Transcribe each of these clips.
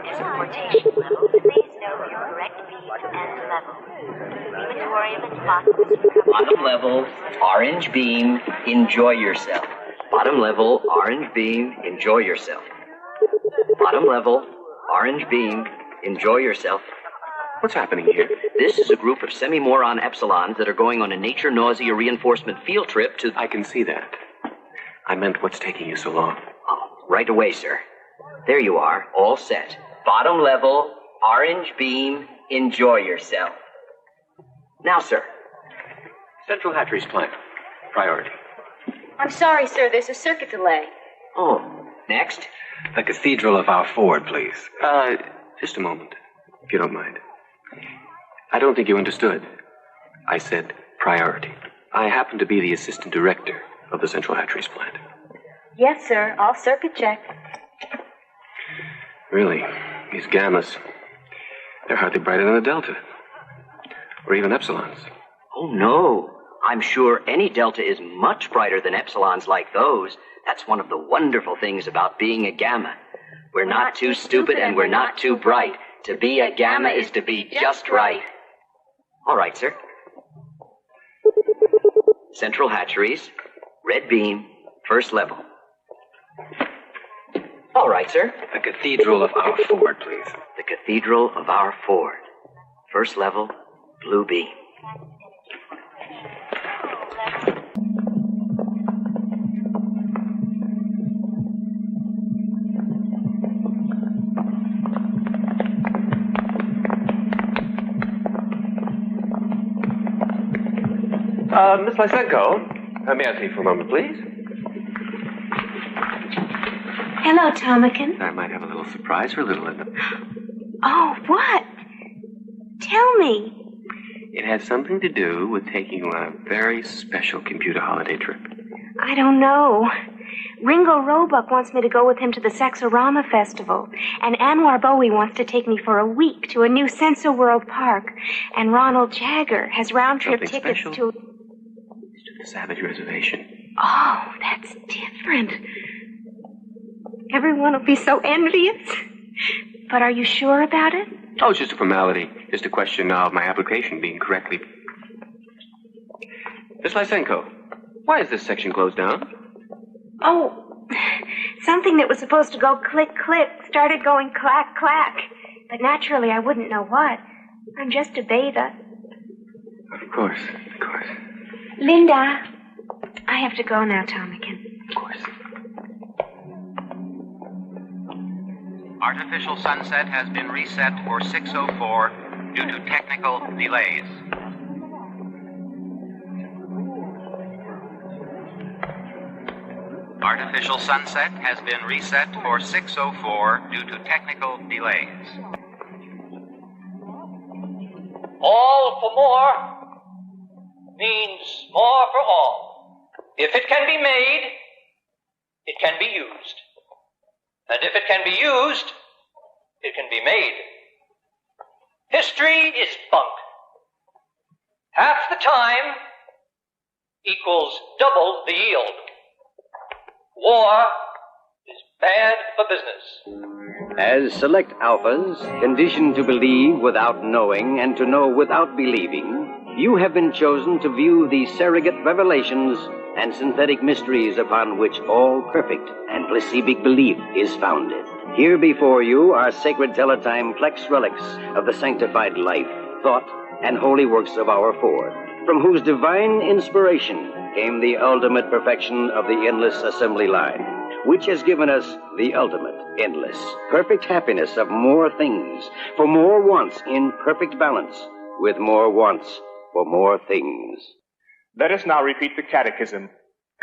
Transportation level. Please know your correct beat and level. Inventory of its boxes. Bottom level, orange beam, enjoy yourself. Bottom level, orange beam, enjoy yourself. Bottom level, orange beam, enjoy yourself. What's happening here? This is a group of semi-moron epsilons that are going on a nature nausea reinforcement field trip to... I can see that. I meant what's taking you so long. Oh, right away, sir. There you are, all set. Bottom level, orange beam, enjoy yourself. Now, sir. Central Hatcheries plant. Priority. I'm sorry, sir. There's a circuit delay. Oh, next. The Cathedral of our Ford, please. Just a moment, if you don't mind. I don't think you understood. I said priority. I happen to be the assistant director of the Central Hatcheries plant. Yes, sir. All circuit check. Really, these gammas, they're hardly brighter than a delta. Or even epsilons. Oh, no. I'm sure any delta is much brighter than epsilons like those. That's one of the wonderful things about being a gamma. We're not too stupid and we're not too bright. To be a gamma is to be just right. All right, sir. Central Hatcheries, red beam, first level. All right, sir. The Cathedral of our Ford, please. The Cathedral of our Ford, first level, blue beam. Miss Lysenko, may I see you for a moment, please? Hello, Tomakin. I might have a little surprise for little Linda. Oh, what? Tell me. It has something to do with taking you on a very special computer holiday trip. I don't know. Ringo Roebuck wants me to go with him to the Sexorama Festival. And Anwar Bowie wants to take me for a week to a new Senso World Park. And Ronald Jagger has round-trip Something tickets special? to... The Savage Reservation. Oh, that's different. Everyone will be so envious. But are you sure about it? Oh, it's just a formality. Just a question of my application being correctly... Miss Lysenko, why is this section closed down? Oh, something that was supposed to go click, click started going clack, clack. But naturally, I wouldn't know what. I'm just a beta. Of course. Linda, I have to go now, Tomakin. Of course. Artificial sunset has been reset for 6:04 due to technical delays. Artificial sunset has been reset for 6:04 due to technical delays. All for more means more for all. If it can be made, it can be used. And if it can be used, it can be made. History is bunk. Half the time equals double the yield. War is bad for business. As select alphas, conditioned to believe without knowing and to know without believing, you have been chosen to view the surrogate revelations and synthetic mysteries upon which all perfect and placibic belief is founded. Here before you are sacred teletime plex relics of the sanctified life, thought, and holy works of our Ford, from whose divine inspiration came the ultimate perfection of the endless assembly line, which has given us the ultimate, endless, perfect happiness of more things, for more wants in perfect balance, with more wants for more things. Let us now repeat the catechism.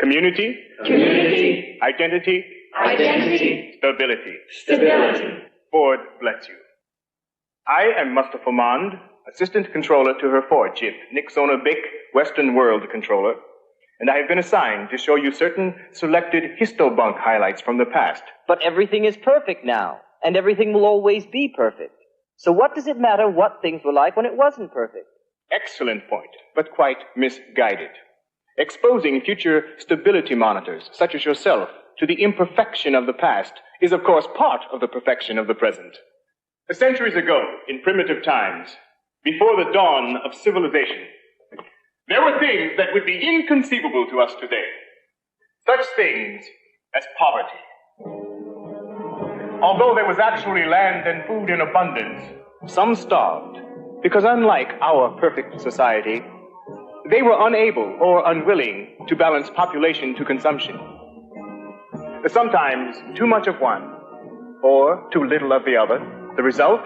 Community. Community. Identity. Identity. Stability. Stability. Ford bless you. I am Mustafa Mond, Assistant Controller to her Ford chip, Nixona Bic, Western World Controller, and I have been assigned to show you certain selected histobunk highlights from the past. But everything is perfect now, and everything will always be perfect. So what does it matter what things were like when it wasn't perfect? Excellent point, but quite misguided. Exposing future stability monitors, such as yourself, to the imperfection of the past is, of course, part of the perfection of the present. Centuries ago, in primitive times, before the dawn of civilization, there were things that would be inconceivable to us today. Such things as poverty. Although there was actually land and food in abundance, some starved, because unlike our perfect society, they were unable or unwilling to balance population to consumption. Sometimes too much of one, or too little of the other. The result?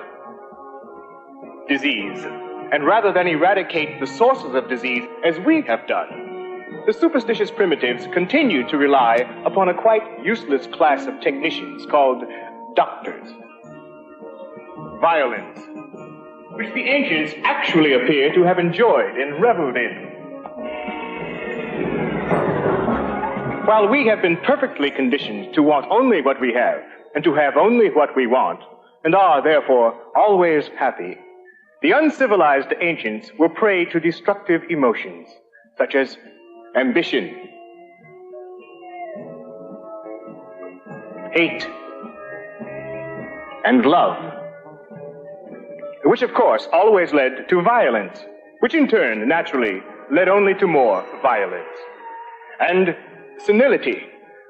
Disease. And rather than eradicate the sources of disease as we have done, the superstitious primitives continued to rely upon a quite useless class of technicians called doctors. Violence, which the ancients actually appear to have enjoyed and reveled in. While we have been perfectly conditioned to want only what we have, and to have only what we want, and are, therefore, always happy, the uncivilized ancients were prey to destructive emotions, such as ambition, hate, and love, which, of course, always led to violence, which in turn, naturally, led only to more violence. And senility,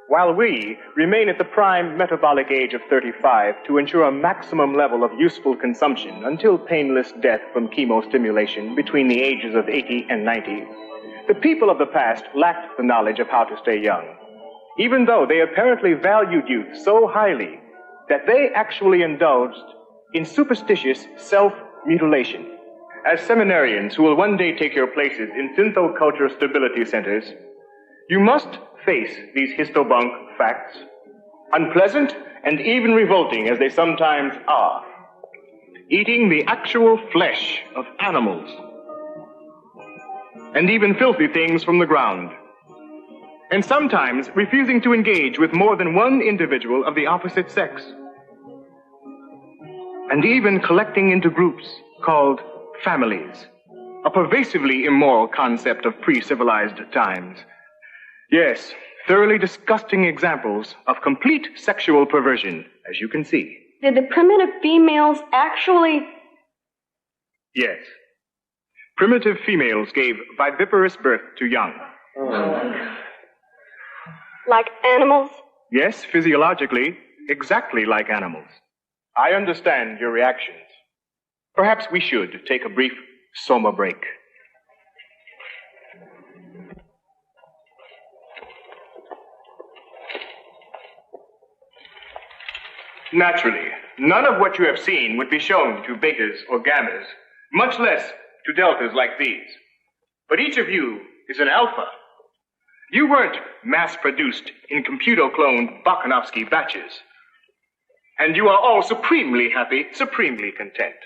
while we remain at the prime metabolic age of 35 to ensure a maximum level of useful consumption until painless death from chemostimulation between the ages of 80 and 90, the people of the past lacked the knowledge of how to stay young, even though they apparently valued youth so highly that they actually indulged in superstitious self-mutilation. As seminarians who will one day take your places in synthoculture stability centers, you must face these histobunk facts, unpleasant and even revolting as they sometimes are. Eating the actual flesh of animals, and even filthy things from the ground, and sometimes refusing to engage with more than one individual of the opposite sex, and even collecting into groups called families, a pervasively immoral concept of pre-civilized times. Yes, thoroughly disgusting examples of complete sexual perversion, as you can see. Did the primitive females actually... Yes. Primitive females gave viviparous birth to young. Like animals? Yes, physiologically, exactly like animals. I understand your reactions. Perhaps we should take a brief soma break. Naturally, none of what you have seen would be shown to betas or gammas, much less to deltas like these. But each of you is an alpha. You weren't mass-produced in computer-cloned Bakhanovsky batches. And you are all supremely happy, supremely content.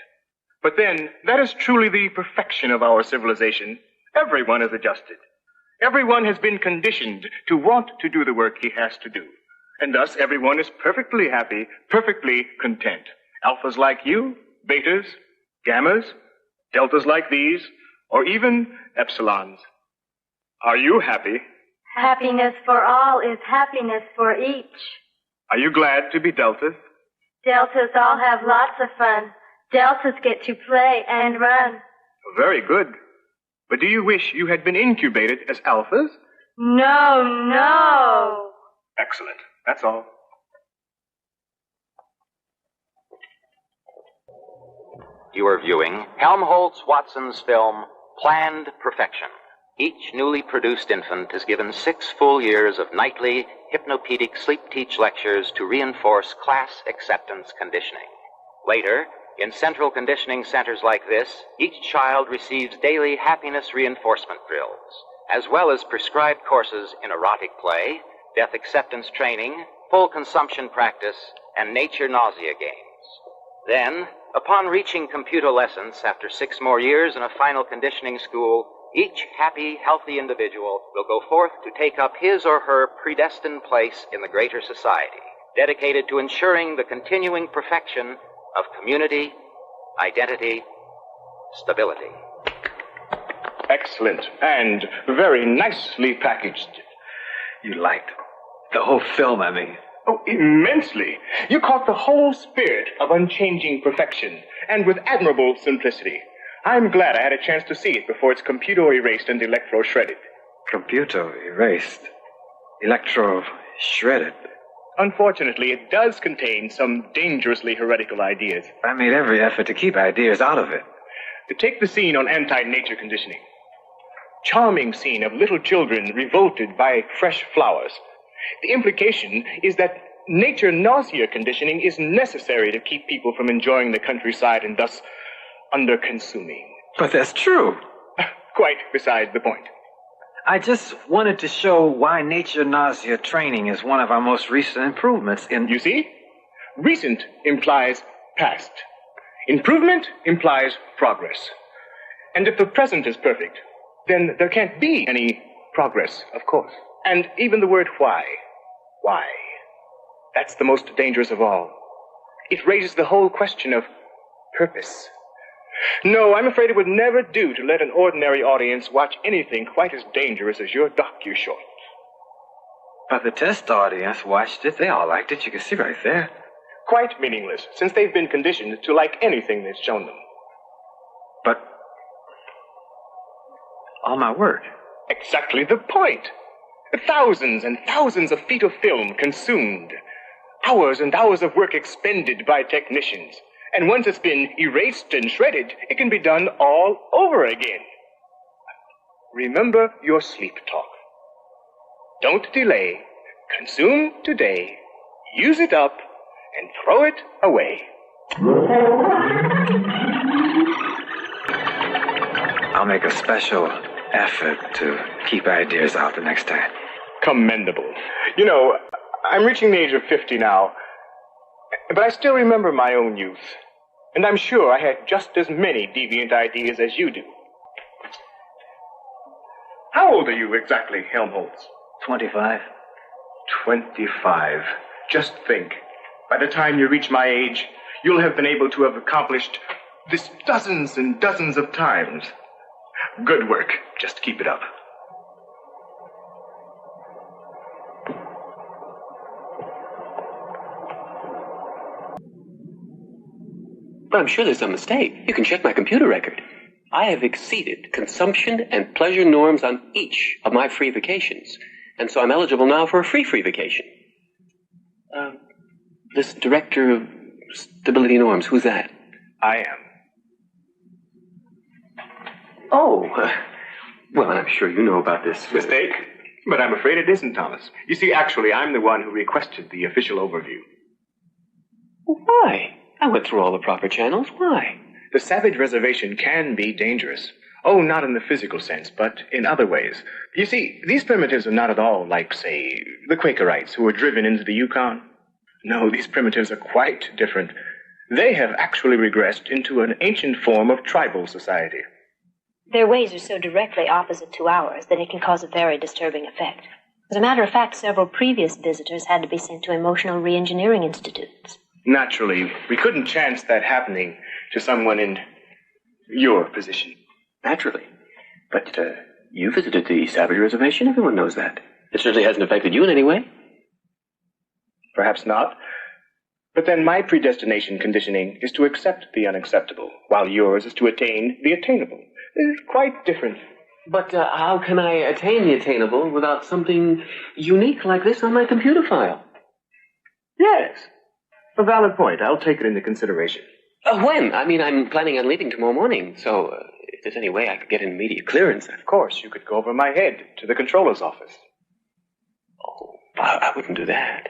But then, that is truly the perfection of our civilization. Everyone is adjusted. Everyone has been conditioned to want to do the work he has to do. And thus, everyone is perfectly happy, perfectly content. Alphas like you, betas, gammas, deltas like these, or even epsilons. Are you happy? Happiness for all is happiness for each. Are you glad to be deltas? Deltas all have lots of fun. Deltas get to play and run. Very good. But do you wish you had been incubated as alphas? No. Excellent. That's all. You are viewing Helmholtz-Watson's film, Planned Perfection. Each newly produced infant is given 6 full years of nightly hypnopedic sleep-teach lectures to reinforce class acceptance conditioning. Later, in central conditioning centers like this, each child receives daily happiness reinforcement drills, as well as prescribed courses in erotic play, death acceptance training, full consumption practice, and nature nausea games. Then, upon reaching computolescence after 6 more years in a final conditioning school, each happy, healthy individual will go forth to take up his or her predestined place in the greater society, dedicated to ensuring the continuing perfection of community, identity, stability. Excellent, and very nicely packaged. You liked the whole film, I mean. Oh, immensely. You caught the whole spirit of unchanging perfection, and with admirable simplicity. I'm glad I had a chance to see it before it's computer erased and electro shredded. Computer erased? Electro shredded? Unfortunately, it does contain some dangerously heretical ideas. I made every effort to keep ideas out of it. Take the scene on anti-nature conditioning. Charming scene of little children revolted by fresh flowers. The implication is that nature nausea conditioning is necessary to keep people from enjoying the countryside and thus under-consuming. But that's true. Quite beside the point. I just wanted to show why nature nausea training is one of our most recent improvements in... You see? Recent implies past. Improvement implies progress. And if the present is perfect, then there can't be any progress, of course. And even the word why. Why? That's the most dangerous of all. It raises the whole question of purpose. No, I'm afraid it would never do to let an ordinary audience watch anything quite as dangerous as your docu-short. But the test audience watched it. They all liked it. You can see right there. Quite meaningless, since they've been conditioned to like anything that's shown them. But... on my word. Exactly the point. Thousands and thousands of feet of film consumed. Hours and hours of work expended by technicians. And once it's been erased and shredded, it can be done all over again. Remember your sleep talk. Don't delay. Consume today. Use it up and throw it away. I'll make a special effort to keep ideas out the next time. Commendable. You know, I'm reaching the age of 50 now, but I still remember my own youth. And I'm sure I had just as many deviant ideas as you do. How old are you exactly, Helmholtz? 25. 25. Just think. By the time you reach my age, you'll have been able to have accomplished this dozens and dozens of times. Good work. Just keep it up. But I'm sure there's some mistake. You can check my computer record. I have exceeded consumption and pleasure norms on each of my free vacations. And so I'm eligible now for a free vacation. This director of stability norms, who's that? I am. Oh, well, I'm sure you know about this. Mistake? But I'm afraid it isn't, Thomas. You see, actually, I'm the one who requested the official overview. Why? I went through all the proper channels. Why? The Savage Reservation can be dangerous. Oh, not in the physical sense, but in other ways. You see, these primitives are not at all like, say, the Quakerites who were driven into the Yukon. No, these primitives are quite different. They have actually regressed into an ancient form of tribal society. Their ways are so directly opposite to ours that it can cause a very disturbing effect. As a matter of fact, several previous visitors had to be sent to emotional reengineering institutes. Naturally, we couldn't chance that happening to someone in your position. Naturally. But, you visited the Savage Reservation. Everyone knows that. It certainly hasn't affected you in any way. Perhaps not. But then my predestination conditioning is to accept the unacceptable, while yours is to attain the attainable. It's quite different. But how can I attain the attainable without something unique like this on my computer file? Yes. A valid point. I'll take it into consideration. When? I mean, I'm planning on leaving tomorrow morning, so if there's any way I could get an immediate clearance. Of course, you could go over my head to the controller's office. Oh, I wouldn't do that.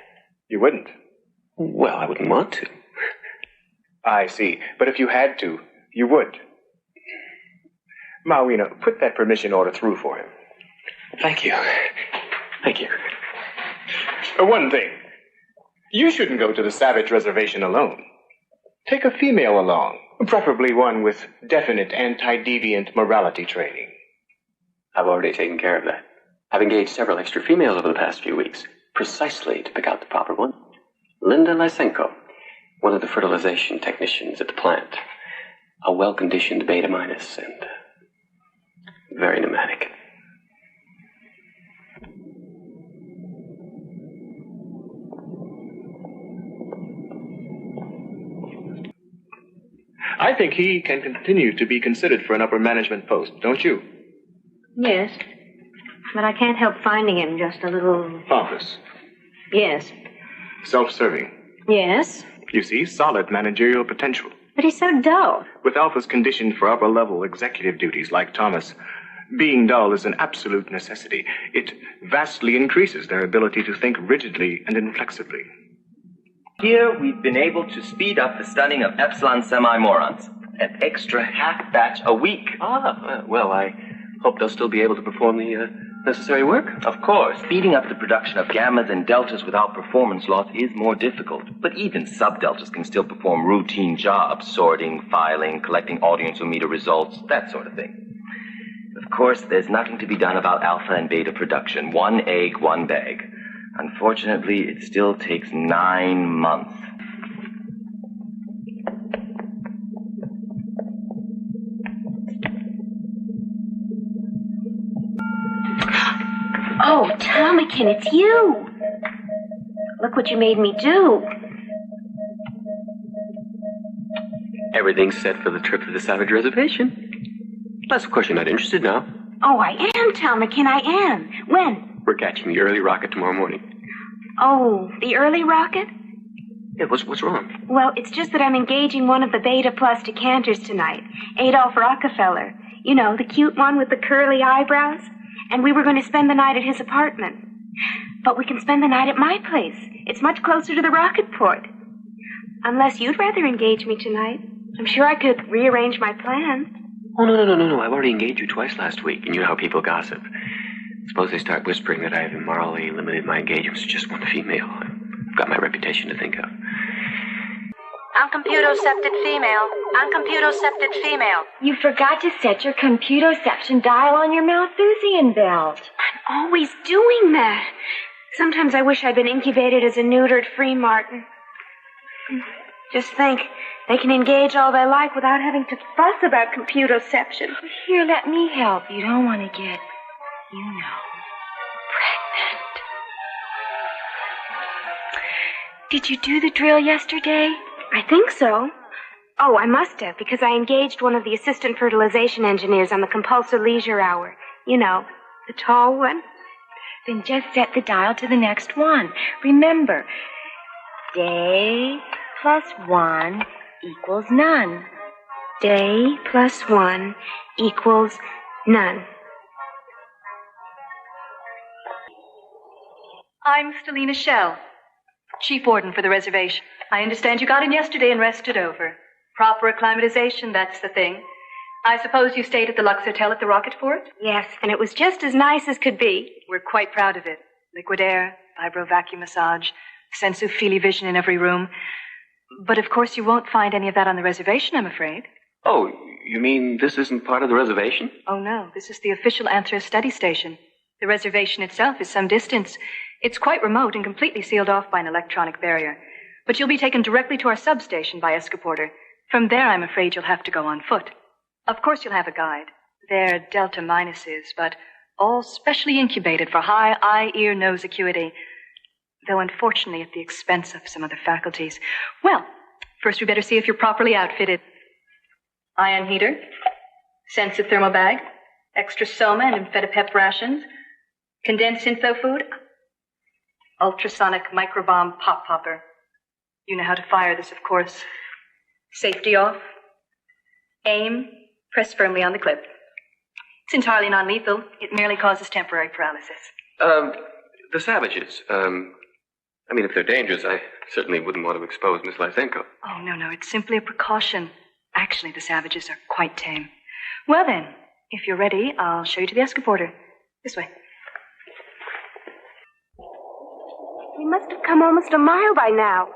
You wouldn't? Well, I wouldn't want to. I see. But if you had to, you would. Mawina, put that permission order through for him. Thank you. Thank you. One thing. You shouldn't go to the Savage Reservation alone. Take a female along, preferably one with definite anti-deviant morality training. I've already taken care of that. I've engaged several extra females over the past few weeks, precisely to pick out the proper one. Linda Lysenko, one of the fertilization technicians at the plant. A well-conditioned beta minus and very pneumatic. I think he can continue to be considered for an upper management post, don't you? Yes. But I can't help finding him just a little... Pompous. Yes. Self-serving. Yes. You see, solid managerial potential. But he's so dull. With Alpha's conditioned for upper-level executive duties like Thomas, being dull is an absolute necessity. It vastly increases their ability to think rigidly and inflexibly. Here, we've been able to speed up the studying of Epsilon semi-morons. An extra half batch a week. Well, I hope they'll still be able to perform the necessary work. Of course, speeding up the production of gammas and deltas without performance loss is more difficult. But even sub-deltas can still perform routine jobs, sorting, filing, collecting audiometer results, that sort of thing. Of course, there's nothing to be done about alpha and beta production. 1 egg, 1 bag. Unfortunately, it still takes 9 months. Oh, Tomakin, it's you. Look what you made me do. Everything's set for the trip to the Savage Reservation. Unless, of course, you're not interested now. Oh, I am, Tomakin, I am. When? We're catching the early rocket tomorrow morning. Oh, the early rocket? Yeah, what's wrong? Well, it's just that I'm engaging one of the Beta Plus decanters tonight. Adolph Rockefeller. You know, the cute one with the curly eyebrows. And we were going to spend the night at his apartment. But we can spend the night at my place. It's much closer to the rocket port. Unless you'd rather engage me tonight. I'm sure I could rearrange my plans. Oh, no. I've already engaged you twice last week, and you know how people gossip. Suppose they start whispering that I've immorally limited my engagements to just one female. I've got my reputation to think of. Uncomputocepted female. Uncomputocepted female. You forgot to set your computoception dial on your Malthusian belt. I'm always doing that. Sometimes I wish I'd been incubated as a neutered free Martin. Just think, they can engage all they like without having to fuss about computoception. Here, let me help. You don't want to get, pregnant. Did you do the drill yesterday? I think so. Oh, I must have, because I engaged one of the assistant fertilization engineers on the compulsor leisure hour. You know, the tall one. Then just set the dial to the next one. Remember, day plus 1 equals none. Day plus 1 equals none. I'm Stelina Shell, chief warden for the reservation. I understand you got in yesterday and rested over. Proper acclimatization, that's the thing. I suppose you stayed at the Lux Hotel at the Rocket Fort? Yes, and it was just as nice as could be. We're quite proud of it. Liquid air, vibro vacuum massage, sensu fili vision in every room. But of course you won't find any of that on the reservation, I'm afraid. Oh, you mean this isn't part of the reservation? Oh, no. This is the official Anthros study station. The reservation itself is some distance. It's quite remote and completely sealed off by an electronic barrier. But you'll be taken directly to our substation by Escaporter. From there, I'm afraid you'll have to go on foot. Of course, you'll have a guide. They're Delta minuses, but all specially incubated for high eye, ear, nose acuity. Though unfortunately at the expense of some other faculties. Well, first we better see if you're properly outfitted. Ion heater, sensitive thermal bag, extra soma and amphetamine rations, condensed syntho food, ultrasonic microbomb pop popper. You know how to fire this, of course. Safety off. Aim, press firmly on the clip. It's entirely non-lethal. It merely causes temporary paralysis. The Savages, if they're dangerous, I certainly wouldn't want to expose Miss Lysenko. Oh, no, it's simply a precaution. Actually, the Savages are quite tame. Well then, if you're ready, I'll show you to the Escaporter. This way. We must have come almost a mile by now.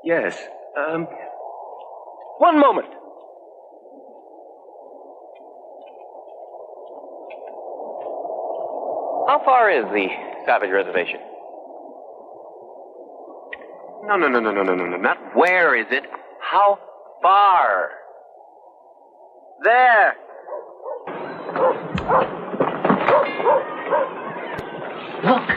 Yes, one moment. How far is the Savage Reservation? No. Not where is it. How far? There. Look.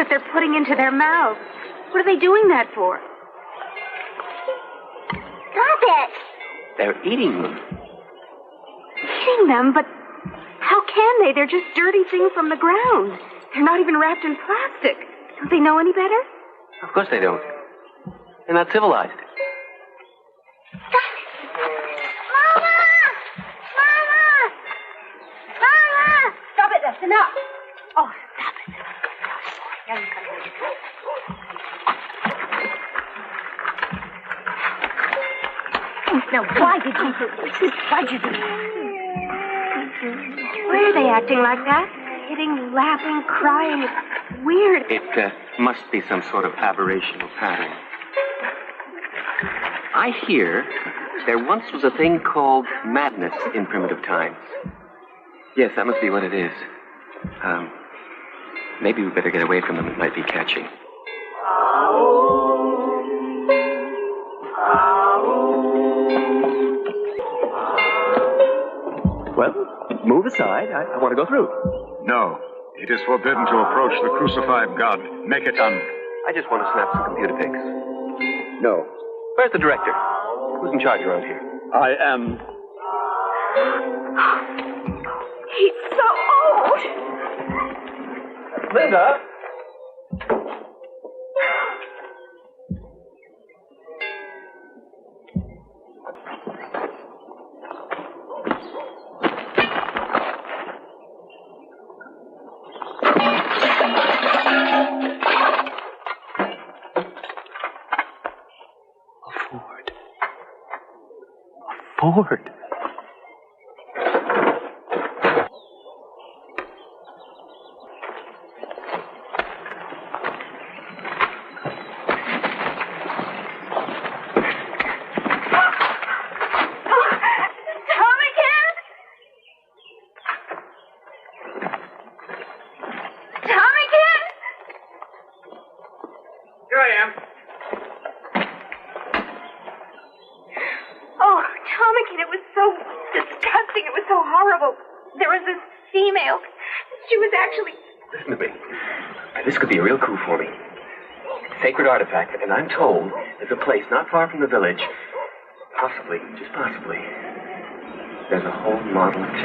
that they're putting into their mouths. What are they doing that for? Stop it! They're eating them. Eating them? But how can they? They're just dirty things from the ground. They're not even wrapped in plastic. Don't they know any better? Of course they don't. They're not civilized. Mama! Mama! Mama! Stop it, that's enough. Oh, stop it. Now you come here. Now, why did you do that? Why are they acting like that? Hitting, laughing, crying. It's weird. It must be some sort of aberrational pattern. I hear there once was a thing called madness in primitive times. Yes, that must be what it is. Maybe we better get away from them. It might be catching. Well, move aside. I want to go through. No. It is forbidden to approach the crucified God. Make it un... I just want to snap some computer pics. No. Where's the director? Who's in charge around here? I am... He's so old. Linda? Ford. Listen to me. This could be a real coup for me. Sacred artifact, and I'm told there's a place not far from the village. Possibly, just possibly, there's a whole Model T.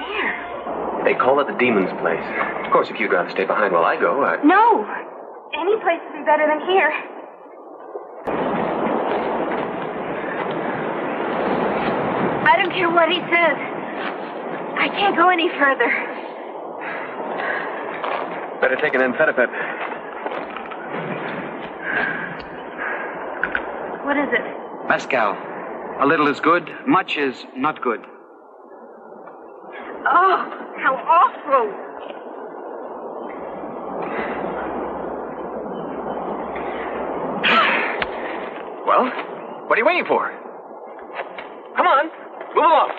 Where? They call it the Demon's Place. Of course, if you'd rather stay behind while I go, No! Any place would be better than here. I don't care what he says. I can't go any further. Better take an amphetamine. What is it? Mescal. A little is good, much is not good. Oh, how awful. Well, what are you waiting for? Come on, move along.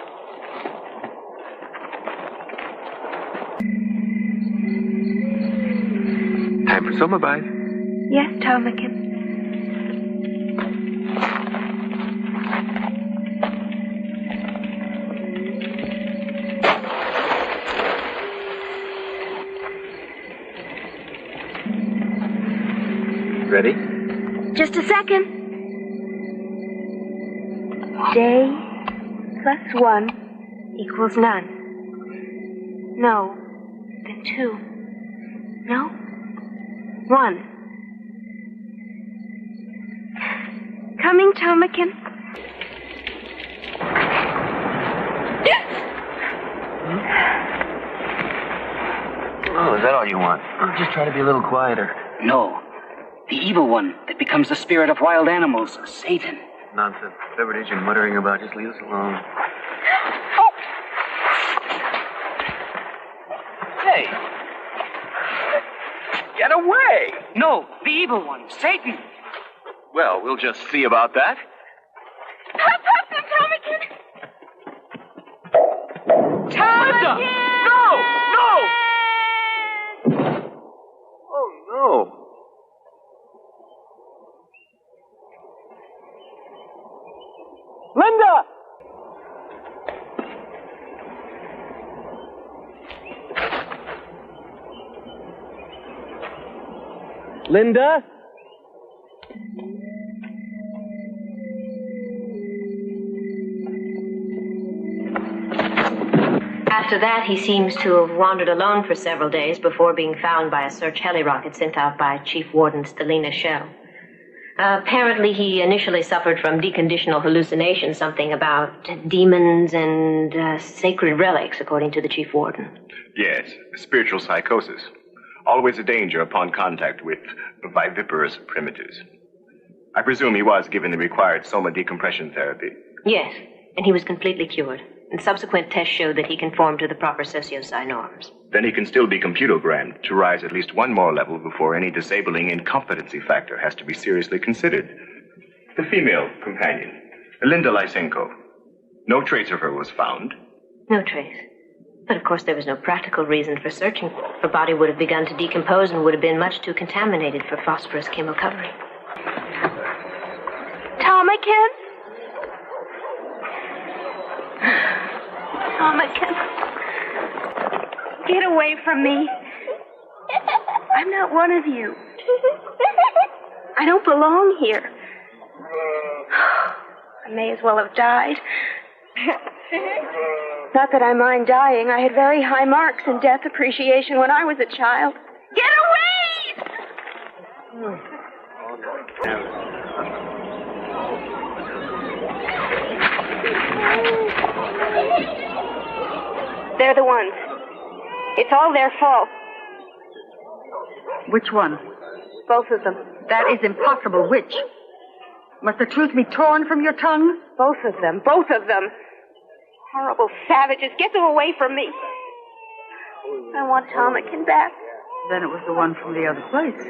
Time for Somabite. Yes, Tomakin. Ready? Just a second. Day plus 1 equals none. No. Then 2. No. 1. Coming, Tomakin. Oh, is that all you want? I'll just try to be a little quieter. No. The evil one that becomes the spirit of wild animals, Satan. Nonsense. Whatever it is you're muttering about, just leave us alone. Hey! Get away! No, the evil one, Satan. Well, we'll just see about that. Tomakin! No! No! Oh, no. Linda! Linda? After that, he seems to have wandered alone for several days before being found by a search heli rocket sent out by Chief Warden Stelina Shell. Apparently, he initially suffered from deconditional hallucinations, something about demons and sacred relics, according to the Chief Warden. Yes, spiritual psychosis. Always a danger upon contact with viviparous primitives. I presume he was given the required soma decompression therapy. Yes, and he was completely cured. And subsequent tests showed that he conformed to the proper socio-psi norms. Then he can still be computogrammed to rise at least one more level before any disabling incompetency factor has to be seriously considered. The female companion, Linda Lysenko. No trace of her was found. No trace. But of course there was no practical reason for searching. Her body would have begun to decompose and would have been much too contaminated for phosphorus chemocovering. Tomakin? Tomakin. Get away from me. I'm not one of you. I don't belong here. I may as well have died. Not that I mind dying. I had very high marks in death appreciation when I was a child. Get away! They're the ones. It's all their fault. Which one? Both of them. That is impossible. Which? Must the truth be torn from your tongue? Both of them. Both of them. Horrible savages. Get them away from me. I want Tomakin back. Then it was the one from the other place.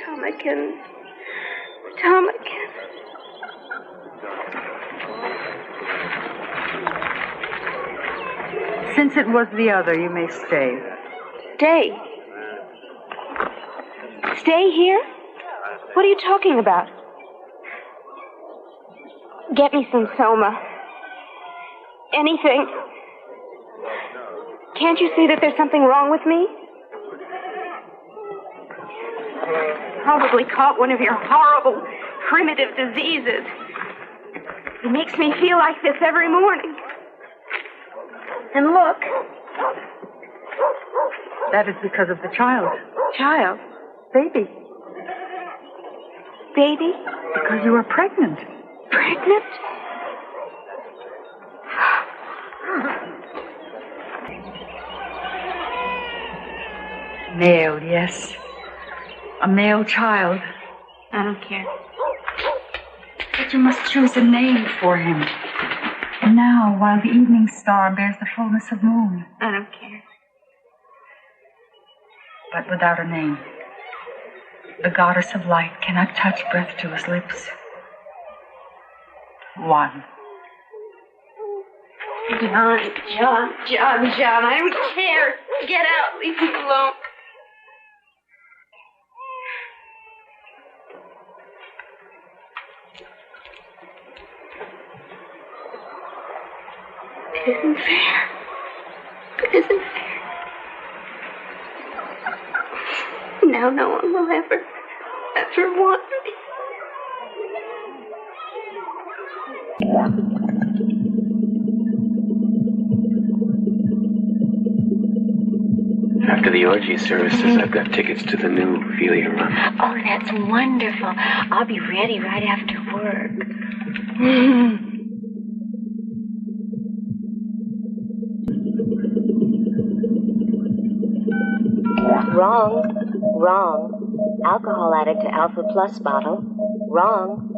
Tomakin. Tomakin. Since it was the other, you may stay. Stay? Stay here? What are you talking about? Get me some soma. Anything. Can't you see that there's something wrong with me? Probably caught one of your horrible, primitive diseases. It makes me feel like this every morning. And look. That is because of the child. Child? Baby. Baby? Because you are pregnant. Pregnant? Male, yes. A male child. I don't care. But you must choose a name for him. Now, while the evening star bears the fullness of moon. I don't care. But without a name, the goddess of light cannot touch breath to his lips. One. John, I don't care. Get out. Leave me alone. It isn't fair. It isn't fair. Now no one will ever want me. After the orgy services, I've got tickets to the new Ophelia run. Oh, that's wonderful. I'll be ready right after work. Wrong. Alcohol added to Alpha Plus bottle. Wrong.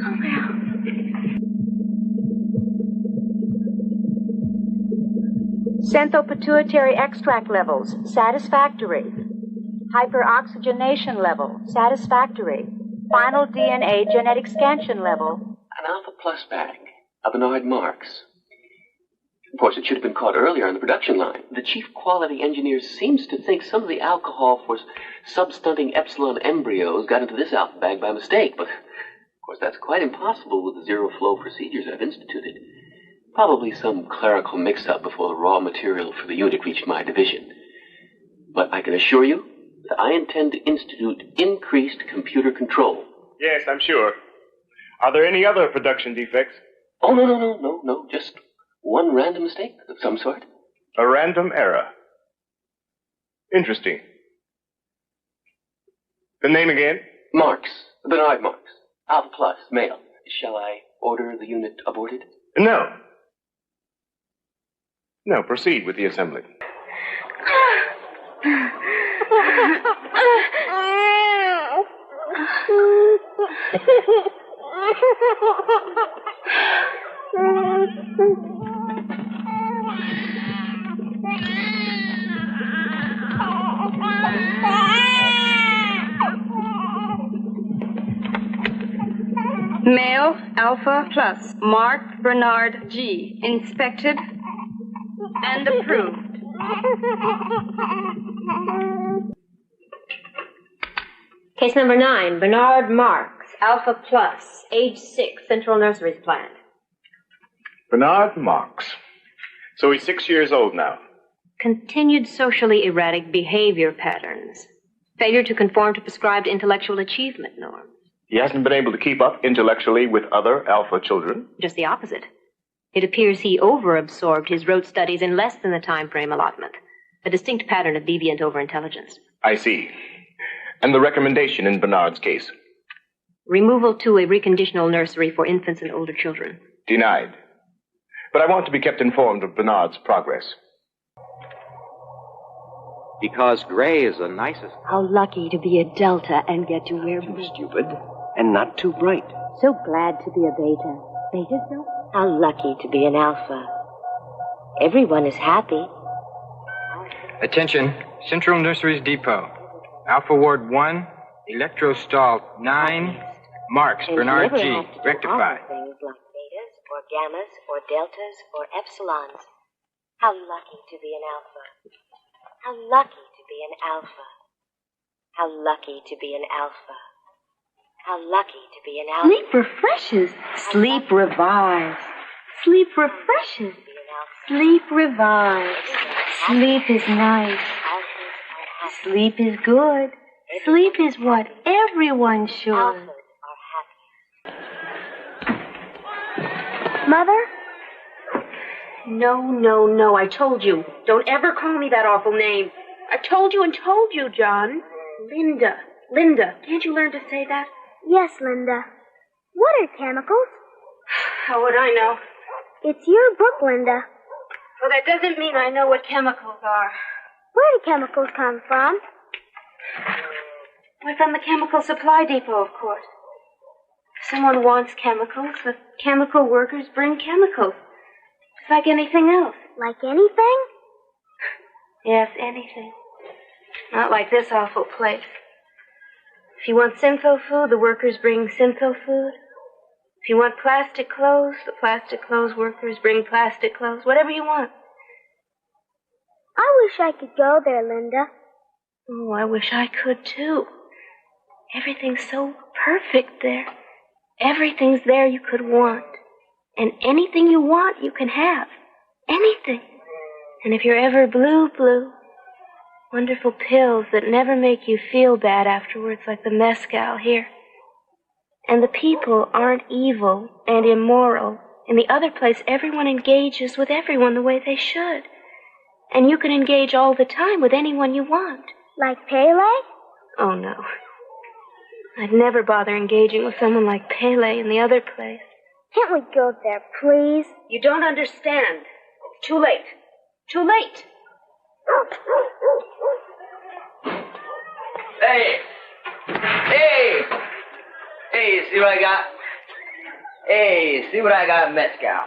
Oh, well. Xanthopituitary extract levels, satisfactory. Hyperoxygenation level, satisfactory. Final DNA genetic scansion level. An Alpha Plus bag. Albinoid marks. Of course, it should have been caught earlier on the production line. The chief quality engineer seems to think some of the alcohol for substunting epsilon embryos got into this alpha bag by mistake, but of course that's quite impossible with the zero flow procedures I've instituted. Probably some clerical mix-up before the raw material for the unit reached my division. But I can assure you that I intend to institute increased computer control. Yes, I'm sure. Are there any other production defects? Oh, no. Just one random mistake of some sort. A random error. Interesting. The name again? Marks. Bernard Marks. Alpha Plus, male. Shall I order the unit aborted? No. No, proceed with the assembly. Male, Alpha Plus, Mark Bernard G. Inspected and approved. Case number 9, Bernard Marks, Alpha Plus, age 6, Central Nurseries Plant. Bernard Marks. So he's 6 years old now. Continued socially erratic behavior patterns. Failure to conform to prescribed intellectual achievement norms. He hasn't been able to keep up intellectually with other alpha children. Just the opposite. It appears he overabsorbed his rote studies in less than the time frame allotment. A distinct pattern of deviant overintelligence. I see. And the recommendation in Bernard's case? Removal to a reconditional nursery for infants and older children. Denied. But I want to be kept informed of Bernard's progress. Because gray is the nicest. How lucky to be a Delta and get to wear blue. Too stupid and not too bright. So glad to be a Beta. Beta's no? How lucky to be an Alpha. Everyone is happy. Attention, Central Nurseries Depot. Alpha Ward 1, Electro Stall 9, Marks, And Bernard never G. have to do Rectified. other things like betas or gammas or deltas or epsilons. How lucky to be an Alpha. How lucky to be an Alpha. How lucky to be an Alpha. How lucky to be an Alpha. Sleep refreshes. Sleep revives. Sleep refreshes. Sleep revives. Sleep is nice. Sleep is good. Sleep is what everyone should. Mother? No. I told you. Don't ever call me that awful name. I told you, John. Linda. Can't you learn to say that? Yes, Linda. What are chemicals? How would I know? It's your book, Linda. Well, that doesn't mean I know what chemicals are. Where do chemicals come from? Why, from the chemical supply depot, of course. If someone wants chemicals, the chemical workers bring chemicals. It's like anything else. Like anything? Yes, anything. Not like this awful place. If you want syntho food, the workers bring syntho food. If you want plastic clothes, the plastic clothes workers bring plastic clothes. Whatever you want. I wish I could go there, Linda. Oh, I wish I could, too. Everything's so perfect there. Everything's there you could want. And anything you want, you can have. Anything. And if you're ever blue, wonderful pills that never make you feel bad afterwards, like the mescal here. And the people aren't evil and immoral. In the other place, everyone engages with everyone the way they should. And you can engage all the time with anyone you want. Like Pele? Oh, no. I'd never bother engaging with someone like Pele in the other place. Can't we go there, please? You don't understand. It's too late. Too late. Hey, see what I got? Hey, see what I got in mezcal.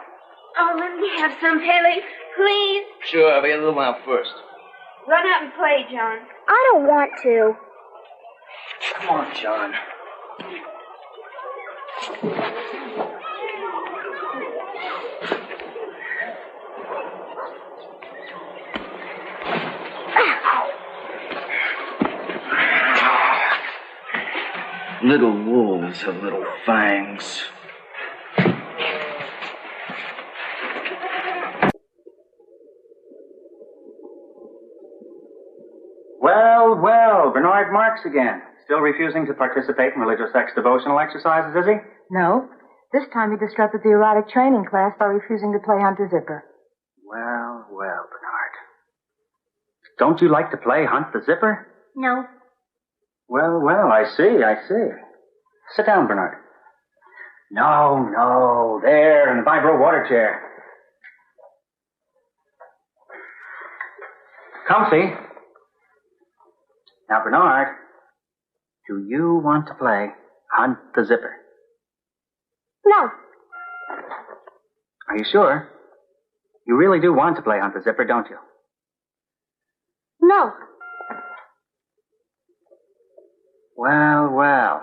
Oh, let me have some, Pele, please. Sure, but get a little one out first. Run out and play, John. I don't want to. Come on, John. Little wolves have little fangs. well, Bernard Marx again. Still refusing to participate in religious sex devotional exercises, is he? No. This time he disrupted the erotic training class by refusing to play Hunt the Zipper. Well, Bernard. Don't you like to play Hunt the Zipper? No. Well, I see. Sit down, Bernard. No, there, in the vibro water chair. Comfy. Now, Bernard, do you want to play Hunt the Zipper? No. Are you sure? You really do want to play Hunt the Zipper, don't you? No. Well.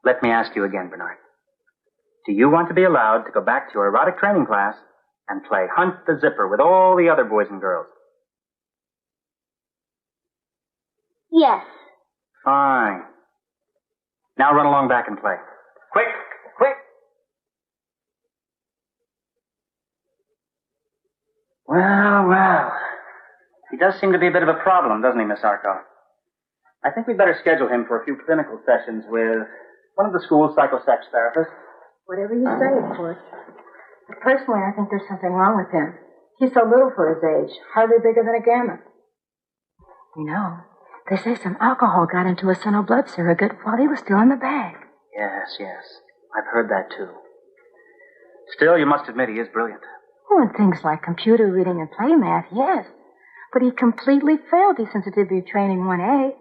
Let me ask you again, Bernard. Do you want to be allowed to go back to your erotic training class and play Hunt the Zipper with all the other boys and girls? Yes. Fine. Now run along back and play. Quick! Well. He does seem to be a bit of a problem, doesn't he, Miss Arco? I think we'd better schedule him for a few clinical sessions with one of the school's psychosex therapists. Whatever you say, of course. But personally, I think there's something wrong with him. He's so little for his age, hardly bigger than a gamma. You know, they say some alcohol got into a senile blood surrogate while he was still in the bag. Yes. I've heard that, too. Still, you must admit he is brilliant. Oh, and things like computer reading and play math, yes. But he completely failed desensitivity training 1A.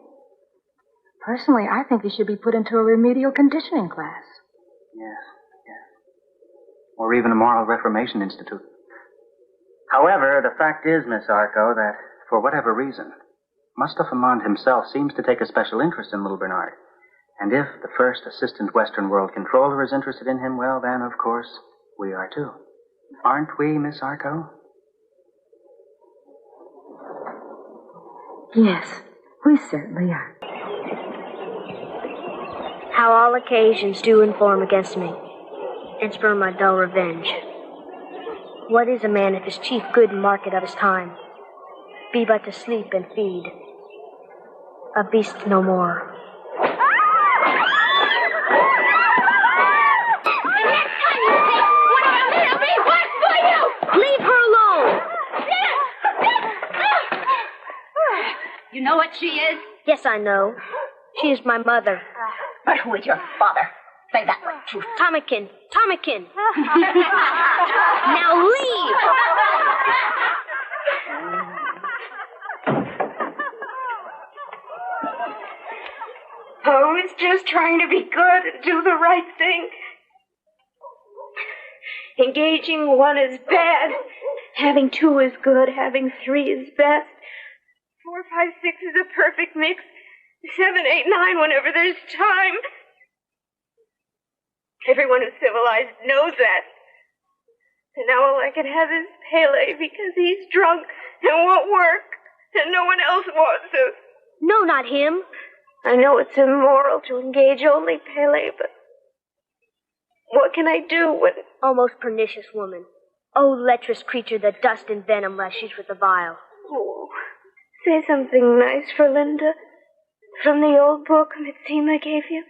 Personally, I think he should be put into a remedial conditioning class. Yes. Or even a moral reformation institute. However, the fact is, Miss Arco, that for whatever reason, Mustafa Mond himself seems to take a special interest in little Bernard. And if the first assistant Western World Controller is interested in him, well, then, of course, we are too. Aren't we, Miss Arco? Yes, we certainly are. How all occasions do inform against me, and spur my dull revenge. What is a man if his chief good market of his time be but to sleep and feed, a beast no more? Leave her alone! You know what she is? Yes, I know. She is my mother. But who is your father? Say that with truth. Tomikin! Now leave! Oh, it's just trying to be good and do the right thing. Engaging one is bad. Having two is good. Having three is best. 4, 5, 6 is a perfect mix. 7, 8, 9 whenever there's time. Everyone who's civilized knows that. And now all I can have is Pele because he's drunk and won't work and no one else wants to. No, not him. I know it's immoral to engage only Pele, but what can I do when... Almost pernicious woman. Oh, lecherous creature, the dust and venom lashes with the vial. Oh, say something nice for Linda. From the old book Mitsima gave you.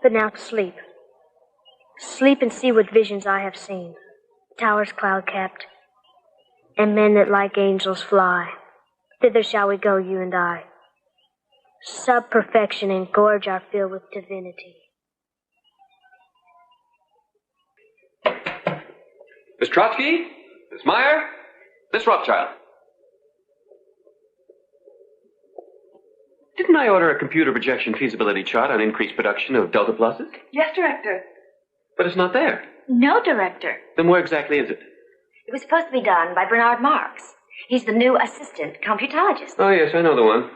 But now to sleep. Sleep and see what visions I have seen. Towers cloud-capped, and men that like angels fly. Thither shall we go, you and I. Sub-perfection and gorge are filled with divinity. Miss Trotsky? Miss Meyer? Miss Rothschild? Didn't I order a computer projection feasibility chart on increased production of Delta Pluses? Yes, Director. But it's not there. No, Director. Then where exactly is it? It was supposed to be done by Bernard Marx. He's the new assistant computologist. Oh, yes, I know the one.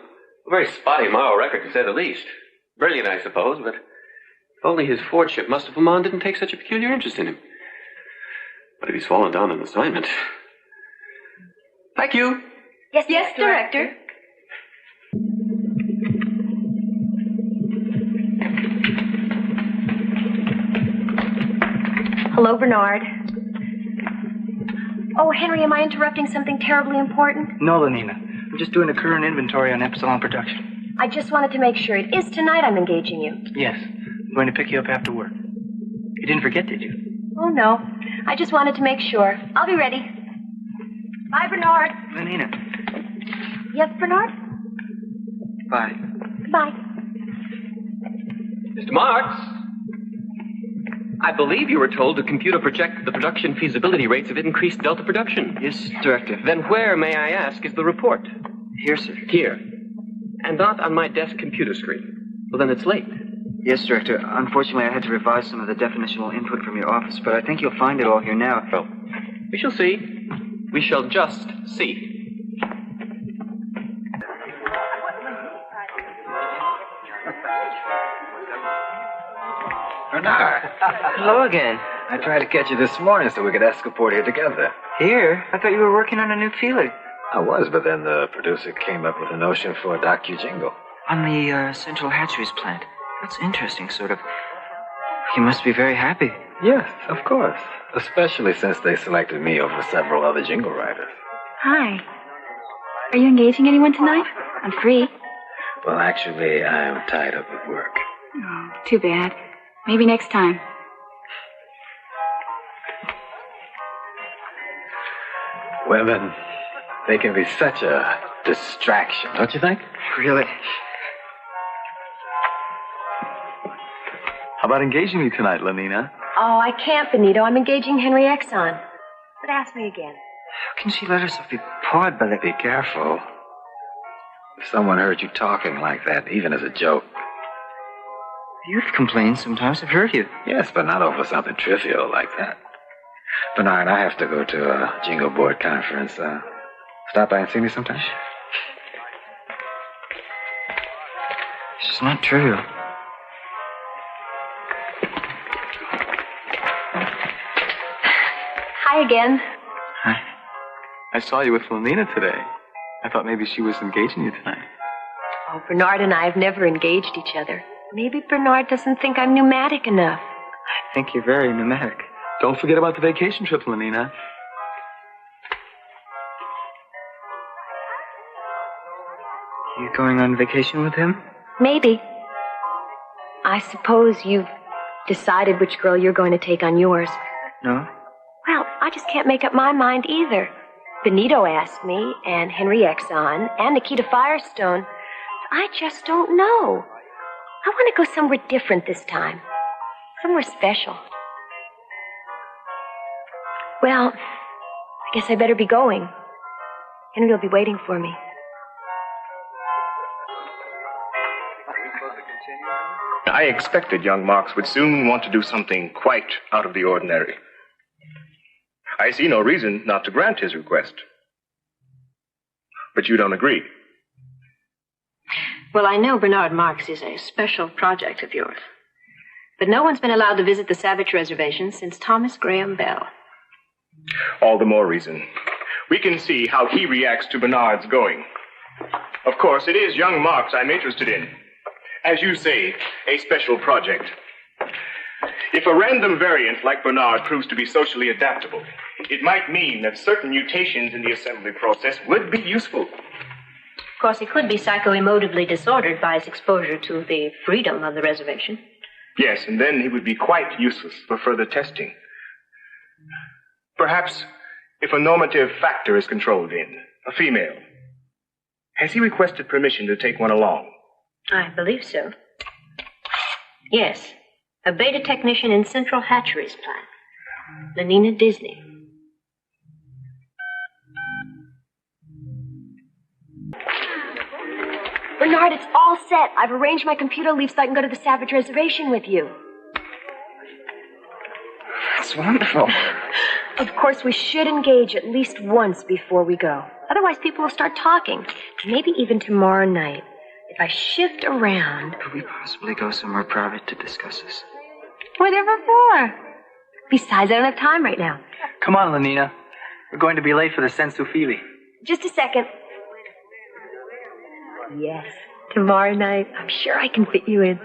A very spotty moral record, to say the least. Brilliant, I suppose, but if only his Fordship Mustafa Mond didn't take such a peculiar interest in him. But if he's fallen down on assignment... Thank you. Yes, Director. Hello, Bernard. Oh, Henry, am I interrupting something terribly important? No, Lenina. I'm just doing a current inventory on Epsilon production. I just wanted to make sure. It is tonight I'm engaging you. Yes. I'm going to pick you up after work. You didn't forget, did you? Oh, no. I just wanted to make sure. I'll be ready. Bye, Bernard. Lenina. Yes, Bernard? Bye. Bye. Mr. Marks, I believe you were told to compute or project the production feasibility rates of increased Delta production. Yes, Director. Then where, may I ask, is the report? Here, sir. Here. And not on my desk computer screen. Well, then it's late. Yes, Director. Unfortunately, I had to revise some of the definitional input from your office, but I think you'll find it all here now. Well, we shall see. We shall just see. Bernard. Hello again. I tried to catch you this morning so we could escaport here together. Here? I thought you were working on a new feeler. I was, but then the producer came up with a notion for a docu-jingle. On the Central Hatcheries plant. That's interesting, sort of. You must be very happy. Yes, of course. Especially since they selected me over several other jingle writers. Hi. Are you engaging anyone tonight? I'm free. Well, actually, I am tied up with work. Oh, too bad. Maybe next time. Women, they can be such a distraction, don't you think? Really? How about engaging me tonight, Lenina? Oh, I can't, Benito. I'm engaging Henry Exon. But ask me again. How can she let herself be pawed by the... Be careful. If someone heard you talking like that, even as a joke. You've complained sometimes. I've heard you. Yes, but not over something trivial like that. Bernard, I have to go to a jingle board conference. Stop by and see me sometime. It's just not trivial. Hi again. Hi. I saw you with Lenina today. I thought maybe she was engaging you tonight. Oh, Bernard and I have never engaged each other. Maybe Bernard doesn't think I'm pneumatic enough. I think you're very pneumatic. Don't forget about the vacation trip, Lenina. You going on vacation with him? Maybe. I suppose you've decided which girl you're going to take on yours. No? Well, I just can't make up my mind either. Benito asked me, and Henry Exon, and Nikita Firestone. I just don't know. I want to go somewhere different this time. Somewhere special. Well, I guess I better be going. Henry will be waiting for me. I expected young Marks would soon want to do something quite out of the ordinary. I see no reason not to grant his request. But you don't agree. Well, I know Bernard Marks is a special project of yours. But no one's been allowed to visit the Savage Reservation since Thomas Graham Bell. All the more reason. We can see how he reacts to Bernard's going. Of course, it is young Marks I'm interested in. As you say, a special project. If a random variant like Bernard proves to be socially adaptable, it might mean that certain mutations in the assembly process would be useful. Of course, he could be psychoemotively disordered by his exposure to the freedom of the reservation. Yes, and then he would be quite useless for further testing. Perhaps if a normative factor is controlled in, a female. Has he requested permission to take one along? I believe so. Yes, a beta technician in Central Hatcheries plant. Lenina Disney. Bernard, it's all set. I've arranged my computer leave so I can go to the Savage Reservation with you. That's wonderful. Of course, we should engage at least once before we go. Otherwise, people will start talking. Maybe even tomorrow night. If I shift around... Could we possibly go somewhere private to discuss this? Whatever for. Besides, I don't have time right now. Come on, Lenina. We're going to be late for the sensu fili. Just a second. Yes, tomorrow night. I'm sure I can fit you in.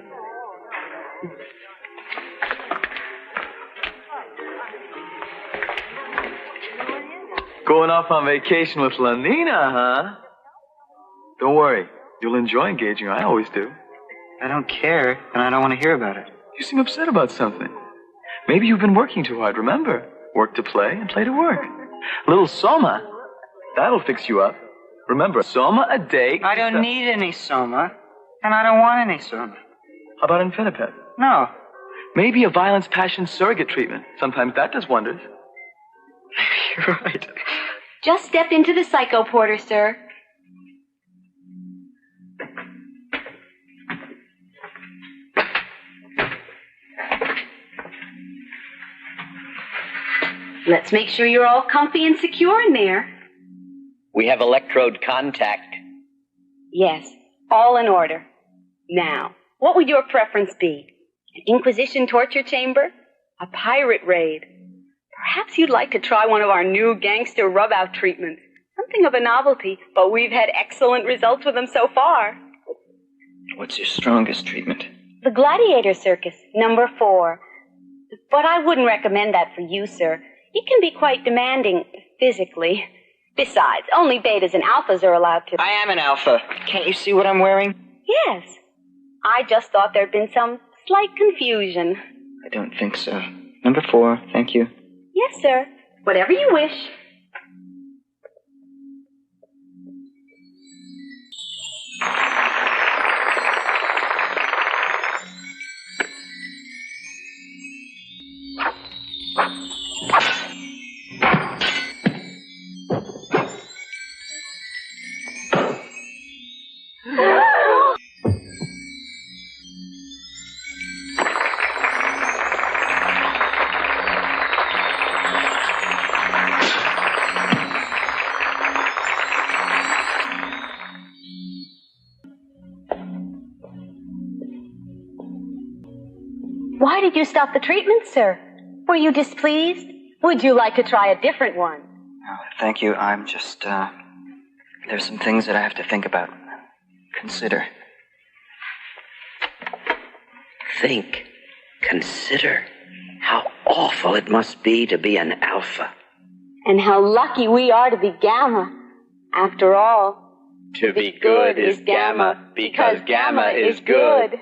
Going off on vacation with Lenina, huh? Don't worry. You'll enjoy engaging her. I always do. I don't care, and I don't want to hear about it. You seem upset about something. Maybe you've been working too hard, remember? Work to play and play to work. A little soma. That'll fix you up. Remember, soma a day. I don't need any soma, and I don't want any soma. How about Infinipet? No. Maybe a violence passion surrogate treatment. Sometimes that does wonders. You're right. Just step into the psycho porter, sir. Let's make sure you're all comfy and secure in there. We have electrode contact. Yes, all in order. Now, what would your preference be? An Inquisition torture chamber? A pirate raid? Perhaps you'd like to try one of our new gangster rub-out treatments. Something of a novelty, but we've had excellent results with them so far. What's your strongest treatment? The Gladiator Circus, number 4. But I wouldn't recommend that for you, sir. It can be quite demanding, physically. Besides, only betas and alphas are allowed to... I am an alpha. Can't you see what I'm wearing? Yes. I just thought there'd been some slight confusion. I don't think so. Number 4, thank you. Yes, sir. Whatever you wish. Why did you stop the treatment, sir? Were you displeased? Would you like to try a different one? Thank you. I'm just, there's some things that I have to think about. Consider. Think. Consider. How awful it must be to be an alpha. And how lucky we are to be gamma. After all, To be good is gamma, because gamma is good.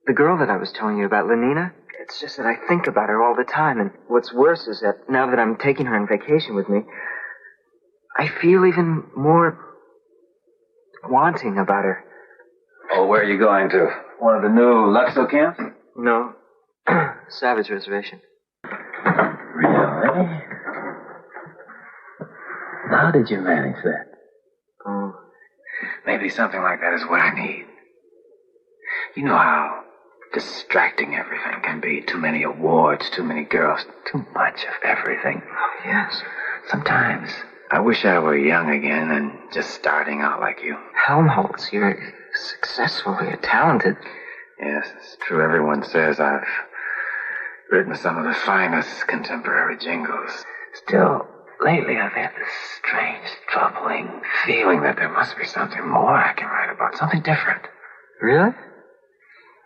The girl that I was telling you about, Lenina, it's just that I think about her all the time, and what's worse is that now that I'm taking her on vacation with me, I feel even more wanting about her. Oh, where are you going to? One of the new Luxo camps? No. Savage Reservation. Really? How did you manage that? Oh. Maybe something like that is what I need. You know how distracting everything can be. Too many awards, too many girls, too much of everything. Oh, yes. Sometimes I wish I were young again and just starting out like you. Helmholtz, you're successful, you're talented. Yes, it's true. Everyone says I've written some of the finest contemporary jingles. Still, lately I've had this strange, troubling feeling that there must be something more I can write about, something different. Really?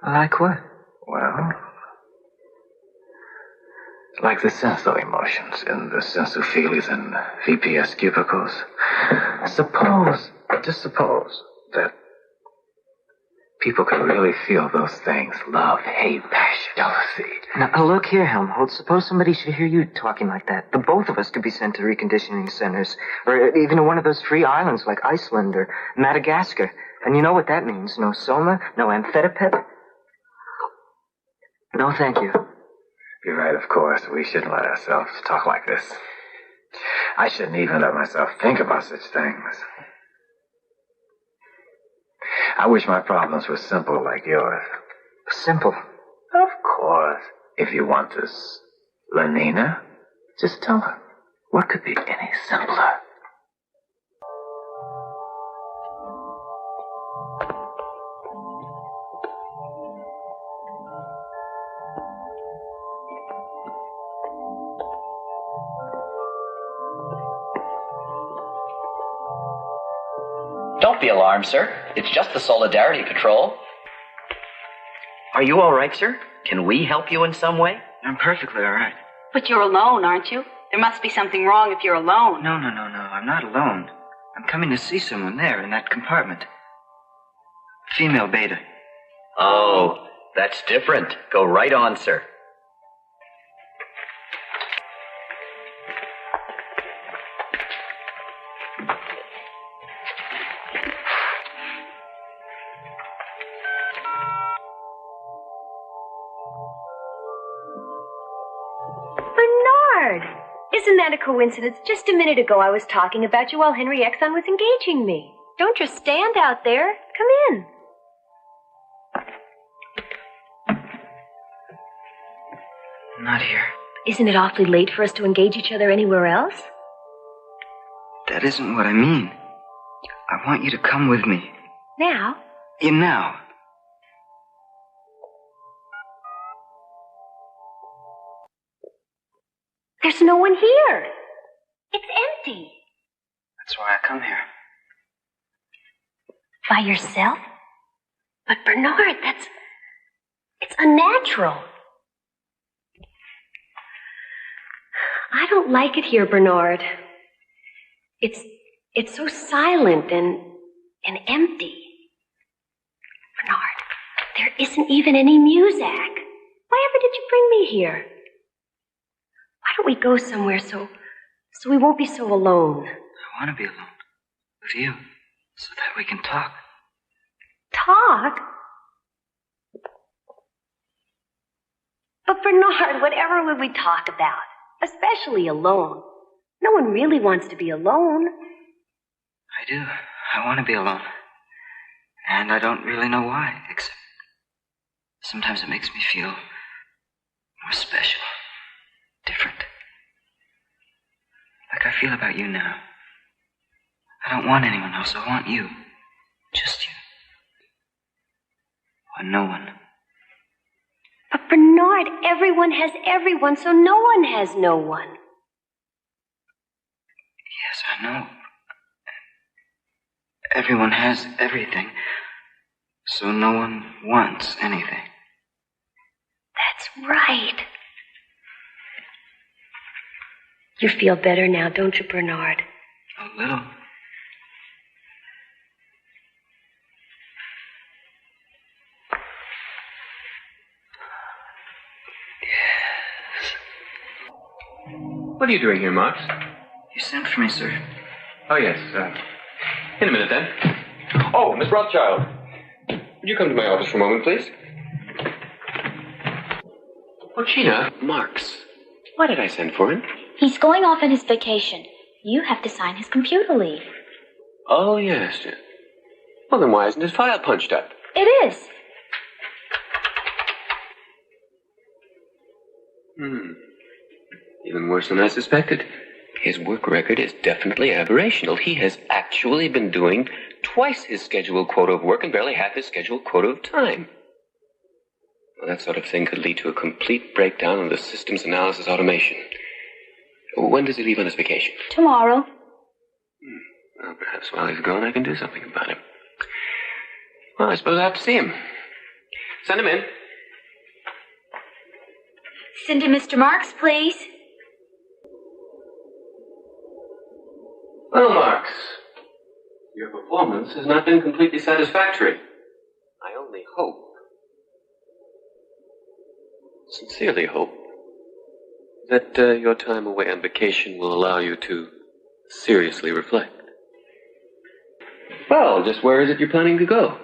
Like what? Well, like the sensual emotions in the sensophilies and VPS cubicles. Just suppose that people could really feel those things. Love, hate, passion, jealousy. Now, look here, Helmholtz. Suppose somebody should hear you talking like that. The both of us could be sent to reconditioning centers, or even to one of those free islands like Iceland or Madagascar. And you know what that means. No soma, no amphitapet. No, thank you. You're right, of course. We shouldn't let ourselves talk like this. I shouldn't even let myself think about such things. I wish my problems were simple like yours. Simple? Of course. If you want this, Lenina, just tell her. What could be any simpler? Don't be alarmed, sir. It's just the Solidarity Patrol. Are you all right, sir? Can we help you in some way? I'm perfectly all right. But you're alone, aren't you? There must be something wrong if you're alone. No. I'm not alone. I'm coming to see someone there in that compartment. Female beta. Oh, that's different. Go right on, sir. Bernard! Isn't that a coincidence? Just a minute ago I was talking about you while Henry Exon was engaging me. Don't just stand out there. Come in. Not here. Isn't it awfully late for us to engage each other anywhere else? That isn't what I mean. I want you to come with me. Now? Now. There's no one here. It's empty. That's why I come here. By yourself? But Bernard, it's unnatural. I don't like it here, Bernard. It's so silent and empty. Bernard, there isn't even any music. Why ever did you bring me here? Why don't we go somewhere so we won't be so alone? I want to be alone. With you. So that we can talk. Talk? But Bernard, whatever would we talk about? Especially alone. No one really wants to be alone. I do. I want to be alone. And I don't really know why, except sometimes it makes me feel more special, different. Like I feel about you now. I don't want anyone else. I want you. Just you. Or no one. But Bernard, everyone has everyone, so no one has no one. Yes, I know. Everyone has everything, so no one wants anything. That's right. You feel better now, don't you, Bernard? A little. What are you doing here, Marks? You sent for me, sir. Oh, yes. In a minute, then. Oh, Miss Rothschild. Would you come to my office for a moment, please? Oh, Gina. Marks. Why did I send for him? He's going off on his vacation. You have to sign his computer leave. Oh, yes. Well, then why isn't his file punched up? It is. Even worse than I suspected. His work record is definitely aberrational. He has actually been doing twice his scheduled quota of work and barely half his scheduled quota of time. Well, that sort of thing could lead to a complete breakdown in the systems analysis automation. When does he leave on his vacation? Tomorrow. Well, perhaps while he's gone, I can do something about him. Well, I suppose I have to see him. Send him in. Send in Mr. Marks, please. Well, Marks, your performance has not been completely satisfactory. I only hope, sincerely hope, that your time away on vacation will allow you to seriously reflect. Well, just where is it you're planning to go?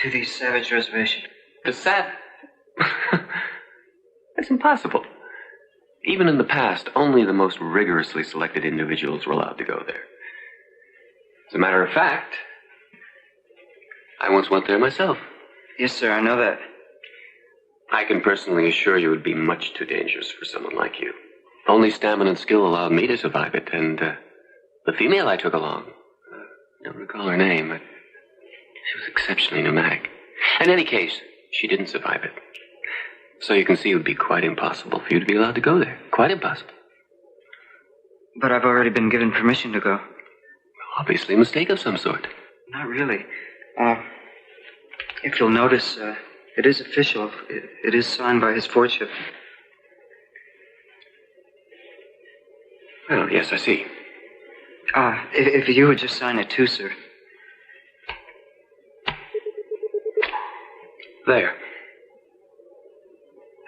To the Savage Reservation. The That's impossible. Even in the past, only the most rigorously selected individuals were allowed to go there. As a matter of fact, I once went there myself. Yes, sir, I know that. I can personally assure you it would be much too dangerous for someone like you. Only stamina and skill allowed me to survive it, and the female I took along, I don't recall her name, but she was exceptionally pneumatic. In any case, she didn't survive it. So you can see it would be quite impossible for you to be allowed to go there. Quite impossible. But I've already been given permission to go. Obviously a mistake of some sort. Not really. If you'll notice, it is official. It is signed by his fortune. Well, yes, I see. If you would just sign it too, sir. There.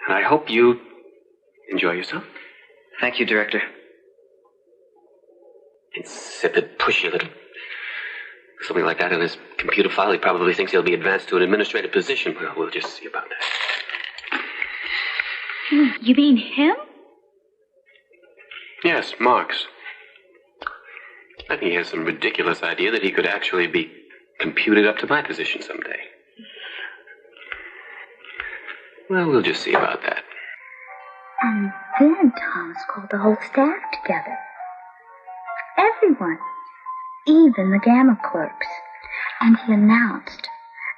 And I hope you enjoy yourself. Thank you, Director. Insipid, pushy little... Something like that in his computer file. He probably thinks he'll be advanced to an administrative position. Well, we'll just see about that. You mean him? Yes, Marx. I think he has some ridiculous idea that he could actually be computed up to my position someday. Well, we'll just see about that. And then Thomas called the whole staff together. Everyone. Even the Gamma clerks. And he announced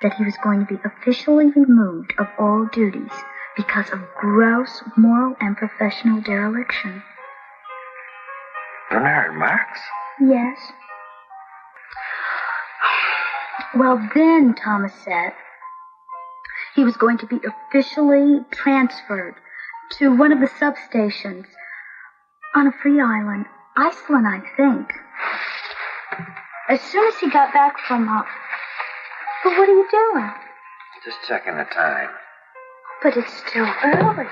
that he was going to be officially removed of all duties because of gross moral and professional dereliction. Bernard Marx? Yes. Well, then, Thomas said, he was going to be officially transferred to one of the substations on a free island, Iceland, I think. As soon as he got back from, But what are you doing? Just checking the time. But it's still early.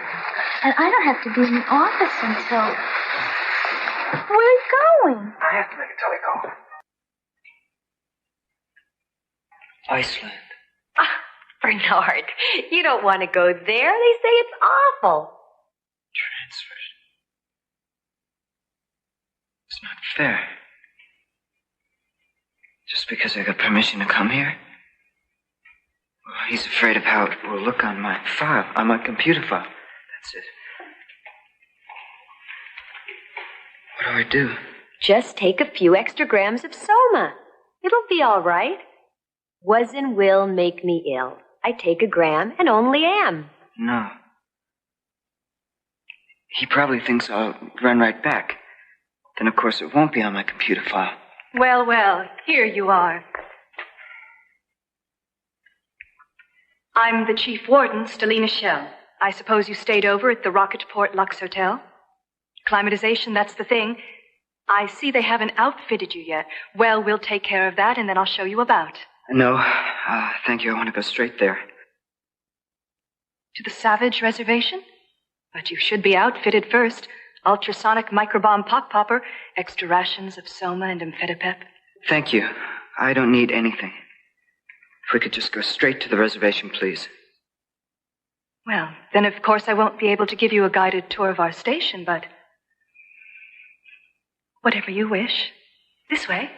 And I don't have to be in the office until... Where are you going? I have to make a telecall. Iceland. Bernard, you don't want to go there. They say it's awful. Transferred. It's not fair. Just because I got permission to come here? Well, he's afraid of how it will look on my file, on my computer file. That's it. What do I do? Just take a few extra grams of Soma. It'll be all right. Was and will make me ill. I take a gram and only am. No. He probably thinks I'll run right back. Then, of course, it won't be on my computer file. Well, well, here you are. I'm the chief warden, Stelina Shell. I suppose you stayed over at the Rocketport Lux Hotel? Climatization, that's the thing. I see they haven't outfitted you yet. Well, we'll take care of that, and then I'll show you about. No, thank you. I want to go straight there. To the Savage Reservation? But you should be outfitted first. Ultrasonic microbomb pop popper, extra rations of Soma and Amphetamine. Thank you. I don't need anything. If we could just go straight to the reservation, please. Well, then of course I won't be able to give you a guided tour of our station, but... whatever you wish. This way.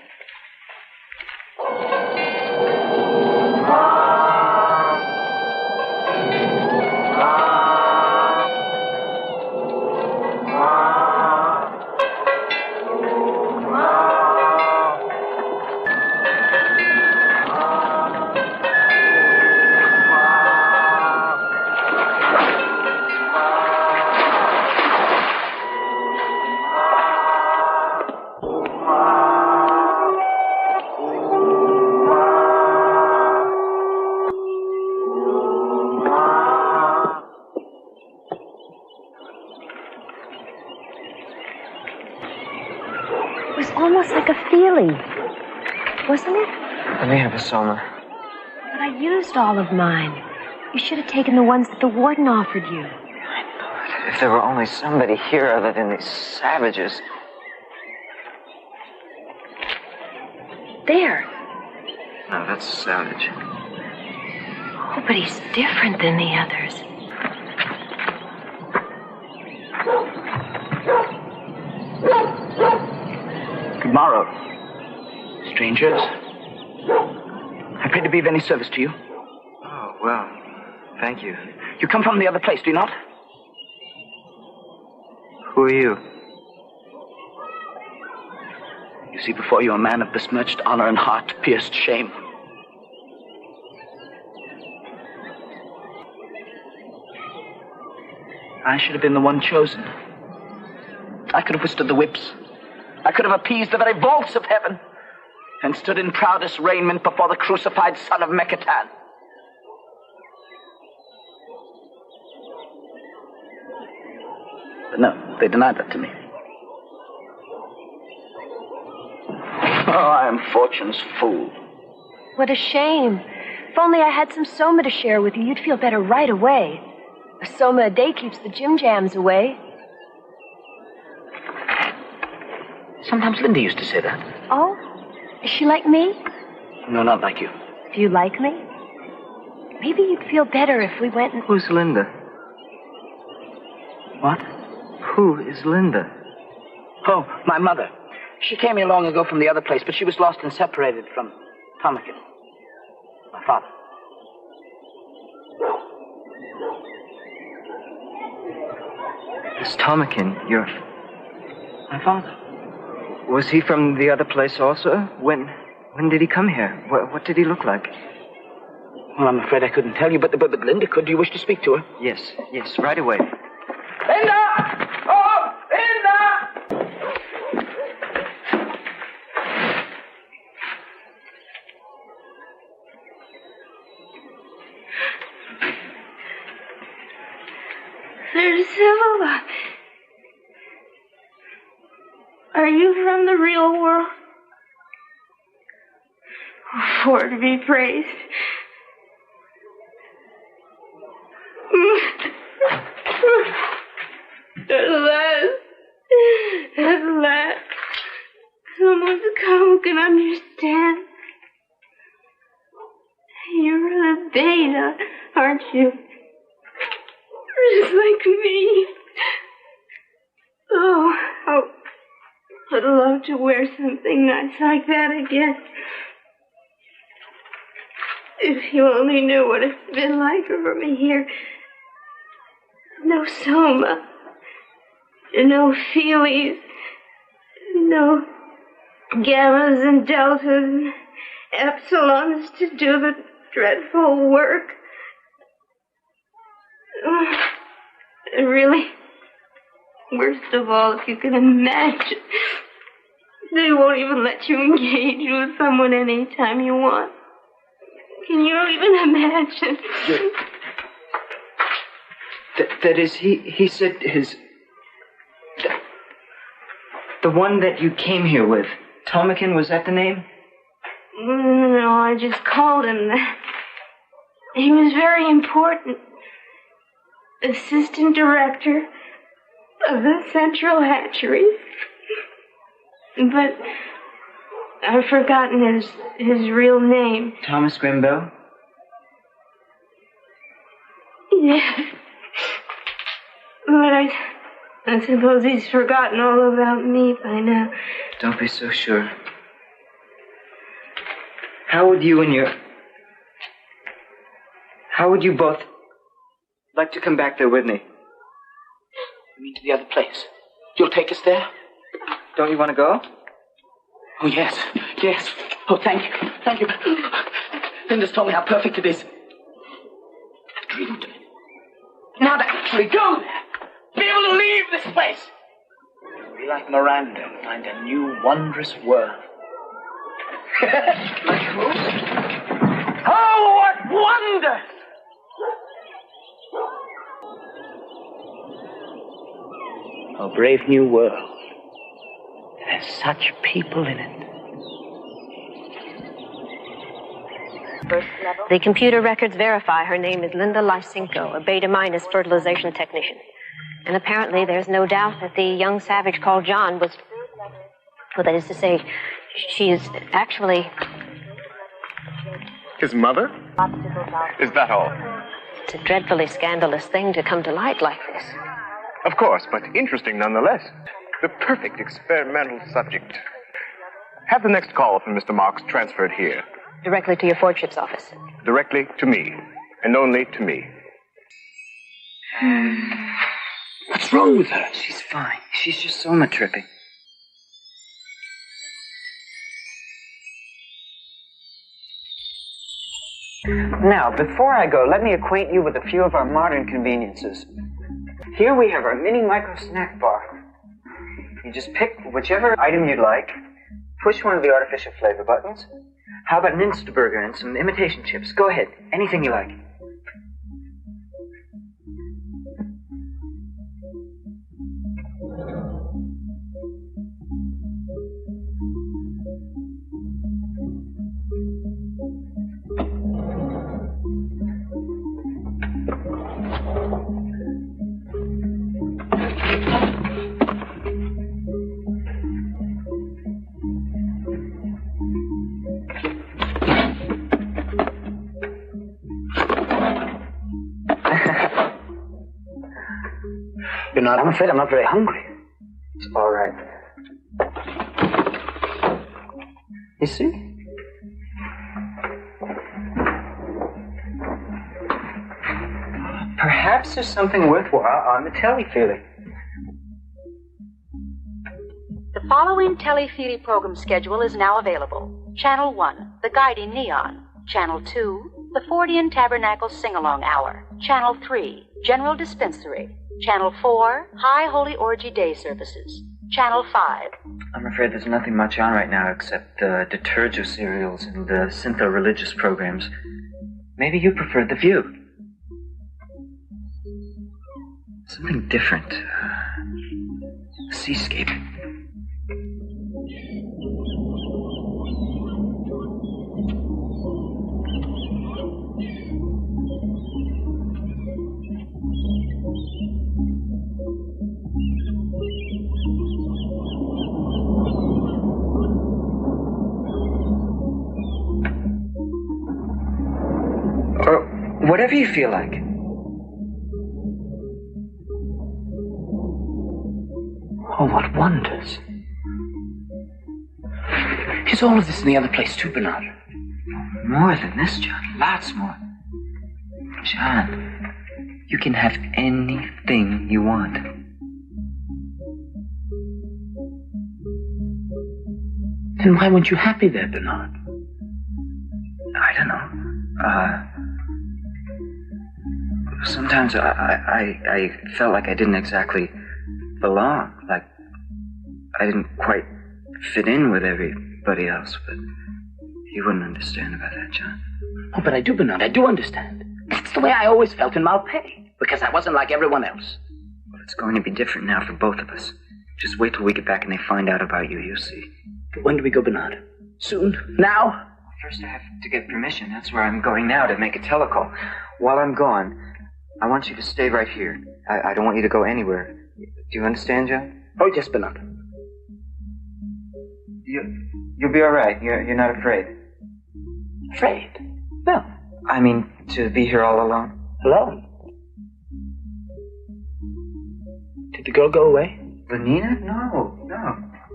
Almost like a feeling, wasn't it? I may have a Soma. But I used all of mine. You should have taken the ones that the warden offered you. If there were only somebody here other than these savages. There. No, that's a savage. Oh, but he's different than the others. Good morrow, strangers. I pray to be of any service to you. Oh, well, thank you. You come from the other place, do you not? Who are you? You see before you a man of besmirched honor and heart-pierced shame. I should have been the one chosen. I could have withstood the whips. I could have appeased the very vaults of heaven and stood in proudest raiment before the crucified son of Mekatan. But no, they denied that to me. Oh, I am Fortune's fool. What a shame. If only I had some soma to share with you, you'd feel better right away. A soma a day keeps the gym jams away. Sometimes Linda used to say that. Oh? Is she like me? No, not like you. Do you like me? Maybe you'd feel better if we went and... Who's Linda? What? Who is Linda? Oh, my mother. She came here long ago from the other place, but she was lost and separated from Tomikin, my father. Is Tomikin my father? Was he from the other place also? When did he come here? What did he look like? Well, I'm afraid I couldn't tell you, but Linda could. Do you wish to speak to her? Yes, right away. Linda! Oh, Linda! Silva, are you from the real world? For to be praised. At last, someone's come who can understand. You're the beta, aren't you? Just like me. Oh, I'd love to wear something nice like that again. If you only knew what it's been like for me here. No soma. No feelies. No gammas and deltas and epsilons to do the dreadful work. Really, worst of all, if you can imagine, they won't even let you engage with someone anytime you want. Can you even imagine? That is, he said his... The one that you came here with. Tomikin, was that the name? No, I just called him that. He was very important. Assistant director of the Central Hatchery. But I've forgotten his real name. Thomas Grimble? Yes. But I suppose he's forgotten all about me by now. Don't be so sure. How would you both like to come back there with me? You mean to the other place? You'll take us there? Don't you want to go? Oh, yes. Oh, thank you. Thank you. Linda's told me how perfect it is. I've dreamed of it. Now to actually go there. Be able to leave this place. Be like Miranda and find a new, wondrous world. Like who? Oh, what wonder! A brave new world. There's such people in it. The computer records verify her name is Linda Lysenko, a beta-minus fertilization technician. And apparently there's no doubt that the young savage called John was... Well, that is to say, she is actually... His mother? Is that all? It's a dreadfully scandalous thing to come to light like this. Of course, but interesting nonetheless. The perfect experimental subject. Have the next call from Mr. Marks transferred here. Directly to your Fordship's office. Directly to me, and only to me. What's wrong with her? She's fine. She's just soma tripping. Now, before I go, let me acquaint you with a few of our modern conveniences. Here we have our mini micro snack bar. You just pick whichever item you'd like, push one of the artificial flavor buttons. How about an Instaburger and some imitation chips? Go ahead, anything you like. Bernard, I'm afraid I'm not very hungry. It's all right. You see? Perhaps there's something worthwhile on the telly-feely. The following telly-feely program schedule is now available. Channel 1, The Guiding Neon. Channel 2, The Fortean Tabernacle Sing-Along Hour. Channel 3, General Dispensary. Channel 4, High Holy Orgy Day Services. Channel 5. I'm afraid there's nothing much on right now except the Detergio serials and the Syntho religious programs. Maybe you preferred The View. Something different. Seascape. Or whatever you feel like. Oh, what wonders. Is all of this in the other place too, Bernard? More than this, John. Lots more. John, you can have anything you want. Then why weren't you happy there, Bernard? I don't know. Sometimes I felt like I didn't exactly belong. Like I didn't quite fit in with everybody else, but you wouldn't understand about that, John. Oh, but I do, Bernard. I do understand. That's the way I always felt in Malpais, because I wasn't like everyone else. Well, it's going to be different now for both of us. Just wait till we get back and they find out about you, you'll see. But when do we go, Bernard? Soon? Now? First I have to get permission. That's where I'm going now to make a telecall. While I'm gone, I want you to stay right here. I don't want you to go anywhere. Do you understand, John? Oh, yes, Bernard. You'll be all right. You're not afraid. Afraid? No. I mean, to be here all alone. Alone? Did the girl go away? Lenina? No.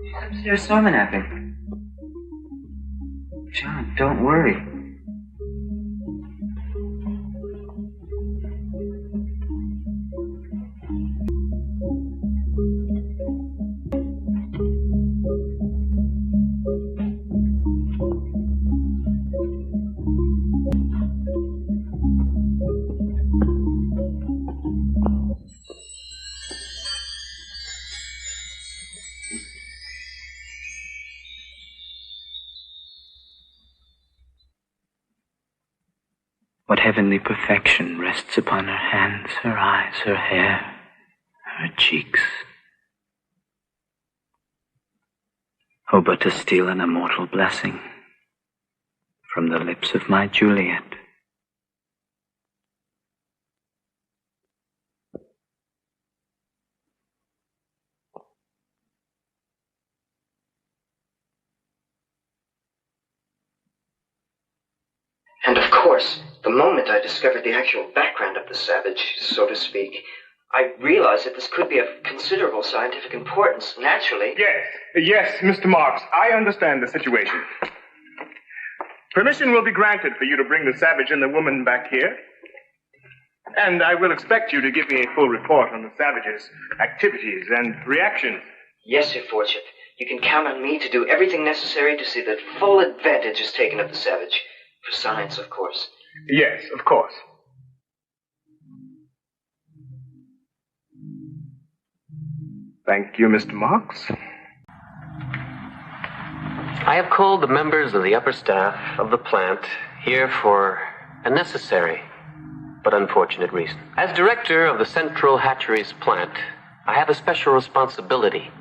She's upstairs storming napping. John, don't worry. What heavenly perfection rests upon her hands, her eyes, her hair, her cheeks. Oh, but to steal an immortal blessing from the lips of my Juliet. And of course, the moment I discovered the actual background of the savage, so to speak, I realized that this could be of considerable scientific importance, naturally. Yes, Mr. Marks, I understand the situation. Permission will be granted for you to bring the savage and the woman back here. And I will expect you to give me a full report on the savage's activities and reactions. Yes, Your Lordship. You can count on me to do everything necessary to see that full advantage is taken of the savage. For science, of course. Yes, of course. Thank you, Mr. Marks. I have called the members of the upper staff of the plant here for a necessary but unfortunate reason. As director of the Central Hatcheries plant, I have a special responsibility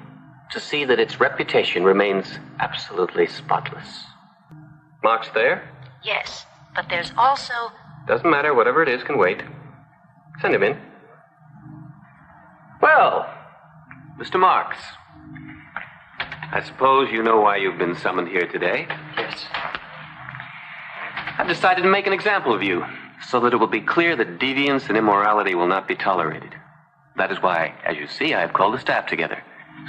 to see that its reputation remains absolutely spotless. Mark's there? Yes, but there's also... Doesn't matter, whatever it is can wait. Send him in. Well, Mr. Marks, I suppose you know why you've been summoned here today? Yes. I've decided to make an example of you, so that it will be clear that deviance and immorality will not be tolerated. That is why, as you see, I have called the staff together,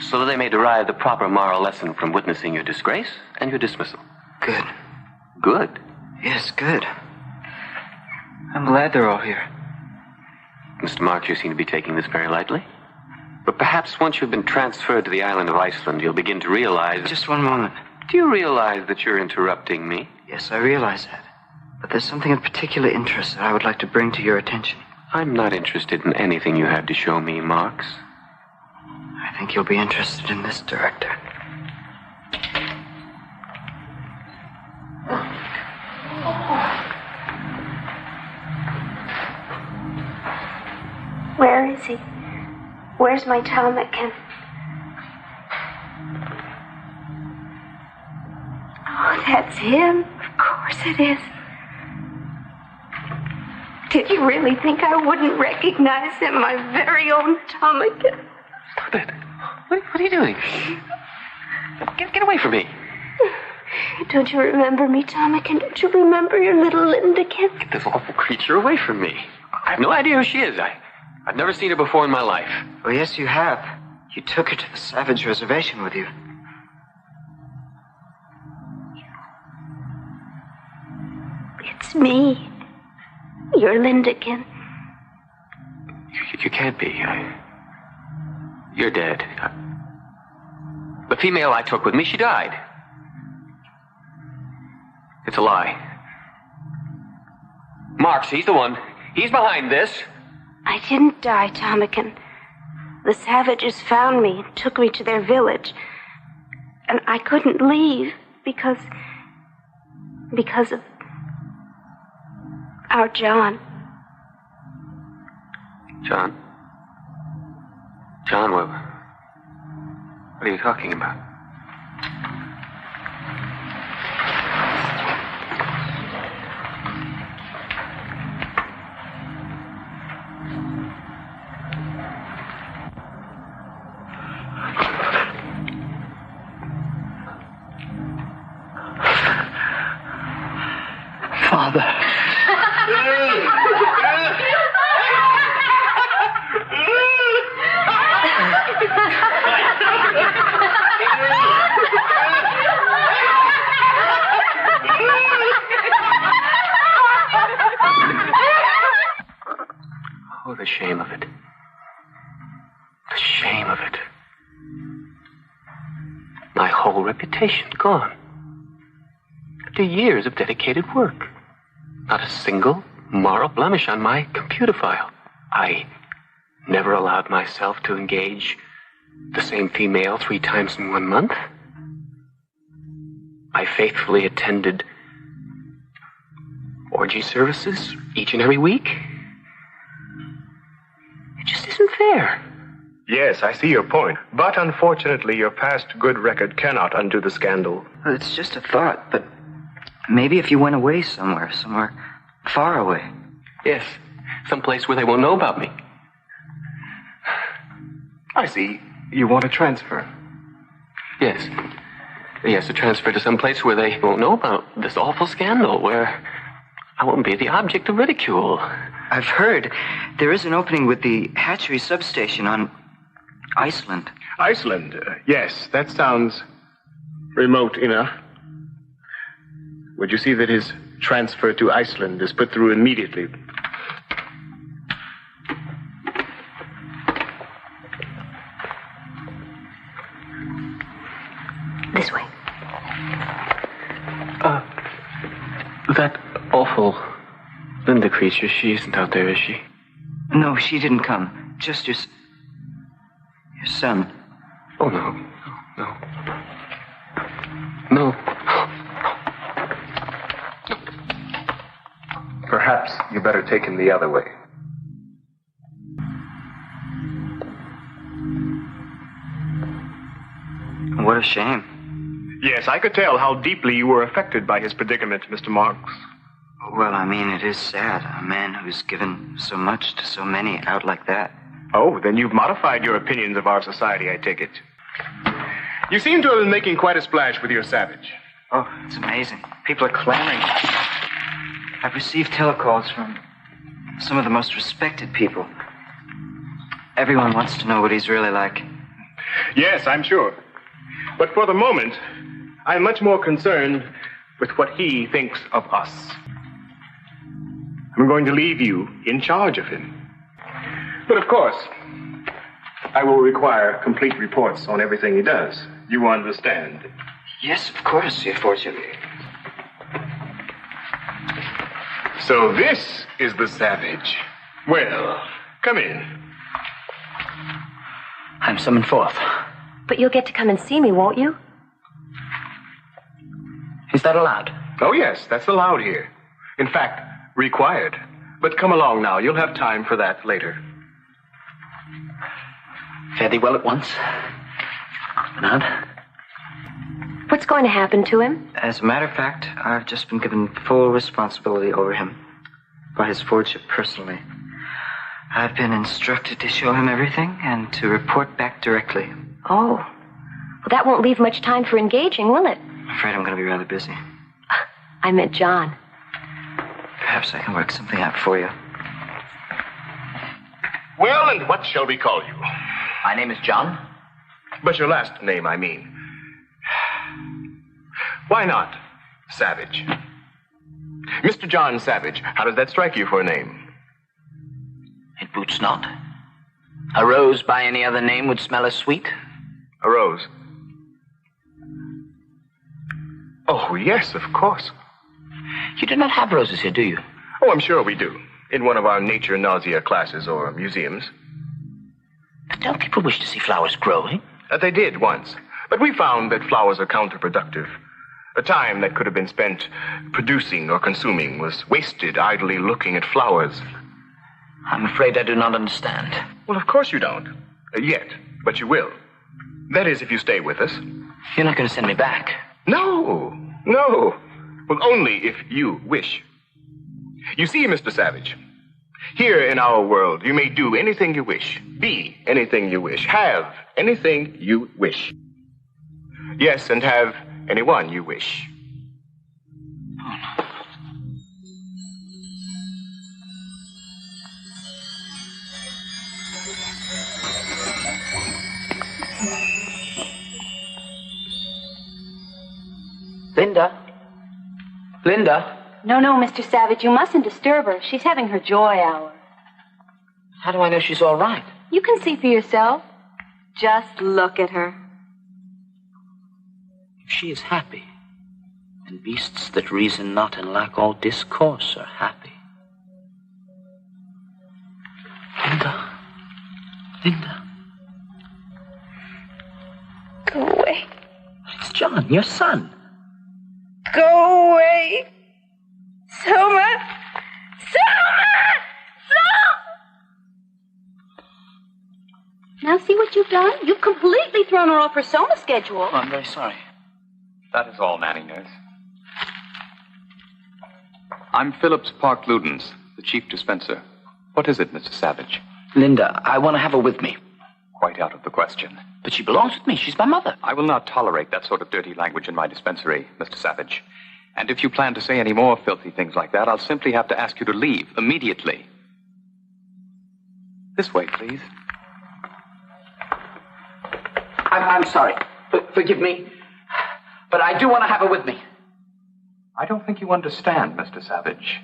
so that they may derive the proper moral lesson from witnessing your disgrace and your dismissal. Good. Good? Yes, good. I'm glad they're all here. Mr. Marks, you seem to be taking this very lightly. But perhaps once you've been transferred to the island of Iceland, you'll begin to realize... Just one moment. Do you realize that you're interrupting me? Yes, I realize that. But there's something of particular interest that I would like to bring to your attention. I'm not interested in anything you have to show me, Marks. I think you'll be interested in this, Director. Where is he? Where's my ptarmigan? Oh, that's him. Of course it is. Did you really think I wouldn't recognize him, my very own ptarmigan? Stop it. What are you doing? Get away from me. Don't you remember me, ptarmigan? Don't you remember your little Lindakin? Get this awful creature away from me. I have no idea who she is. I've never seen her before in my life. Well, yes, you have. You took her to the Savage Reservation with you. It's me. Your Lindakin. You can't be. You're dead. The female I took with me, she died. It's a lie. Marks, he's the one. He's behind this. I didn't die, ptarmigan. The savages found me and took me to their village. And I couldn't leave because of our John. John? John, what are you talking about? Father. Oh, the shame of it. The shame of it. My whole reputation gone. After years of dedicated work. Not a single moral blemish on my computer file. I never allowed myself to engage the same female 3 times in 1 month. I faithfully attended orgy services each and every week. It just isn't fair. Yes, I see your point. But unfortunately, your past good record cannot undo the scandal. Well, it's just a thought, but maybe if you went away somewhere far away. Yes, someplace where they won't know about me. I see. You want to transfer. Yes. Yes, to transfer to some place where they won't know about this awful scandal, where I won't be the object of ridicule. I've heard there is an opening with the hatchery substation on Iceland. Iceland? Yes, that sounds remote enough. Would you see that his transfer to Iceland is put through immediately? This way. That awful Linda creature, she isn't out there, is she? No, she didn't come. Just your son. Oh, no. No. Perhaps you better take him the other way. What a shame. Yes, I could tell how deeply you were affected by his predicament, Mr. Marks. Well, I mean, it is sad. A man who's given so much to so many out like that. Oh, then you've modified your opinions of our society, I take it. You seem to have been making quite a splash with your savage. Oh, it's amazing. People are clamoring. I've received telecalls from some of the most respected people. Everyone wants to know what he's really like. Yes, I'm sure. But for the moment, I'm much more concerned with what he thinks of us. I'm going to leave you in charge of him. But of course, I will require complete reports on everything he does. You understand? Yes, of course, Your Fortune. So this is the savage. Well, come in. I'm summoned forth. But you'll get to come and see me, won't you? Is that allowed? Oh, yes, that's allowed here. In fact, required. But come along now. You'll have time for that later. Fare thee well at once. Bernard? What's going to happen to him? As a matter of fact, I've just been given full responsibility over him by his fortune personally. I've been instructed to show him everything and to report back directly. Oh. Well, that won't leave much time for engaging, will it? I'm afraid I'm going to be rather busy. I meant John. Perhaps I can work something out for you. Well, and what shall we call you? My name is John. But your last name, I mean. Why not Savage? Mr. John Savage, how does that strike you for a name? It boots not. A rose by any other name would smell as sweet. A rose? Oh, yes, of course. You do not have roses here, do you? Oh, I'm sure we do. In one of our nature nausea classes or museums. But don't people wish to see flowers growing? They did once. But we found that flowers are counterproductive. The time that could have been spent producing or consuming was wasted idly looking at flowers. I'm afraid I do not understand. Well, of course you don't. Yet. But you will. That is, if you stay with us. You're not going to send me back? No. No. Well, only if you wish. You see, Mr. Savage, here in our world, you may do anything you wish, be anything you wish, have anything you wish. Yes, and have anyone you wish. Linda? Linda? No, Mr. Savage, you mustn't disturb her. She's having her joy hour. How do I know she's all right? You can see for yourself. Just look at her. If she is happy, then beasts that reason not and lack all discourse are happy. Linda. Go away. It's John, your son. Go away. Soma! Now see what you've done? You've completely thrown her off her Soma schedule. Oh, I'm very sorry. That is all, Nanny Nurse. I'm Phillips Park Ludens, the chief dispenser. What is it, Mr. Savage? Linda, I want to have her with me. Quite out of the question. But she belongs with me. She's my mother. I will not tolerate that sort of dirty language in my dispensary, Mr. Savage. And if you plan to say any more filthy things like that, I'll simply have to ask you to leave immediately. This way, please. I'm sorry. Forgive me. But I do want to have her with me. I don't think you understand, Mr. Savage.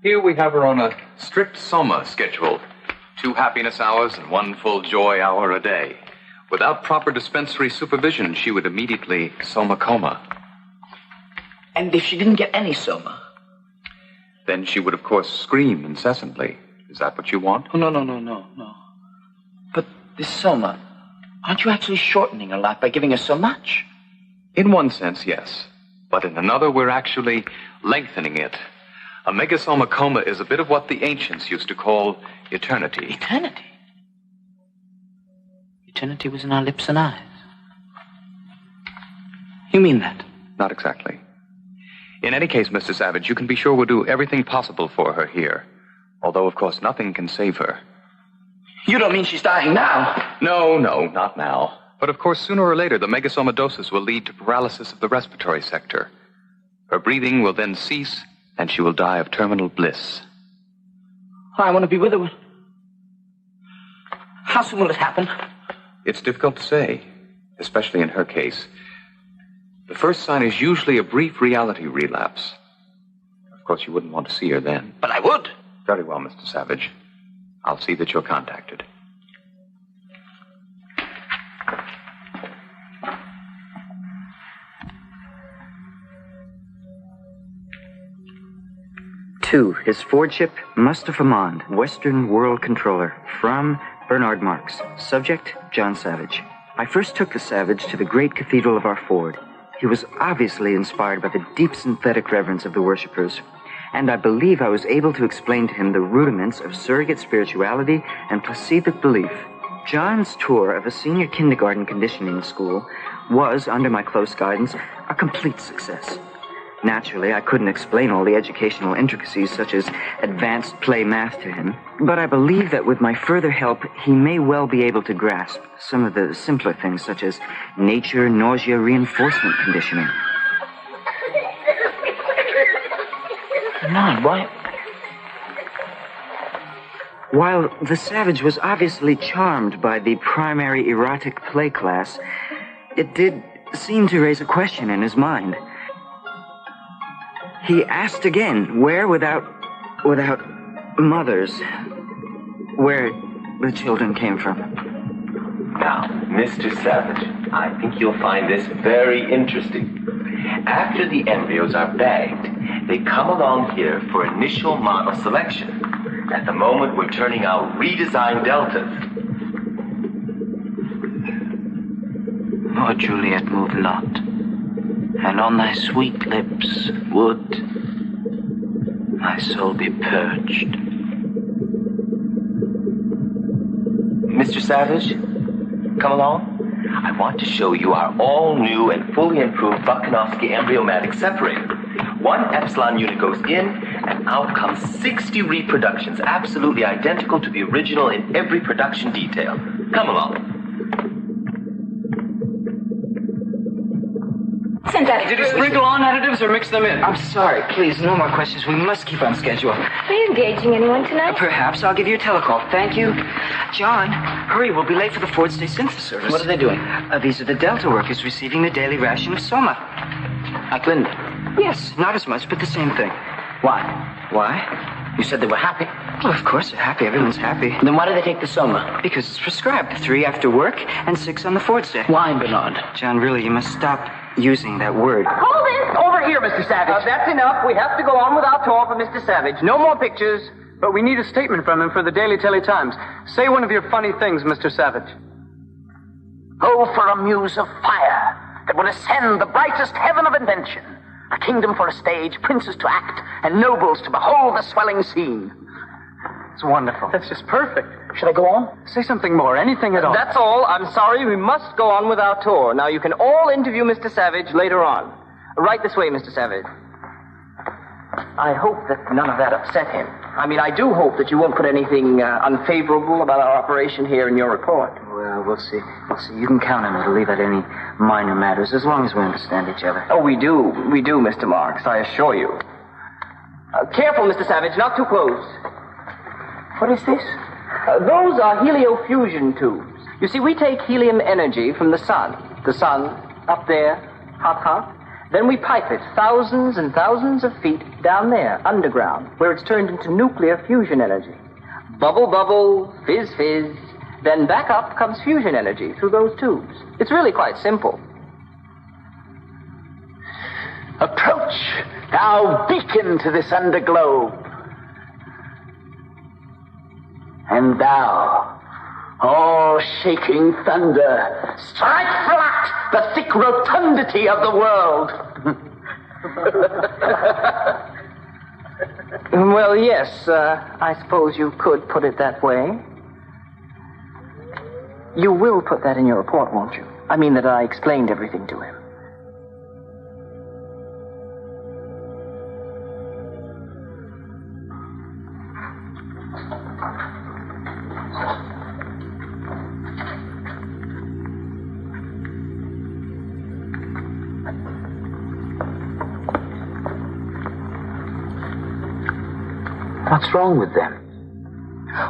Here we have her on a strict Soma schedule. 2 happiness hours and 1 full joy hour a day. Without proper dispensary supervision, she would immediately Soma coma. And if she didn't get any Soma? Then she would, of course, scream incessantly. Is that what you want? Oh, no. But this Soma, aren't you actually shortening her life by giving her so much? In one sense, yes. But in another, we're actually lengthening it. A megasoma coma is a bit of what the ancients used to call eternity. Eternity? Eternity was in our lips and eyes. You mean that? Not exactly. In any case, Mr. Savage, you can be sure we'll do everything possible for her here. Although, of course, nothing can save her. You don't mean she's dying now? No, not now. But, of course, sooner or later, the megasomadosis will lead to paralysis of the respiratory sector. Her breathing will then cease, and she will die of terminal bliss. I want to be with her. How soon will it happen? It's difficult to say, especially in her case. The first sign is usually a brief reality relapse. Of course, you wouldn't want to see her then. But I would. Very well, Mr. Savage. I'll see that you're contacted. To His Fordship, Mustafa Mond, Western World Controller, from Bernard Marx. Subject, John Savage. I first took the Savage to the great cathedral of our Ford. He was obviously inspired by the deep synthetic reverence of the worshippers, and I believe I was able to explain to him the rudiments of surrogate spirituality and placebeic belief. John's tour of a senior kindergarten conditioning school was, under my close guidance, a complete success. Naturally, I couldn't explain all the educational intricacies such as advanced play math to him, but I believe that with my further help, he may well be able to grasp some of the simpler things such as nature, nausea, reinforcement conditioning. Come on, While the Savage was obviously charmed by the primary erotic play class, it did seem to raise a question in his mind. He asked again, where without mothers, where the children came from. Now, Mr. Savage, I think you'll find this very interesting. After the embryos are bagged, they come along here for initial model selection. At the moment, we're turning out redesigned deltas. Oh, Juliet, move not. And on thy sweet lips would my soul be purged. Mr. Savage, come along. I want to show you our all-new and fully improved Buckanovsky embryomatic separator. 1 epsilon unit goes in, and out comes 60 reproductions, absolutely identical to the original in every production detail. Come along. Did you sprinkle on additives or mix them in? I'm sorry, please, no more questions. We must keep on schedule. Are you engaging anyone tonight? Perhaps. I'll give you a telecall. Thank you. John, hurry. We'll be late for the Ford State Synthesis service. What are they doing? These are the Delta workers receiving the daily ration of Soma. Like Linda? Yes, not as much, but the same thing. Why? Why? You said they were happy. Well, of course they're happy. Everyone's happy. Then why do they take the Soma? Because it's prescribed. 3 after work and 6 on the Ford State. Why, Bernard? John, really, you must stop using that word. Hold it! Over here, Mr. Savage. That's enough. We have to go on with our tour for Mr. Savage. No more pictures. But we need a statement from him for the Daily Times. Say one of your funny things, Mr. Savage. Oh, for a muse of fire that will ascend the brightest heaven of invention. A kingdom for a stage, princes to act, and nobles to behold the swelling scene. It's wonderful. That's just perfect. Should I go on? Say something more, anything at all. That's all. I'm sorry, we must go on with our tour. Now, you can all interview Mr. Savage later on. Right this way, Mr. Savage. I hope that none of that upset him. I mean, I do hope that you won't put anything unfavorable about our operation here in your report. Well, we'll see. You can count on me to leave out any minor matters, as long as we understand each other. Oh, we do, Mr. Marks, I assure you. Careful, Mr. Savage, not too close. What is this? Those are heliofusion tubes. You see, we take helium energy from the sun. The sun, up there, hot. Then we pipe it thousands and thousands of feet down there, underground, where it's turned into nuclear fusion energy. Bubble, bubble, fizz, fizz. Then back up comes fusion energy through those tubes. It's really quite simple. Approach, thou beacon to this underglobe. And thou, all shaking thunder, strike flat the thick rotundity of the world. Well, yes, I suppose you could put it that way. You will put that in your report, won't you? I mean that I explained everything to him. What's wrong with them?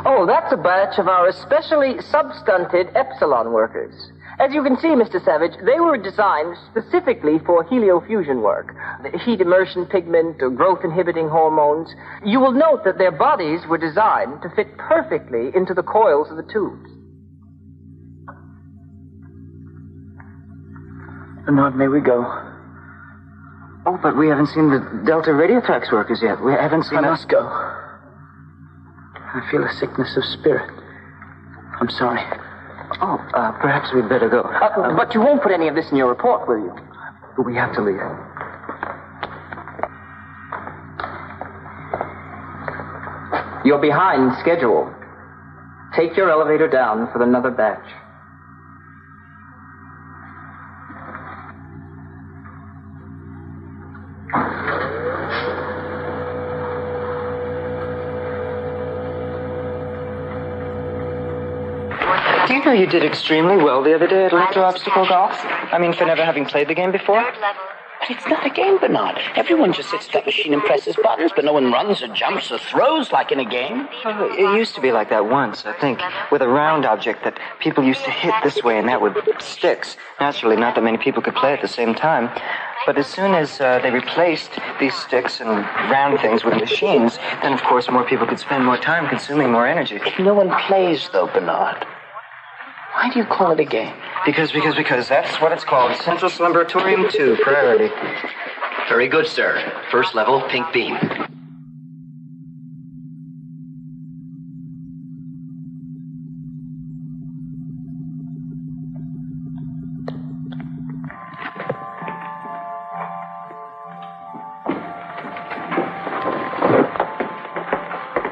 Oh, that's a batch of our especially substunted Epsilon workers. As you can see, Mr. Savage, they were designed specifically for heliofusion work. The heat immersion pigment or growth-inhibiting hormones. You will note that their bodies were designed to fit perfectly into the coils of the tubes. Bernard, may we go? Oh, but we haven't seen the Delta Radiotrax workers yet. We haven't seen... I must go. I feel a sickness of spirit. I'm sorry. Oh, perhaps we'd better go. But you won't put any of this in your report, will you? We have to leave. You're behind schedule. Take your elevator down for another batch. Do you know you did extremely well the other day at electro-obstacle golf? I mean, for never having played the game before? But it's not a game, Bernard. Everyone just sits at that machine and presses buttons, but no one runs or jumps or throws like in a game. It used to be like that once, I think, with a round object that people used to hit this way and that with sticks. Naturally, not that many people could play at the same time. But as soon as they replaced these sticks and round things with machines, then, of course, more people could spend more time consuming more energy. No one plays, though, Bernard. Why do you call it a game? Because that's what it's called. Central Slumbratorium 2, priority. Very good, sir. First level, pink beam.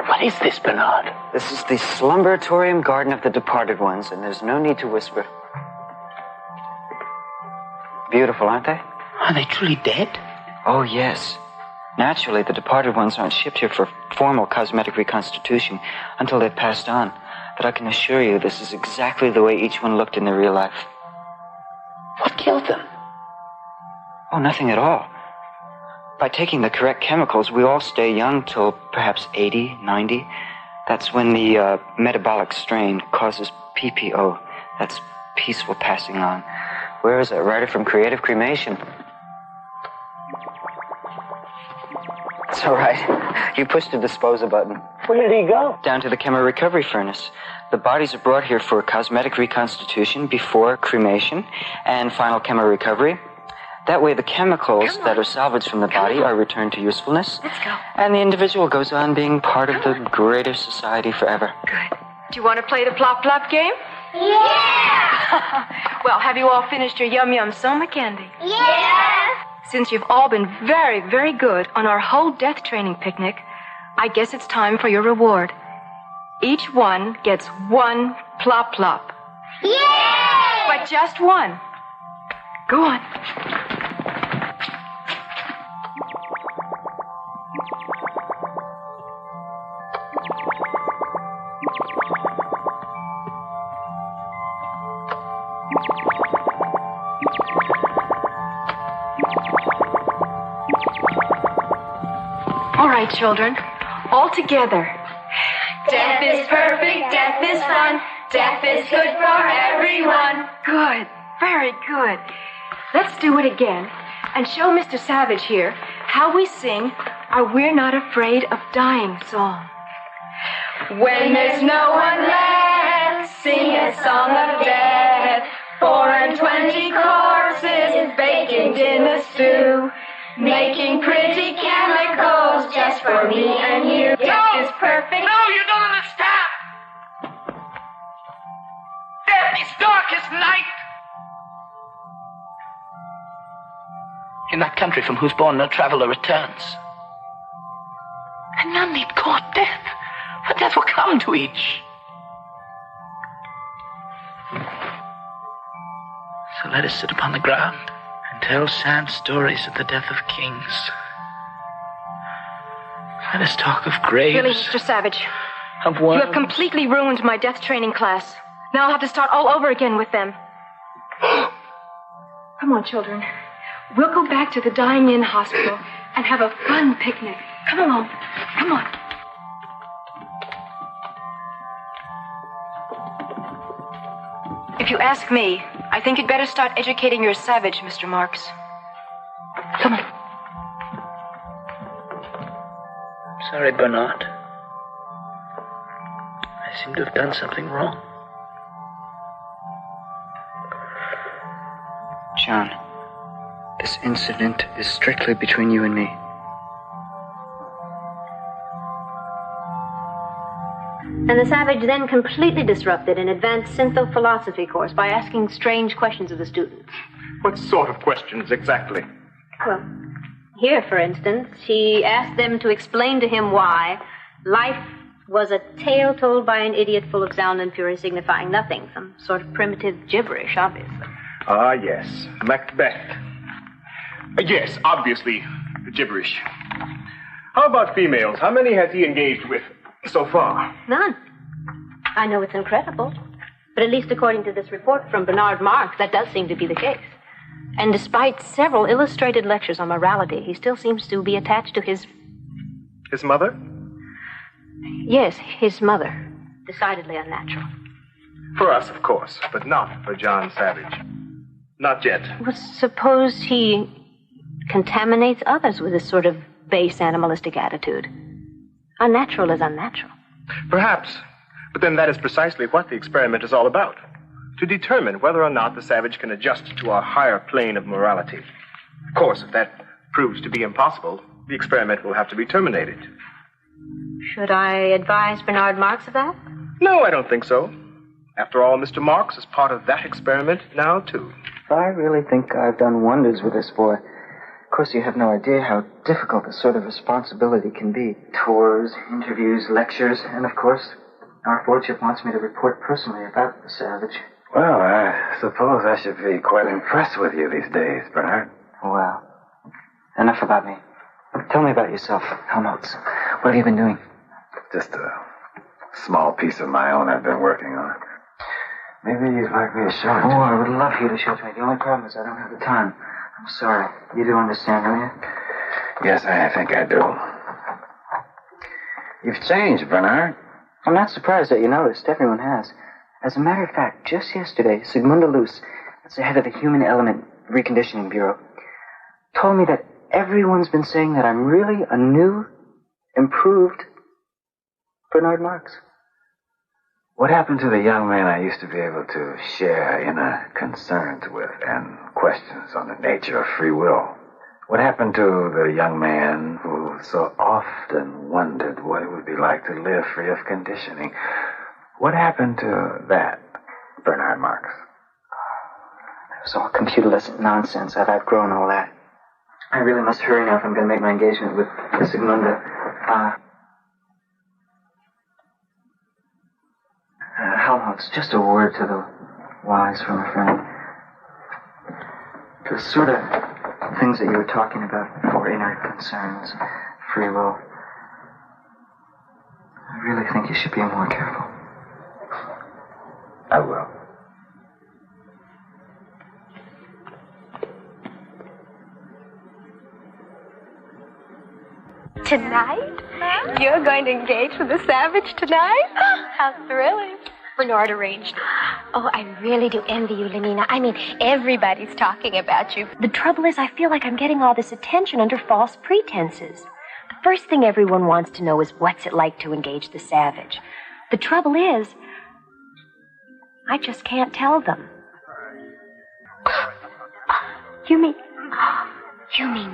What is this, Bernard? This is the Slumbratorium Garden of the Departed Ones, and there's no need to whisper. Beautiful, aren't they? Are they truly dead? Oh, yes. Naturally, the departed ones aren't shipped here for formal cosmetic reconstitution until they've passed on. But I can assure you this is exactly the way each one looked in their real life. What killed them? Oh, nothing at all. By taking the correct chemicals, we all stay young till perhaps 80, 90. That's when the metabolic strain causes PPO. That's peaceful passing on. Where is that writer from Creative Cremation? It's all right. You pushed the disposal button. Where did he go? Down to the chemo recovery furnace. The bodies are brought here for cosmetic reconstitution before cremation and final chemo recovery. That way the chemicals that are salvaged from the body are returned to usefulness. Let's go. And the individual goes on being part of the greater society forever. Good. Do you want to play the plop-plop game? Yeah! Well, have you all finished your yum-yum soma candy? Yes! Since you've all been very, very good on our whole death training picnic, I guess it's time for your reward. Each one gets one plop-plop. Yay! But just one. Go on. All right, children, all together. Death is perfect, death is fun, death is good for everyone. Good, very good. Let's do it again and show Mr. Savage here how we sing our We're Not Afraid of Dying song. When there's no one left, sing a song of death. 420 corpses baking in the stew, making pretty chemicals just for me and you. Death is perfect. No, you don't understand! Death is dark as night! In that country from whose bourne no traveler returns. And none need court death, for death will come to each. So let us sit upon the ground and tell sad stories of the death of kings. Let us talk of graves. Really, Mr. Savage, of you have completely ruined my death training class. Now I'll have to start all over again with them. Come on, children. We'll go back to the Dying Inn Hospital and have a fun picnic. Come along. Come on. If you ask me, I think you'd better start educating your savage, Mr. Marks. Come on. Sorry, Bernard. I seem to have done something wrong. John, this incident is strictly between you and me. And the Savage then completely disrupted an advanced synthophilosophy course by asking strange questions of the students. What sort of questions exactly? Well, here, for instance, he asked them to explain to him why life was a tale told by an idiot full of sound and fury signifying nothing. Some sort of primitive gibberish, obviously. Ah, yes. Macbeth. Yes, obviously, gibberish. How about females? How many has he engaged with so far? None. I know it's incredible, but at least according to this report from Bernard Marx, that does seem to be the case. And despite several illustrated lectures on morality, he still seems to be attached to his... His mother? Yes, his mother. Decidedly unnatural. For us, of course, but not for John Savage. Not yet. Well, suppose he contaminates others with this sort of base animalistic attitude. Unnatural is unnatural. Perhaps. But then that is precisely what the experiment is all about. To determine whether or not the Savage can adjust to our higher plane of morality. Of course, if that proves to be impossible, the experiment will have to be terminated. Should I advise Bernard Marx of that? No, I don't think so. After all, Mr. Marx is part of that experiment now, too. I really think I've done wonders with this boy. Of course, you have no idea how difficult this sort of responsibility can be. Tours, interviews, lectures, and of course, our boardship wants me to report personally about the Savage. Well, I suppose I should be quite impressed with you these days, Bernard. Well, enough about me. Tell me about yourself, Helmholtz. What have you been doing? Just a small piece of my own I've been working on. Maybe you'd like me to show it. Oh, I would love for you to show it to me. The only problem is I don't have the time. I'm sorry. You do understand, don't you? Yes, I think I do. You've changed, Bernard. I'm not surprised that you noticed. Everyone has. As a matter of fact, just yesterday, Sigmunda Luce, that's the head of the Human Element Reconditioning Bureau, told me that everyone's been saying that I'm really a new, improved Bernard Marx. What happened to the young man I used to be able to share inner concerns with and questions on the nature of free will? What happened to the young man who so often wondered what it would be like to live free of conditioning? What happened to that, Bernard Marx? It was all computer-less nonsense. I've outgrown all that. I really must hurry now if I'm going to make my engagement with Sigmunda. Helmholtz, just a word to the wise from a friend. The sort of things that you were talking about for inner concerns, free will. I really think you should be more careful. I will. Tonight? You're going to engage with the Savage tonight? How thrilling. Bernard arranged it. Oh, I really do envy you, Lenina. I mean, everybody's talking about you. The trouble is, I feel like I'm getting all this attention under false pretenses. The first thing everyone wants to know is what's it like to engage the Savage. The trouble is, I just can't tell them. You mean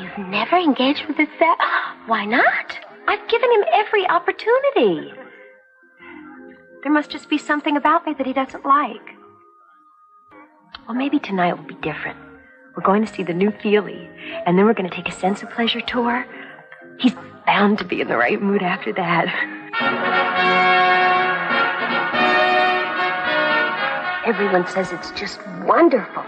you've never engaged with the Savage? Why not? I've given him every opportunity. There must just be something about me that he doesn't like. Well, maybe tonight will be different. We're going to see the new Feely, and then we're going to take a sense of pleasure tour. He's bound to be in the right mood after that. Everyone says it's just wonderful.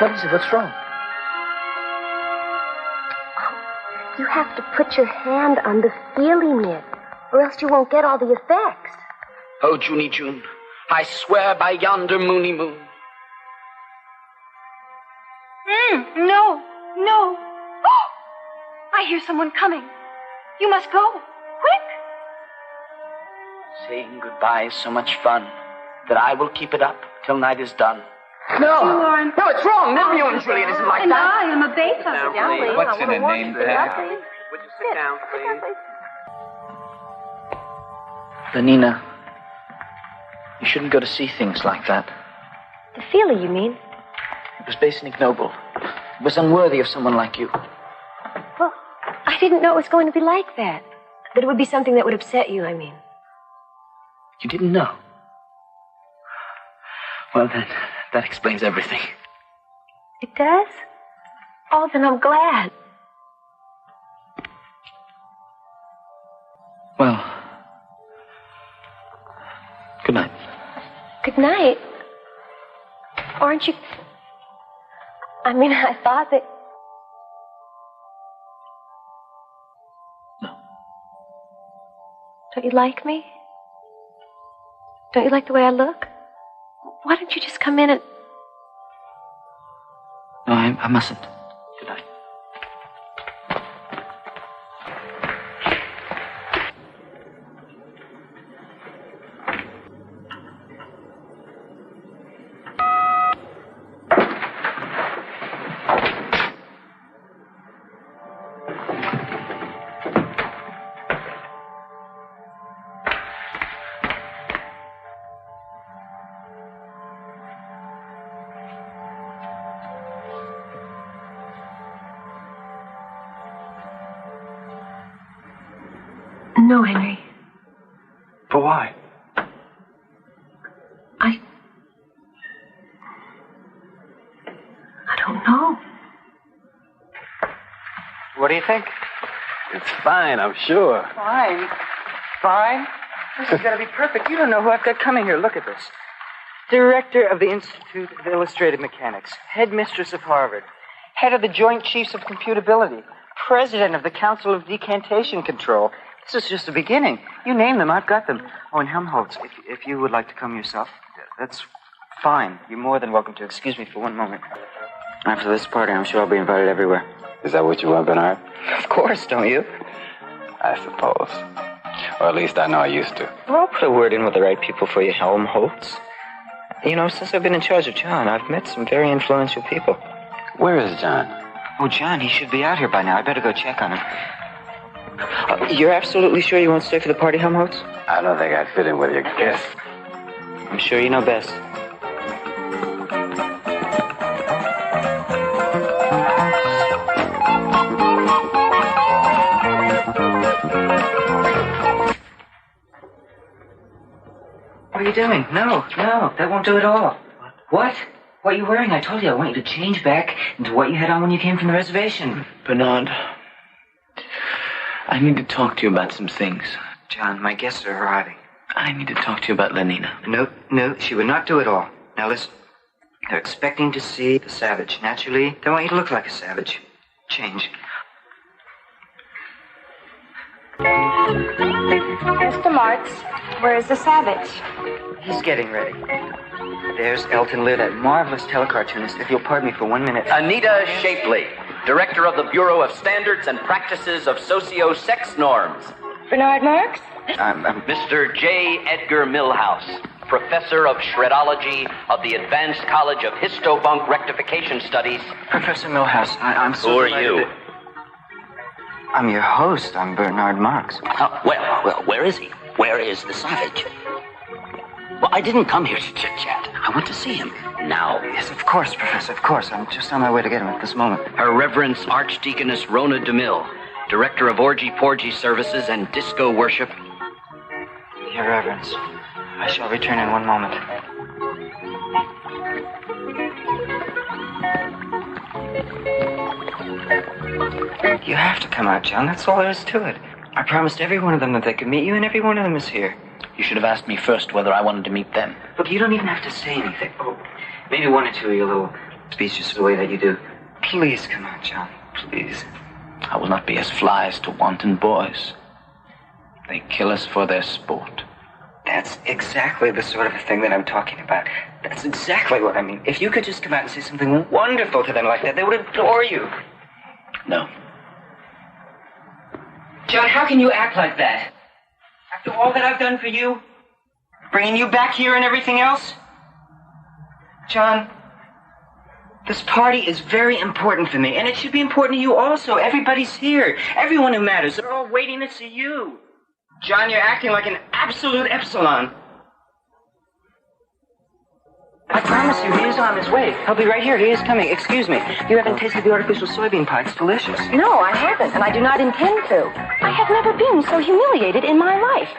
What is it? What's wrong? You have to put your hand on the Feely mitt, or else you won't get all the effects. Oh, Junie June, I swear by yonder moony moon. No. I hear someone coming. You must go. Quick. Saying goodbye is so much fun that I will keep it up till night is done. No, it's wrong. Romeo and Juliet isn't like And that. I am a Beethoven. What's in a name tag? Would you sit down, please? Lenina, you shouldn't go to see things like that. The feeling, you mean? It was base and ignoble. It was unworthy of someone like you. Well, I didn't know it was going to be like that. That it would be something that would upset you, I mean. You didn't know? Well, then, that explains everything. It does? Oh, then I'm glad. Well, good night. Good night. Aren't you... I mean, I thought that... No. Don't you like me? Don't you like the way I look? Why don't you just come in and... No, I mustn't. Good night. No, Henry. But why? I don't know. What do you think? It's fine, I'm sure. Fine. Fine? This is going to be perfect. You don't know who I've got coming here. Look at this. Director of the Institute of Illustrated Mechanics, headmistress of Harvard, head of the Joint Chiefs of Computability, president of the Council of Decantation Control. This is just the beginning. You name them, I've got them. Oh, and Helmholtz, if you would like to come yourself, that's fine. You're more than welcome to. Excuse me for one moment. After this party, I'm sure I'll be invited everywhere. Is that what you want, Bernard? Of course, don't you? I suppose. Or at least I know I used to. Well, I'll put a word in with the right people for you, Helmholtz. You know, since I've been in charge of John, I've met some very influential people. Where is John? Oh, John, he should be out here by now. I better go check on him. You're absolutely sure you won't stay for the party, Helmholtz? I don't think I'd fit in with your guests. I'm sure you know best. What are you doing? No, that won't do at all. What? What are you wearing? I told you I want you to change back into what you had on when you came from the reservation. Bernard, I need to talk to you about some things. John, my guests are arriving. I need to talk to you about Lenina. No, she would not do it all. Now listen, they're expecting to see the savage. Naturally, they want you to look like a savage. Change. Mr. Marks, where is the savage? He's getting ready. There's Elton Lear, that marvelous telecartoonist. If you'll pardon me for 1 minute. Anita Shapley, Director of the Bureau of Standards and Practices of Socio-Sex Norms. Bernard Marks? I'm Mr. J. Edgar Milhouse, Professor of Shredology of the Advanced College of Histobunk Rectification Studies. Professor Milhouse, I'm so Who are delighted you? that- I'm your host. I'm Bernard Marks. Well, where is he? Where is the savage? Well, I didn't come here to chit-chat. I want to see him now. Yes, of course, Professor, of course. I'm just on my way to get him at this moment. Her Reverence Archdeaconess Rona DeMille, Director of Orgy Porgy Services and Disco Worship. Your Reverence, I shall return in 1 moment. You have to come out, John. That's all there is to it. I promised every one of them that they could meet you, and every one of them is here. You should have asked me first whether I wanted to meet them. Look, you don't even have to say anything. Oh, maybe one or two of your little speeches the way that you do. Please come out, John. Please. I will not be as flies to wanton boys. They kill us for their sport. That's exactly the sort of thing that I'm talking about. That's exactly what I mean. If you could just come out and say something wonderful to them like that, they would adore you. No. John, how can you act like that? After all that I've done for you, Bringing you back here and everything else? John, this party is very important for me, and it should be important to you also. Everybody's here. Everyone who matters. They're all waiting to see you. John, you're acting like an absolute epsilon. I promise you, he is on his way. He'll be right here. He is coming. Excuse me. You haven't tasted the artificial soybean pie. It's delicious. No, I haven't, and I do not intend to. I have never been so humiliated in my life.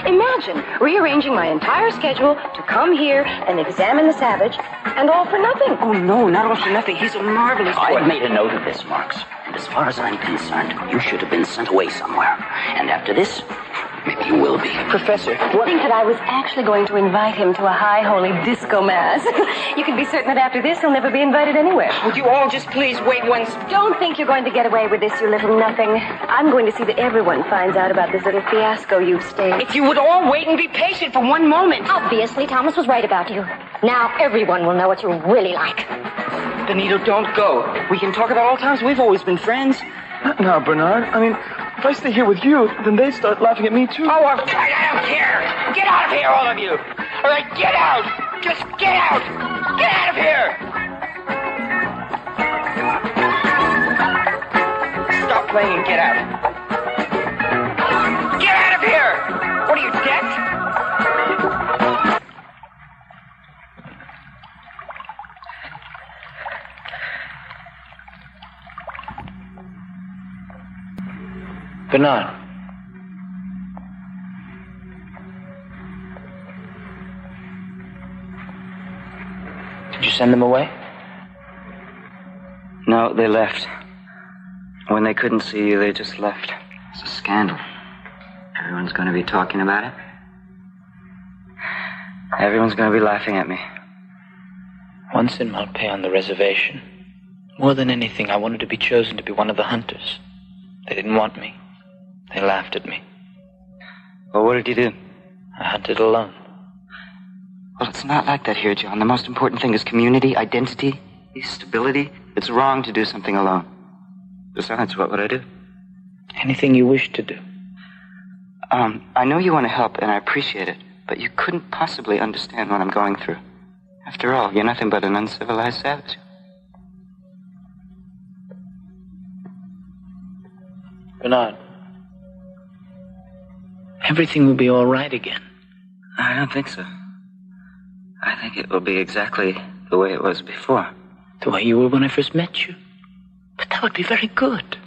Imagine rearranging my entire schedule to come here and examine the Savage, and all for nothing. Oh, no, not all for nothing. He's a marvelous boy. I've made a note of this, Marks. And as far as I'm concerned, you should have been sent away somewhere. And after this, maybe you will be. Professor, I think that I was actually going to invite him to a high holy disco mass. You can be certain that after this, he'll never be invited anywhere. Would you all just please wait once? Don't think you're going to get away with this, you little nothing. I'm going to see that everyone finds out about this little fiasco you've staged. If you would all wait and be patient for one moment. Obviously, Thomas was right about you. Now everyone will know what you're really like. Benito, don't go. We can talk about all times we've always been friends. Not now, Bernard. I mean, if I stay here with you, then they start laughing at me, too. Oh, I don't care. Get out of here, all of you. All right, get out. Just get out. Get out of here. Stop playing and get out. Get out of here. What are you, deaf? Bernard. Did you send them away? No, they left. When they couldn't see you, they just left. It's a scandal. Everyone's going to be talking about it. Everyone's going to be laughing at me. Once in Malpais on the reservation, more than anything, I wanted to be chosen to be one of the hunters. They didn't want me. They laughed at me. Well, what did you do? I hunted alone. Well, it's not like that here, John. The most important thing is community, identity, stability. It's wrong to do something alone. Besides, what would I do? Anything you wish to do. I know you want to help, and I appreciate it, but you couldn't possibly understand what I'm going through. After all, you're nothing but an uncivilized savage. Bernard, everything will be all right again. I don't think so. I think it will be exactly the way it was before. The way you were when I first met you. But that would be very good.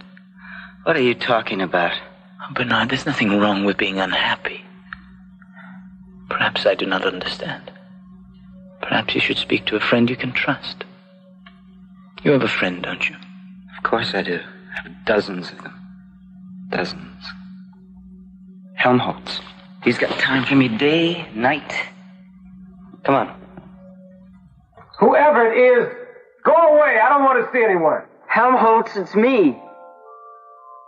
What are you talking about? Oh, Bernard, there's nothing wrong with being unhappy. Perhaps I do not understand. Perhaps you should speak to a friend you can trust. You have a friend, don't you? Of course I do. I have dozens of them. Dozens. Helmholtz. He's got time for me day, night. Come on. Whoever it is, go away. I don't want to see anyone. Helmholtz, it's me.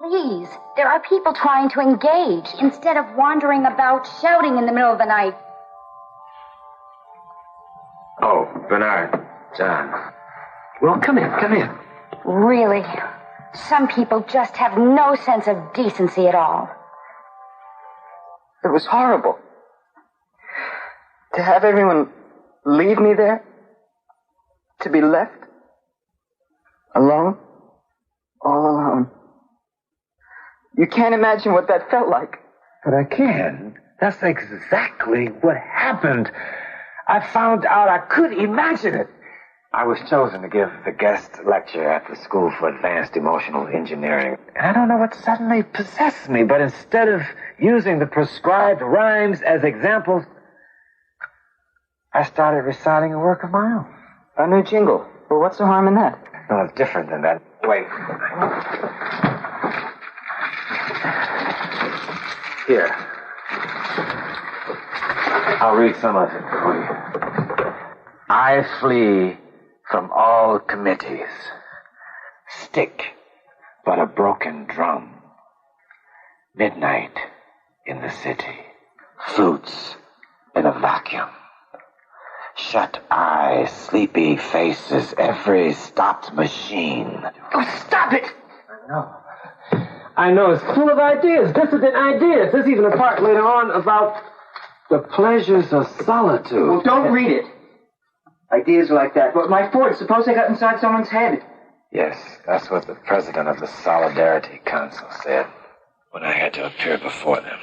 Please, there are people trying to engage instead of wandering about shouting in the middle of the night. Oh, Bernard. John. Well, come in, come in. Really? Some people just have no sense of decency at all. It was horrible. To have everyone leave me there? To be left? Alone? All alone. You can't imagine what that felt like. But I can. That's exactly what happened. I found out I could imagine it. I was chosen to give the guest lecture at the School for Advanced Emotional Engineering. And I don't know what suddenly possessed me, but instead of using the prescribed rhymes as examples, I started reciting a work of my own. A new jingle. Well, what's the harm in that? No, it's different than that. Wait. Here. I'll read some of it for you. I flee from all committees. Stick but a broken drum. Midnight in the city. Flutes in a vacuum. Shut eyes, sleepy faces, every stopped machine. Oh, stop it! I know, it's full of ideas, dissident ideas. There's even a part later on about The pleasures of solitude. Well, don't read it. Ideas like that. But my Ford, suppose I got inside someone's head. Yes, that's what the president of the Solidarity Council said when I had to appear before them.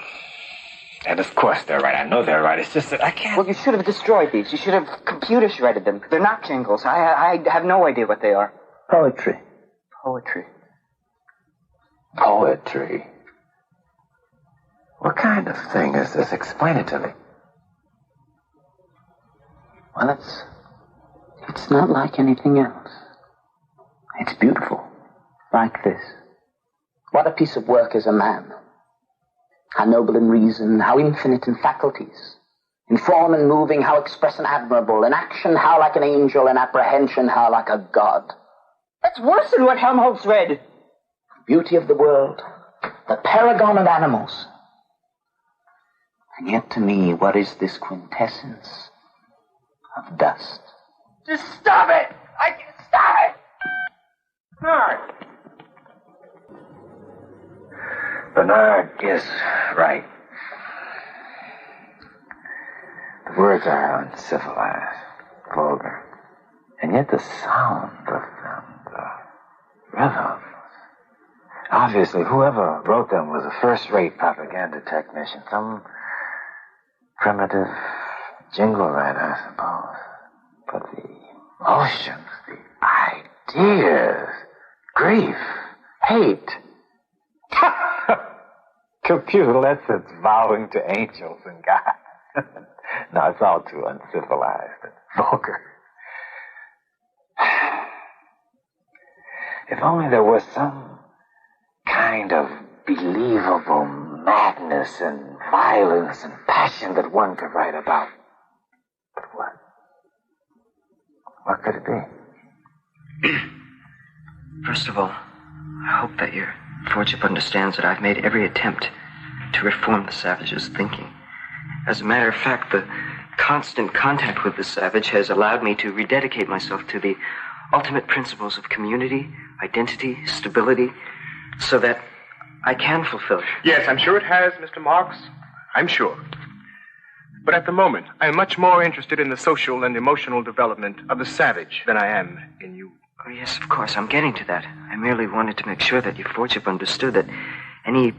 And of course they're right. I know they're right. It's just that I can't... Well, you should have destroyed these. You should have computer shredded them. They're not jingles. I have no idea what they are. Poetry. Poetry. Poetry? What kind of thing is this? Explain it to me. Well, it's not like anything else. It's beautiful. Like this. What a piece of work is a man. How noble in reason, how infinite in faculties. In form and moving, how express and admirable. In action, how like an angel. In apprehension, how like a god. That's worse than what Helmholtz read. Beauty of the world. The paragon of animals. And yet to me, what is this quintessence of dust? Just stop it! Stop it! Bernard is right. The words are uncivilized, vulgar. And yet the sound of them, the rhythm. Obviously, whoever wrote them was a first-rate propaganda technician. Some primitive jingle writer, I suppose. But the emotions, the ideas, grief, hate. Computer-lessons vowing to angels and God. No, it's all too uncivilized and vulgar. If only there was some kind of believable madness and violence and passion that one could write about. But what? What could it be? First of all, I hope that your lordship understands that I've made every attempt to reform the savage's thinking. As a matter of fact, the constant contact with the savage has allowed me to rededicate myself to the ultimate principles of community, identity, stability, so that I can fulfill it. Yes, I'm sure it has, Mr. Marks. I'm sure. But at the moment, I'm much more interested in the social and emotional development of the savage than I am in you. Oh, yes, of course. I'm getting to that. I merely wanted to make sure that your lordship understood that any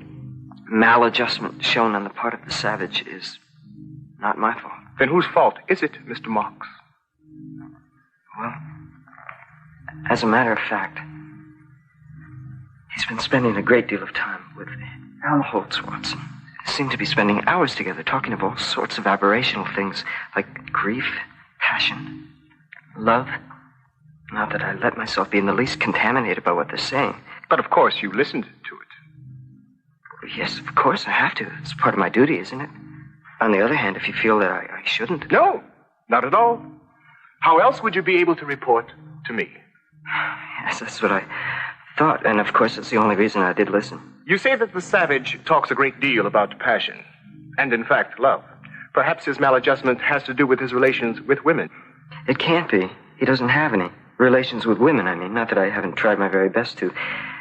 maladjustment shown on the part of the savage is not my fault. Then whose fault is it, Mr. Marks? Well, as a matter of fact, he's been spending a great deal of time with Helmholtz, Watson. They seem to be spending hours together talking of all sorts of aberrational things like grief, passion, love. Not that I let myself be in the least contaminated by what they're saying. But of course you listened to it. Yes, of course I have to. It's part of my duty, isn't it? On the other hand, if you feel that I shouldn't... No, not at all. How else would you be able to report to me? Yes, that's what I thought, and of course that's the only reason I did listen. You say that the savage talks a great deal about passion, and in fact, love. Perhaps his maladjustment has to do with his relations with women. It can't be. He doesn't have any. Relations with women, I mean. Not that I haven't tried my very best to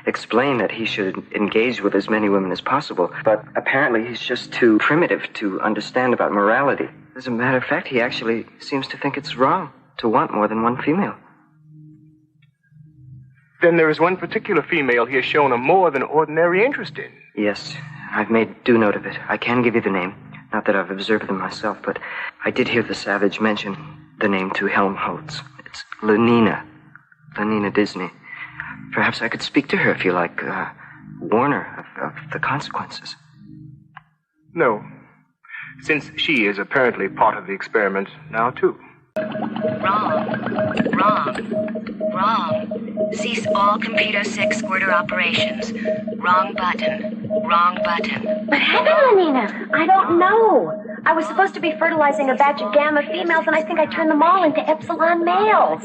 explain that he should engage with as many women as possible, but apparently he's just too primitive to understand about morality. As a matter of fact, he actually seems to think it's wrong to want more than one female. Then there is one particular female he has shown a more than ordinary interest in. Yes, I've made due note of it. I can give you the name. Not that I've observed them myself, but I did hear the savage mention the name to Helmholtz. It's Lenina. Lenina Disney. Perhaps I could speak to her if you like. Warn her of the consequences. No. Since she is apparently part of the experiment now, too. Wrong. Cease all computer sex squirter operations. Wrong button. Wrong button. What happened, Lenina? I don't know. I was supposed to be fertilizing a batch of gamma females, and I think I turned them all into epsilon males.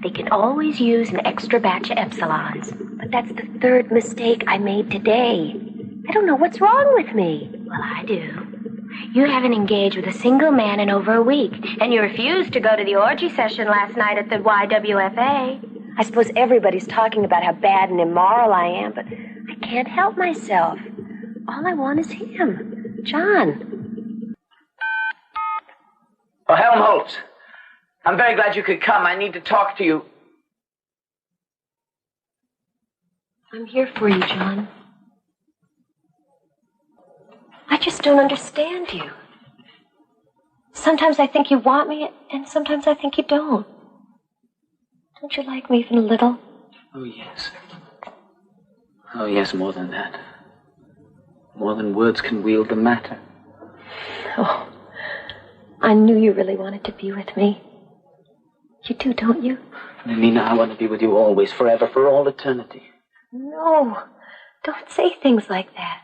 They can always use an extra batch of epsilons. But that's the third mistake I made today. I don't know what's wrong with me. Well, I do. You haven't engaged with a single man in over a week, and you refused to go to the orgy session last night at the YWFA. I suppose everybody's talking about how bad and immoral I am, but I can't help myself. All I want is him, John. Oh, Helmholtz. I'm very glad you could come. I need to talk to you. I'm here for you, John. I just don't understand you. Sometimes I think you want me, and sometimes I think you don't. Don't you like me even a little? Oh, yes. Oh, yes, more than that. More than words can wield the matter. Oh, I knew you really wanted to be with me. You do, don't you? Nina, I want to be with you always, forever, for all eternity. No, don't say things like that.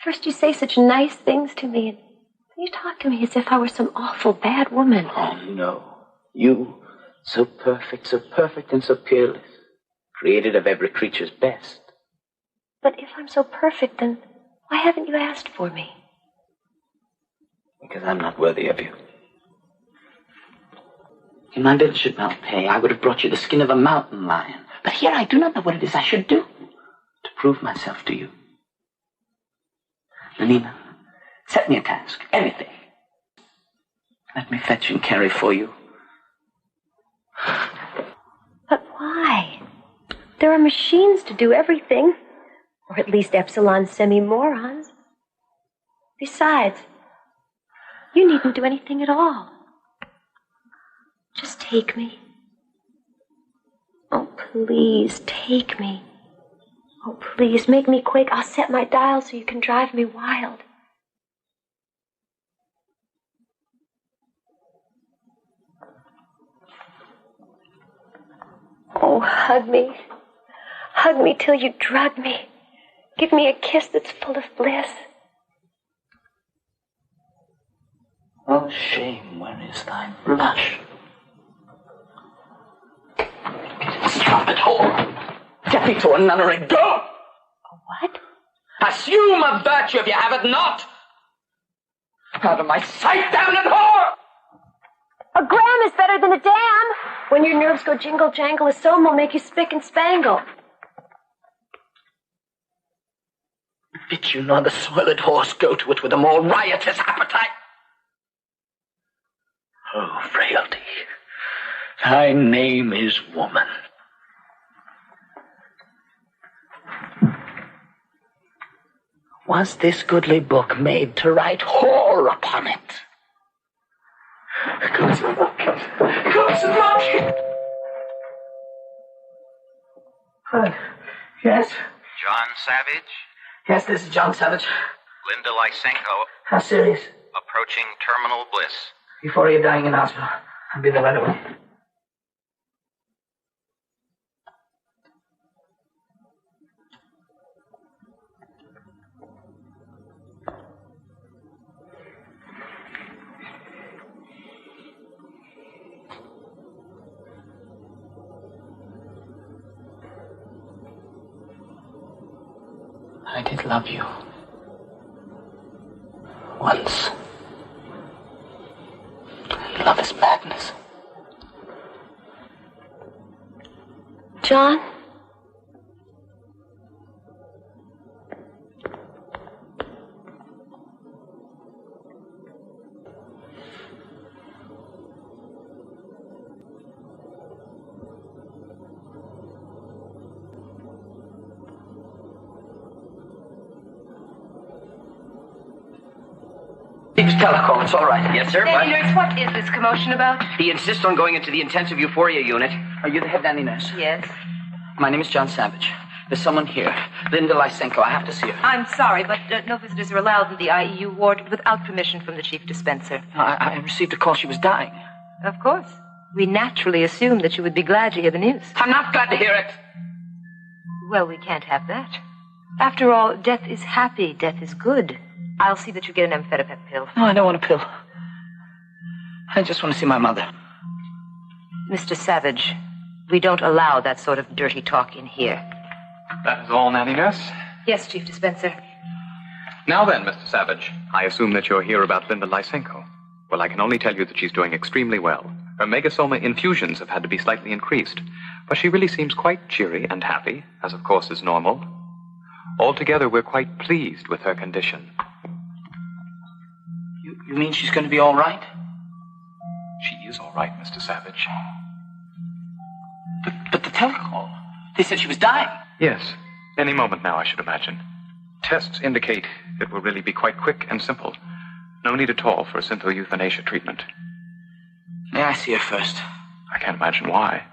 First you say such nice things to me, and then you talk to me as if I were some awful bad woman. Oh, no. You, so perfect and so peerless, created of every creature's best. But if I'm so perfect, then why haven't you asked for me? Because I'm not worthy of you. In my village at Malpais, I would have brought you the skin of a mountain lion. But here I do not know what it is I should do to prove myself to you. Nina, set me a task, anything. Let me fetch and carry for you. But why? There are machines to do everything. Or at least Epsilon semi-morons. Besides, you needn't do anything at all. Just take me. Oh, please, take me. Oh, please, make me quick. I'll set my dial so you can drive me wild. Oh, hug me. Hug me till you drug me. Give me a kiss that's full of bliss. Oh, shame, where is thy blush? Strumpet whore! Get me to a nunnery, go! A what? Assume a virtue if you have it not! Out of my sight, damned whore! A gram is better than a dam. When your nerves go jingle jangle, a soma will make you spick and spangle. Bid you nor the soiled horse go to it with a more riotous appetite. Oh, frailty, thy name is woman. Was this goodly book made to write whore upon it? Comes the monkey! Comes the monkey! Yes? John Savage? Yes, this is John Savage. Linda Lysenko. How serious? Approaching terminal bliss. Before you're dying in hospital. I'll be there right away. I did love you. Once. Love is madness. John? Telephone, it's all right. Yes, sir. Danny Nurse, what is this commotion about? He insists on going into the intensive euphoria unit. Are you the head nanny nurse? Yes. My name is John Savage. There's someone here. Linda Lysenko. I have to see her. I'm sorry, but no visitors are allowed in the IEU ward without permission from the chief dispenser. I received a call she was dying. Of course. We naturally assumed that you would be glad to hear the news. I'm not glad to hear it. Well, we can't have that. After all, death is happy, death is good. I'll see that you get an amphetamine pill. No, I don't want a pill. I just want to see my mother. Mr. Savage, we don't allow that sort of dirty talk in here. That is all, Nanny Nurse? Yes, Chief Dispenser. Now then, Mr. Savage, I assume that you're here about Linda Lysenko. Well, I can only tell you that she's doing extremely well. Her megasoma infusions have had to be slightly increased, but she really seems quite cheery and happy, as of course is normal. Altogether, we're quite pleased with her condition. You mean she's going to be all right? is all right, Mr. Savage. But the telecall. They said she was dying. Yes. Any moment now, I should imagine. Tests indicate it will really be quite quick and simple. No need at all for a simple euthanasia treatment. May I see her first? I can't imagine why.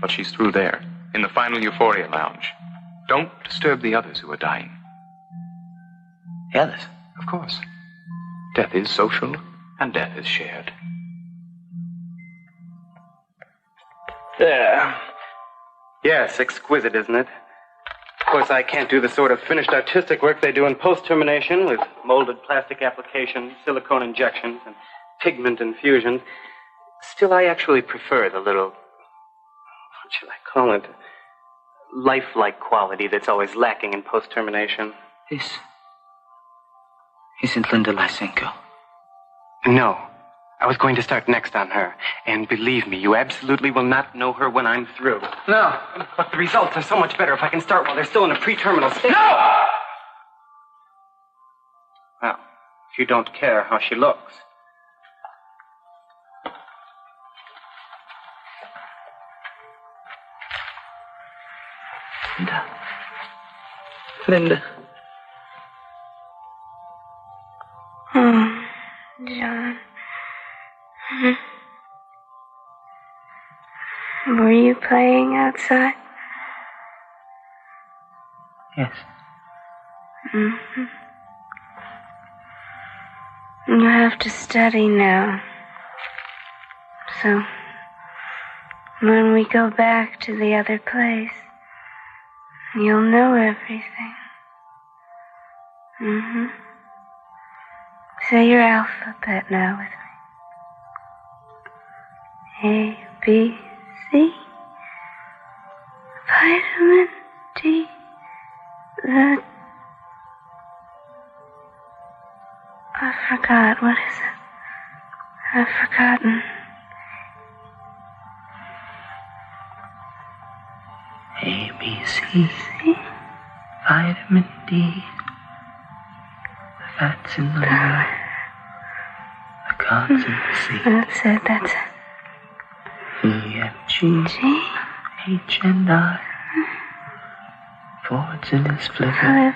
But she's through there, in the final euphoria lounge. Don't disturb the others who are dying. The others? Of course. Death is social, and death is shared. There. Yes, exquisite, isn't it? Of course, I can't do the sort of finished artistic work they do in post-termination with molded plastic applications, silicone injections, and pigment infusions. Still, I actually prefer the little, what shall I call it, lifelike quality that's always lacking in post-termination. This isn't Linda Lysenko. No. I was going to start next on her. And believe me, you absolutely will not know her when I'm through. No. But the results are so much better if I can start while they're still in a pre-terminal state. No! Well, if you don't care how she looks. Linda. Oh, John. Were you playing outside? Yes. Mm-hmm. You have to study now. So, when we go back to the other place, you'll know everything. Mm-hmm. Say your alphabet now with me. A, B, C. Vitamin D. I forgot. What is it? I've forgotten. A, B, C. Vitamin D. The fats in the liver. The carbs in the sea. That's it. E, F, G. H, and I. Forwards in his flivver.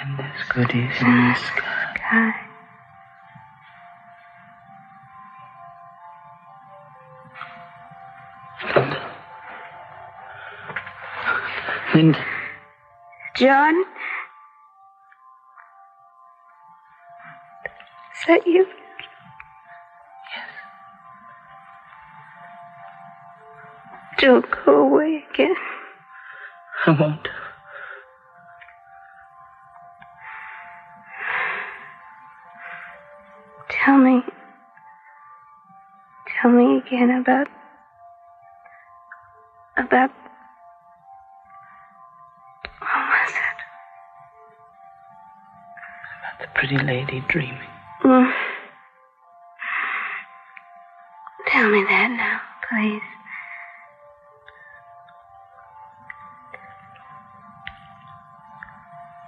And there's goodies in the sky. Linda. John? Is that you? Yes. Don't go away again. I won't. Tell me again about what was it? About the pretty lady dreaming. Tell me that now, please.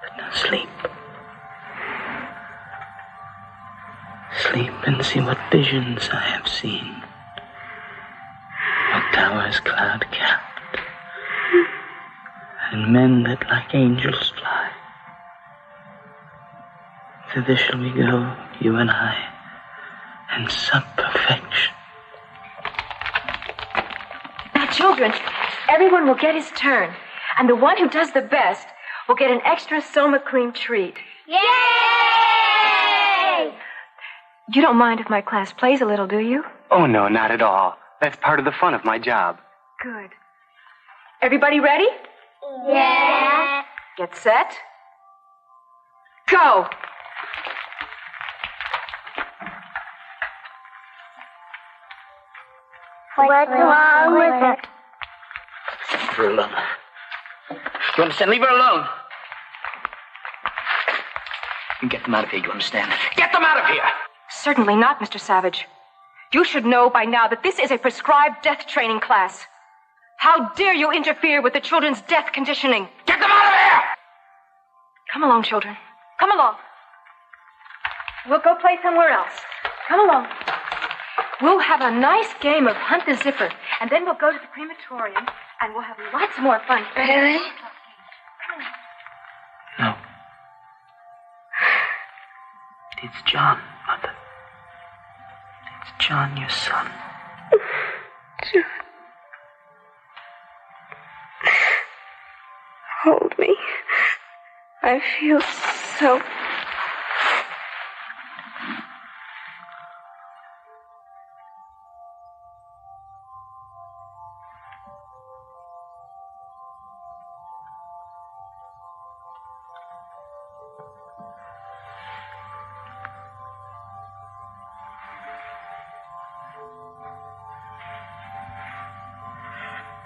But now sleep. Sleep and see what visions I have seen. What towers cloud-capped, and men that like angels fly. Thither shall we go, you and I, and sup perfection. Now, children, everyone will get his turn, and the one who does the best will get an extra Soma cream treat. Yay! You don't mind if my class plays a little, do you? Oh, no, not at all. That's part of the fun of my job. Good. Everybody ready? Yeah. Get set. Go! What's wrong with her? Leave her alone. You understand? Leave her alone. And get them out of here, you understand? Get them out of here! Certainly not, Mr. Savage. You should know by now that this is a prescribed death training class. How dare you interfere with the children's death conditioning? Get them out of here! Come along, children. Come along. We'll go play somewhere else. Come along. We'll have a nice game of Hunt the Zipper, and then we'll go to the crematorium, and we'll have lots more fun. Really? No. It's John, Mother. It's John, your son. John. Hold me. I feel so...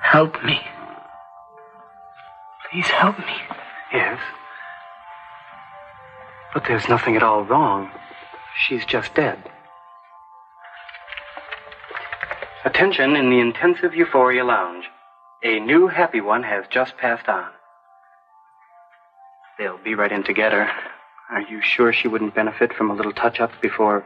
Help me. Please help me. Yes. But there's nothing at all wrong. She's just dead. Attention in the Intensive Euphoria Lounge. A new happy one has just passed on. They'll be right in to get her. Are you sure she wouldn't benefit from a little touch-up before...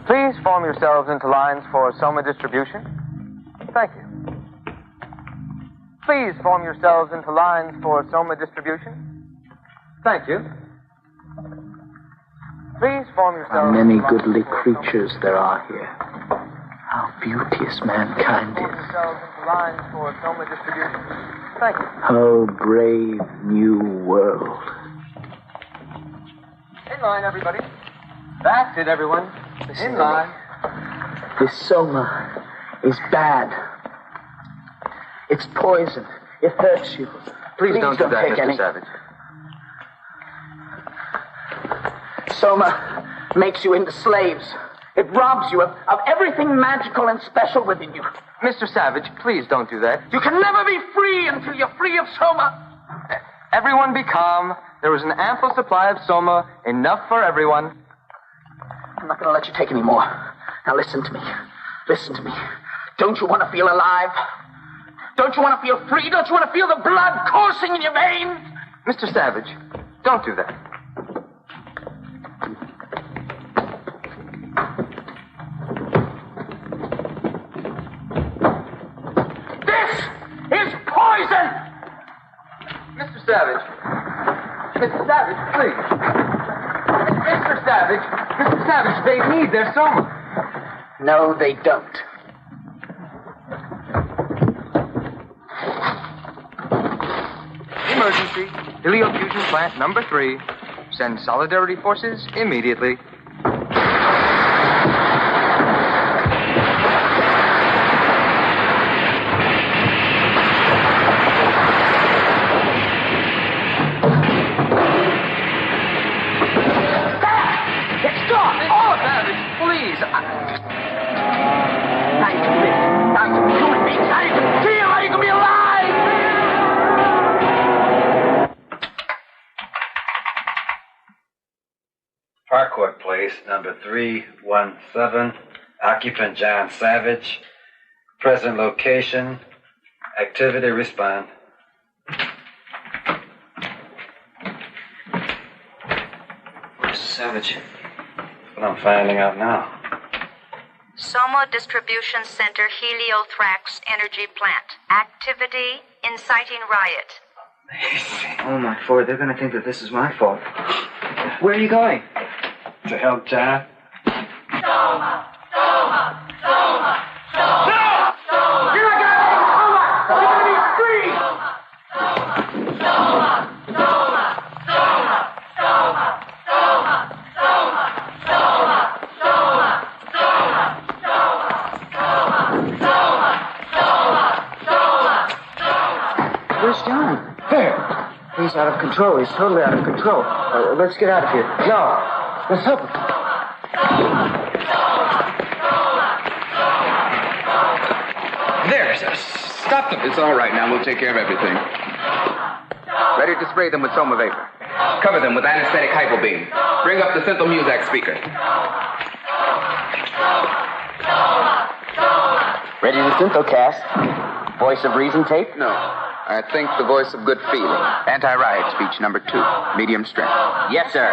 Please form yourselves into lines for soma distribution. Thank you. Please form yourselves into lines for soma distribution. Thank you. Please form yourselves... How many goodly creatures there are here. How beauteous mankind Form is. yourselves into lines for soma distribution. Thank you. How brave new world. In line, everybody. That's it, everyone. In line. This soma is bad. It's poison. It hurts you. Please don't do that, take Mr. any. Savage. Soma makes you into slaves. It robs you of everything magical and special within you. Mr. Savage, please don't do that. You can never be free until you're free of soma. Everyone be calm. There is an ample supply of soma, enough for everyone. I'm not going to let you take any more. Now listen to me. Listen to me. Don't you want to feel alive? Don't you want to feel free? Don't you want to feel the blood coursing in your veins? Mr. Savage, don't do that. This is poison! Mr. Savage. Mr. Savage, please. Mr. Savage, they need their soma. No, they don't. Emergency. Heliofusion plant number 3. Send solidarity forces immediately. Parkwood Place, number 317. Occupant John Savage. Present location. Activity respond. Where's Savage? What I'm finding out now. Soma Distribution Center Heliothrax Energy Plant. Activity inciting riot. Oh, my Ford, they're going to think that this is my fault. Where are you going? To help John. Soma! Soma! Soma! Soma! No! You're not gonna Soma! You're gonna be free! Soma! Soma! Soma! Soma! Soma! Soma! Soma! Soma! Soma! Soma! Soma! Soma! Where's John? There. He's out of control. He's totally out of control. Let's get out of here. No. Let's help him. There. Stop them. It's all right now. We'll take care of everything. Ready to spray them with Soma vapor. Cover them with anesthetic hypobeam. Bring up the Synthel Muzak speaker. Ready to Synthocast? Voice of Reason tape? No. I think the voice of good feeling. Anti-riot speech number 2. Medium strength. Yes, sir.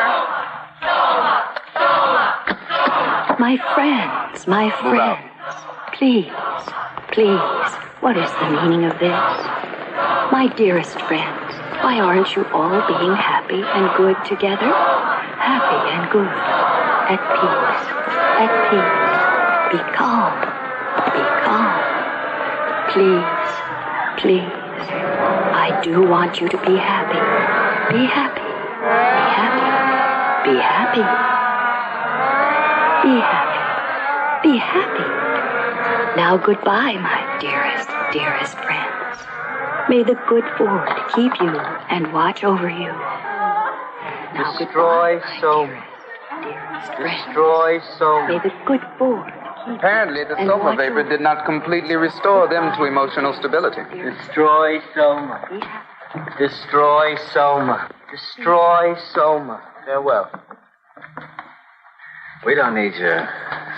My friends, please, please, what is the meaning of this? My dearest friends, why aren't you all being happy and good together? Happy and good, at peace, be calm, please, please. I do want you to be happy. Be happy. Be happy. Be happy. Be happy. Now goodbye, my dearest, dearest friends. May the good Ford keep you and watch over you. Now Destroy Soma. Destroy Soma. May the good Ford. Apparently, the Soma vapor did not completely restore them to emotional stability. Destroy Soma. Destroy Soma. Destroy Soma. Farewell. We don't need your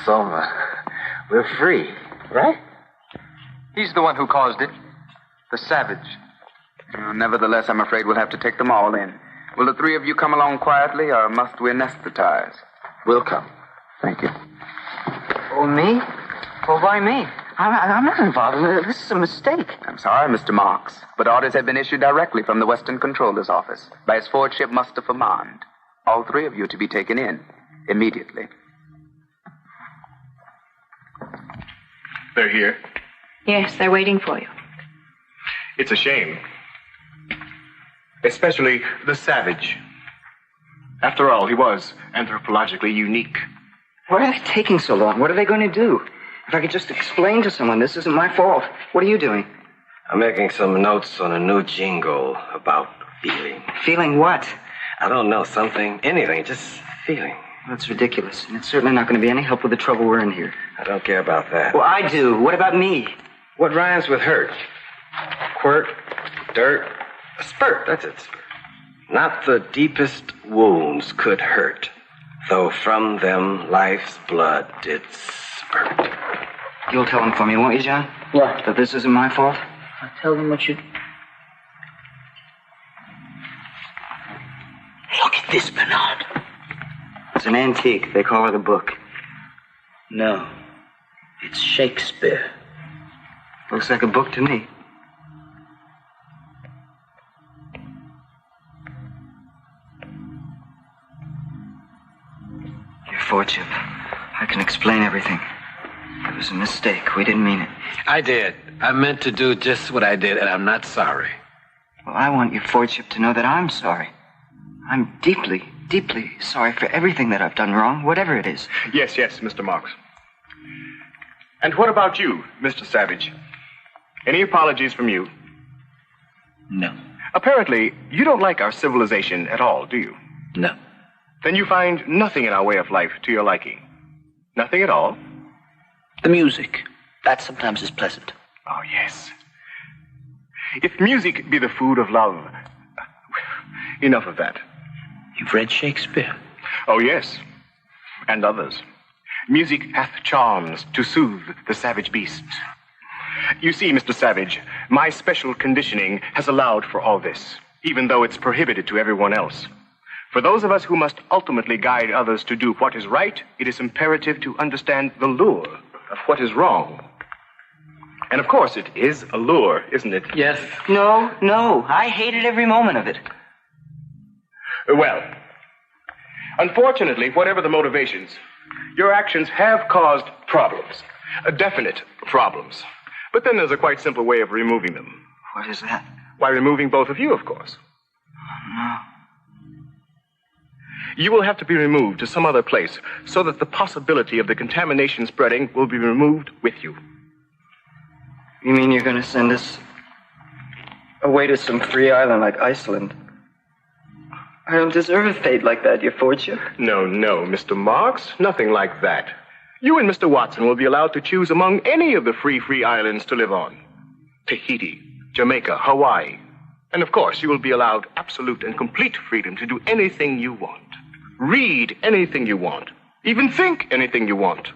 Soma. We're free, right? He's the one who caused it. The savage. Nevertheless, I'm afraid we'll have to take them all in. Will the 3 of you come along quietly, or must we anesthetize? We'll come. Thank you. Oh, me? Well, why me? I'm not involved in it. This is a mistake. I'm sorry, Mr. Marks, but orders have been issued directly from the Western Controller's office by his Fordship Mustafa Mond. All 3 of you to be taken in immediately. They're here. Yes, they're waiting for you. It's a shame. Especially the savage. After all, he was anthropologically unique. Why are they taking so long? What are they going to do? If I could just explain to someone, this isn't my fault. What are you doing? I'm making some notes on a new jingle about feeling. Feeling what? I don't know, something, anything, just feeling. That's ridiculous. And it's certainly not going to be any help with the trouble we're in here. I don't care about that. Well, I do. What about me? What rhymes with hurt? Quirt, dirt, a spurt, that's it. Not the deepest wounds could hurt, though from them life's blood did spurt. You'll tell them for me, won't you, John? What? That this isn't my fault? I'll tell them what you... Look at this, Bernard. It's an antique. They call it a book. No. It's Shakespeare. Looks like a book to me. Your Fordship. I can explain everything. It was a mistake. We didn't mean it. I did. I meant to do just what I did, and I'm not sorry. Well, I want your Fordship to know that I'm sorry. I'm deeply, deeply sorry for everything that I've done wrong, whatever it is. Yes, Mr. Marks. And what about you, Mr. Savage? Any apologies from you? No. Apparently, you don't like our civilization at all, do you? No. Then you find nothing in our way of life to your liking. Nothing at all? The music. That sometimes is pleasant. Oh, yes. If music be the food of love, enough of that. You've read Shakespeare? Oh, yes. And others. Music hath charms to soothe the savage beast. You see, Mr. Savage, my special conditioning has allowed for all this, even though it's prohibited to everyone else. For those of us who must ultimately guide others to do what is right, it is imperative to understand the lure of what is wrong. And of course, it is a lure, isn't it? Yes. No. I hated every moment of it. Well, unfortunately, whatever the motivations, your actions have caused problems. Definite problems. But then there's a quite simple way of removing them. What is that? By removing both of you, of course. No. You will have to be removed to some other place so that the possibility of the contamination spreading will be removed with you. You mean you're going to send us away to some free island like Iceland? I don't deserve a fate like that, your fortune. No, Mr. Marks. Nothing like that. You and Mr. Watson will be allowed to choose among any of the free islands to live on. Tahiti, Jamaica, Hawaii. And of course, you will be allowed absolute and complete freedom to do anything you want. Read anything you want. Even think anything you want.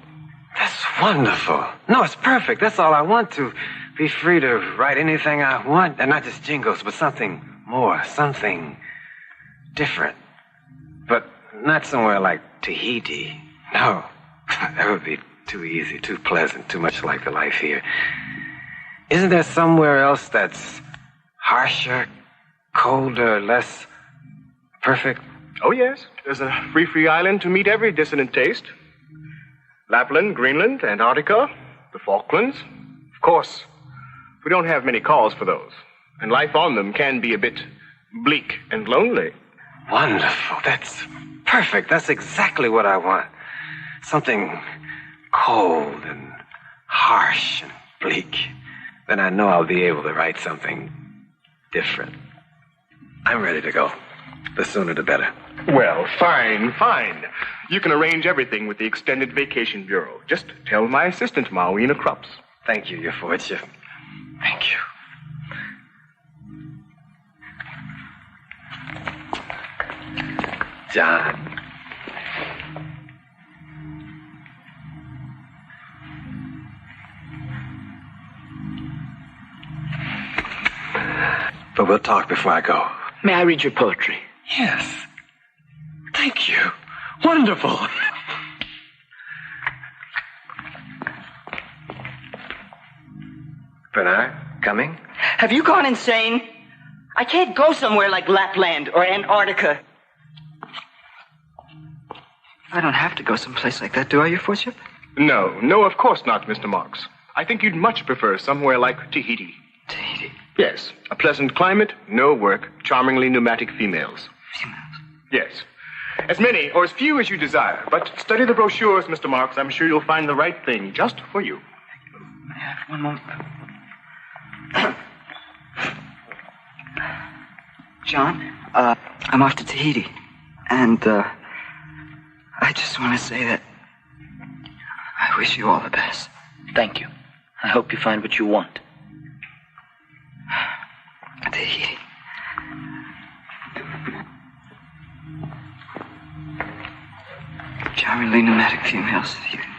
That's wonderful. No, it's perfect. That's all I want, to be free to write anything I want. And not just jingles, but something more, something different. But not somewhere like Tahiti. No, that would be too easy, too pleasant, too much like the life here. Isn't there somewhere else that's harsher, colder, less perfect? Oh, yes. There's a free island to meet every dissonant taste. Lapland, Greenland, Antarctica, the Falklands. Of course, we don't have many calls for those. And life on them can be a bit bleak and lonely. Wonderful. That's perfect. That's exactly what I want. Something cold and harsh and bleak. Then I know I'll be able to write something different. I'm ready to go. The sooner the better. Well, fine. You can arrange everything with the Extended Vacation Bureau. Just tell my assistant, Mawina Krupps. Thank you, your fortune. Thank you. John. But we'll talk before I go. May I read your poetry? Yes. Thank you. Wonderful. Bernard, coming? Have you gone insane? I can't go somewhere like Lapland or Antarctica. I don't have to go someplace like that, do I, your fortune? No, of course not, Mr. Marks. I think you'd much prefer somewhere like Tahiti. Tahiti? Yes. A pleasant climate, no work, charmingly pneumatic females. Yes. As many or as few as you desire. But study the brochures, Mr. Marks. I'm sure you'll find the right thing just for you. May I have one moment? John, I'm off to Tahiti. And, I just want to say that I wish you all the best. Thank you. I hope you find what you want. Tahiti. Charmingly pneumatic females. You can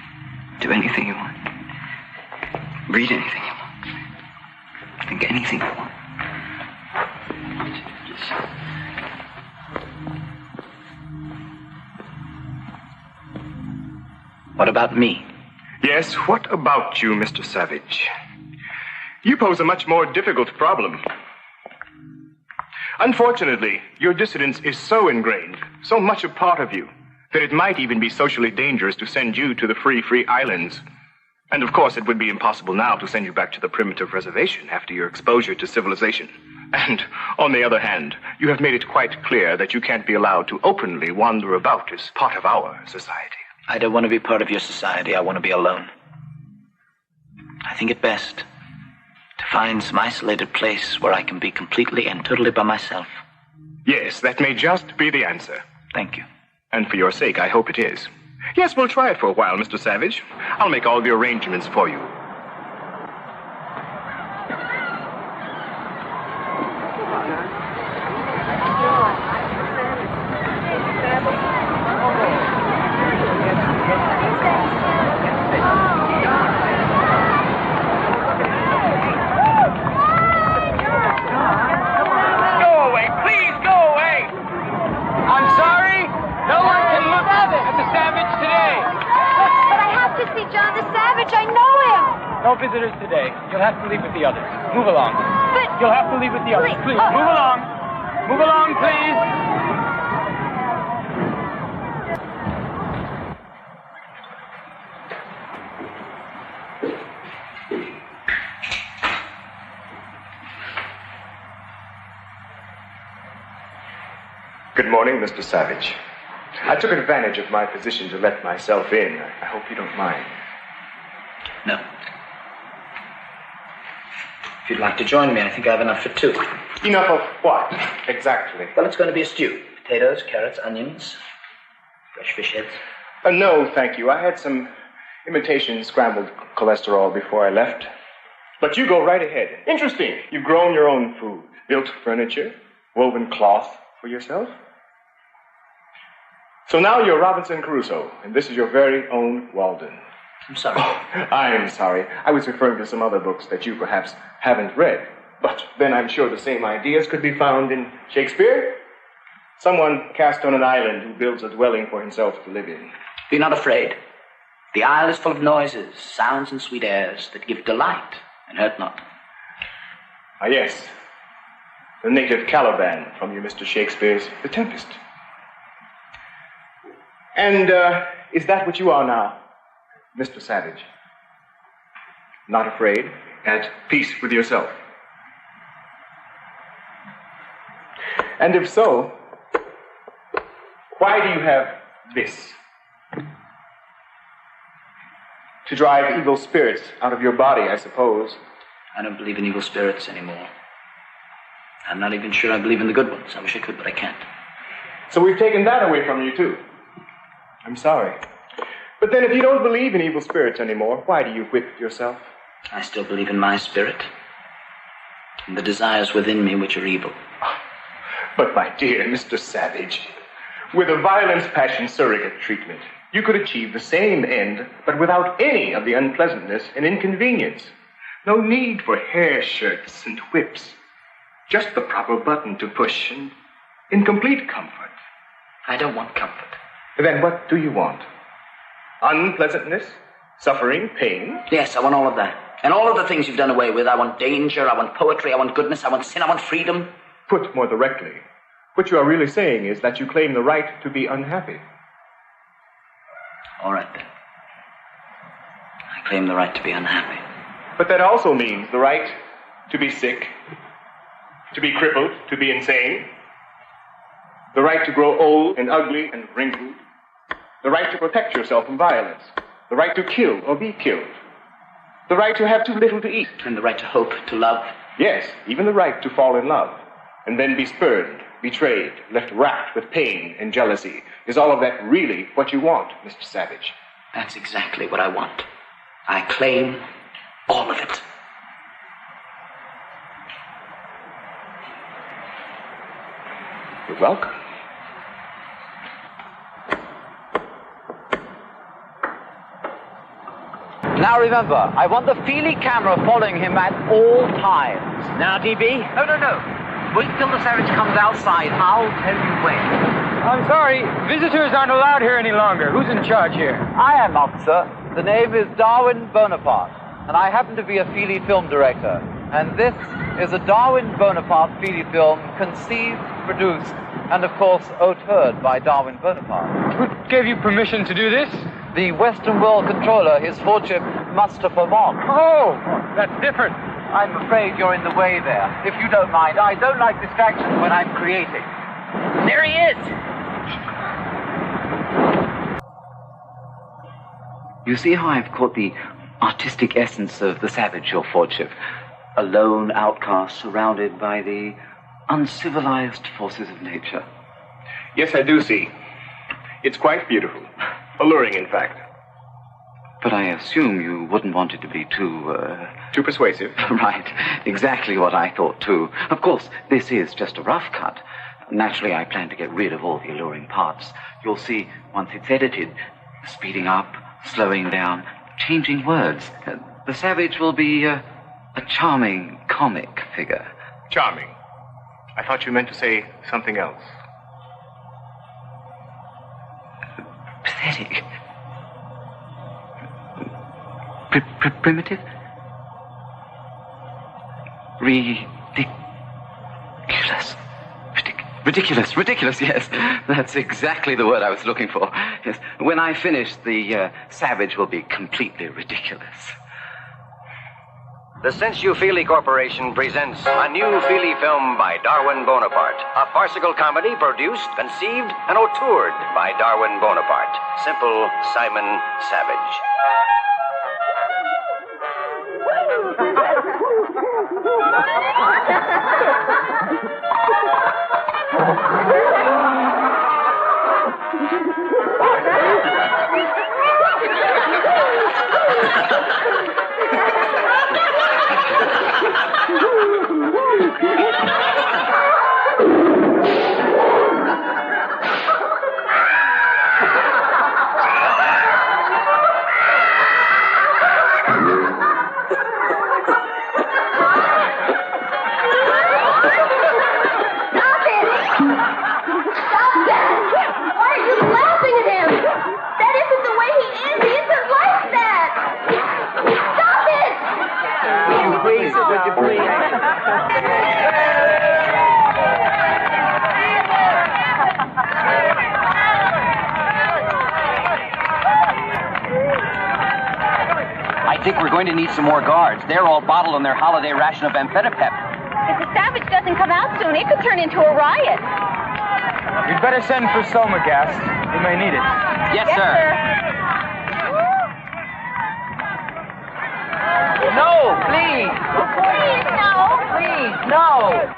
do anything you want. Read anything you want. Think anything you want. What about me? Yes, what about you, Mr. Savage? You pose a much more difficult problem. Unfortunately, your dissidence is so ingrained, so much a part of you, that it might even be socially dangerous to send you to the free islands. And of course, it would be impossible now to send you back to the primitive reservation after your exposure to civilization. And on the other hand, you have made it quite clear that you can't be allowed to openly wander about as part of our society. I don't want to be part of your society. I want to be alone. I think it best to find some isolated place where I can be completely and totally by myself. Yes, that may just be the answer. Thank you. And for your sake, I hope it is. Yes, we'll try it for a while, Mr. Savage. I'll make all the arrangements for you. John the Savage, I know him. No visitors today. You'll have to leave with the others. Move along. You'll have to leave with the others. Please, move along. Move along, please. Good morning, Mr. Savage. I took advantage of my position to let myself in. I hope you don't mind. No. If you'd like to join me, I think I have enough for two. Enough of what, exactly? Well, it's going to be a stew. Potatoes, carrots, onions, fresh fish heads. No, thank you. I had some imitation scrambled cholesterol before I left. But you go right ahead. Interesting. You've grown your own food, built furniture, woven cloth for yourself. So now you're Robinson Crusoe, and this is your very own Walden. I'm sorry. I'm sorry. I was referring to some other books that you perhaps haven't read. But then I'm sure the same ideas could be found in Shakespeare. Someone cast on an island who builds a dwelling for himself to live in. Be not afraid. The isle is full of noises, sounds, and sweet airs that give delight and hurt not. Ah, yes. The native Caliban from your Mr. Shakespeare's The Tempest. And is that what you are now, Mr. Savage? Not afraid, at peace with yourself? And if so, why do you have this? To drive evil spirits out of your body, I suppose. I don't believe in evil spirits anymore. I'm not even sure I believe in the good ones. I wish I could, but I can't. So we've taken that away from you, too. I'm sorry. But then if you don't believe in evil spirits anymore, why do you whip yourself? I still believe in my spirit and the desires within me which are evil. But my dear Mr. Savage, with a violence-passion surrogate treatment, you could achieve the same end, but without any of the unpleasantness and inconvenience. No need for hair shirts and whips. Just the proper button to push and in complete comfort. I don't want comfort. Then what do you want? Unpleasantness? Suffering? Pain? Yes, I want all of that. And all of the things you've done away with. I want danger, I want poetry, I want goodness, I want sin, I want freedom. Put more directly, what you are really saying is that you claim the right to be unhappy. All right, then. I claim the right to be unhappy. But that also means the right to be sick, to be crippled, to be insane, the right to grow old and ugly and wrinkled, the right to protect yourself from violence, the right to kill or be killed, the right to have too little to eat. And the right to hope, to love. Yes, even the right to fall in love, and then be spurned, betrayed, left racked with pain and jealousy. Is all of that really what you want, Mr. Savage? That's exactly what I want. I claim all of it. You're welcome. Now remember, I want the Feely camera following him at all times. Now, DB? No. Wait till the Savage comes outside. I'll tell you when. I'm sorry, visitors aren't allowed here any longer. Who's in charge here? I am, officer. The name is Darwin Bonaparte, and I happen to be a Feely film director. And this is a Darwin Bonaparte Feely film conceived, produced, and of course, auteured by Darwin Bonaparte. Who gave you permission to do this? The Western World Controller, His Lordship Mustafa Mon. Oh, that's different. I'm afraid you're in the way there. If you don't mind, I don't like distractions when I'm creating. There he is! You see how I've caught the artistic essence of the Savage, Your Lordship? A lone outcast surrounded by the uncivilized forces of nature. Yes, I do see. It's quite beautiful. Alluring, in fact. But I assume you wouldn't want it to be too persuasive. Right. Exactly what I thought, too. Of course, this is just a rough cut. Naturally, I plan to get rid of all the alluring parts. You'll see, once it's edited, speeding up, slowing down, changing words. The Savage will be a charming comic figure. Charming? I thought you meant to say something else. Pathetic. Primitive? Ridiculous, yes. That's exactly the word I was looking for. Yes. When I finish, the Savage will be completely ridiculous. The Since You Feely Corporation presents a new Feely film by Darwin Bonaparte. A farcical comedy produced, conceived, and auteured by Darwin Bonaparte. Simple Simon Savage. I think we're going to need some more guards. They're all bottled on their holiday ration of amphetamine. If the Savage doesn't come out soon, it could turn into a riot. You'd better send for Soma gas. We may need it. Yes, sir. No, please. Please, no. Please, no.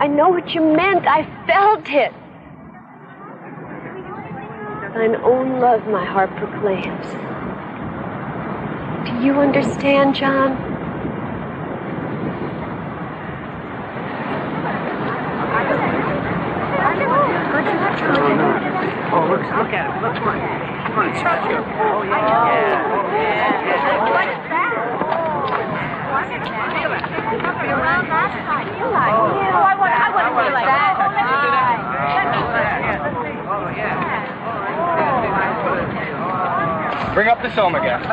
I know what you meant. I felt it. Thine own love my heart proclaims. Do you understand, John? Oh, look at it. Look, come on. Come on, touch him. Oh, yeah. What is that? Feel it. Around that side. You like it. Oh, I want to feel like that. Oh, yeah. Bring up the Soma gas.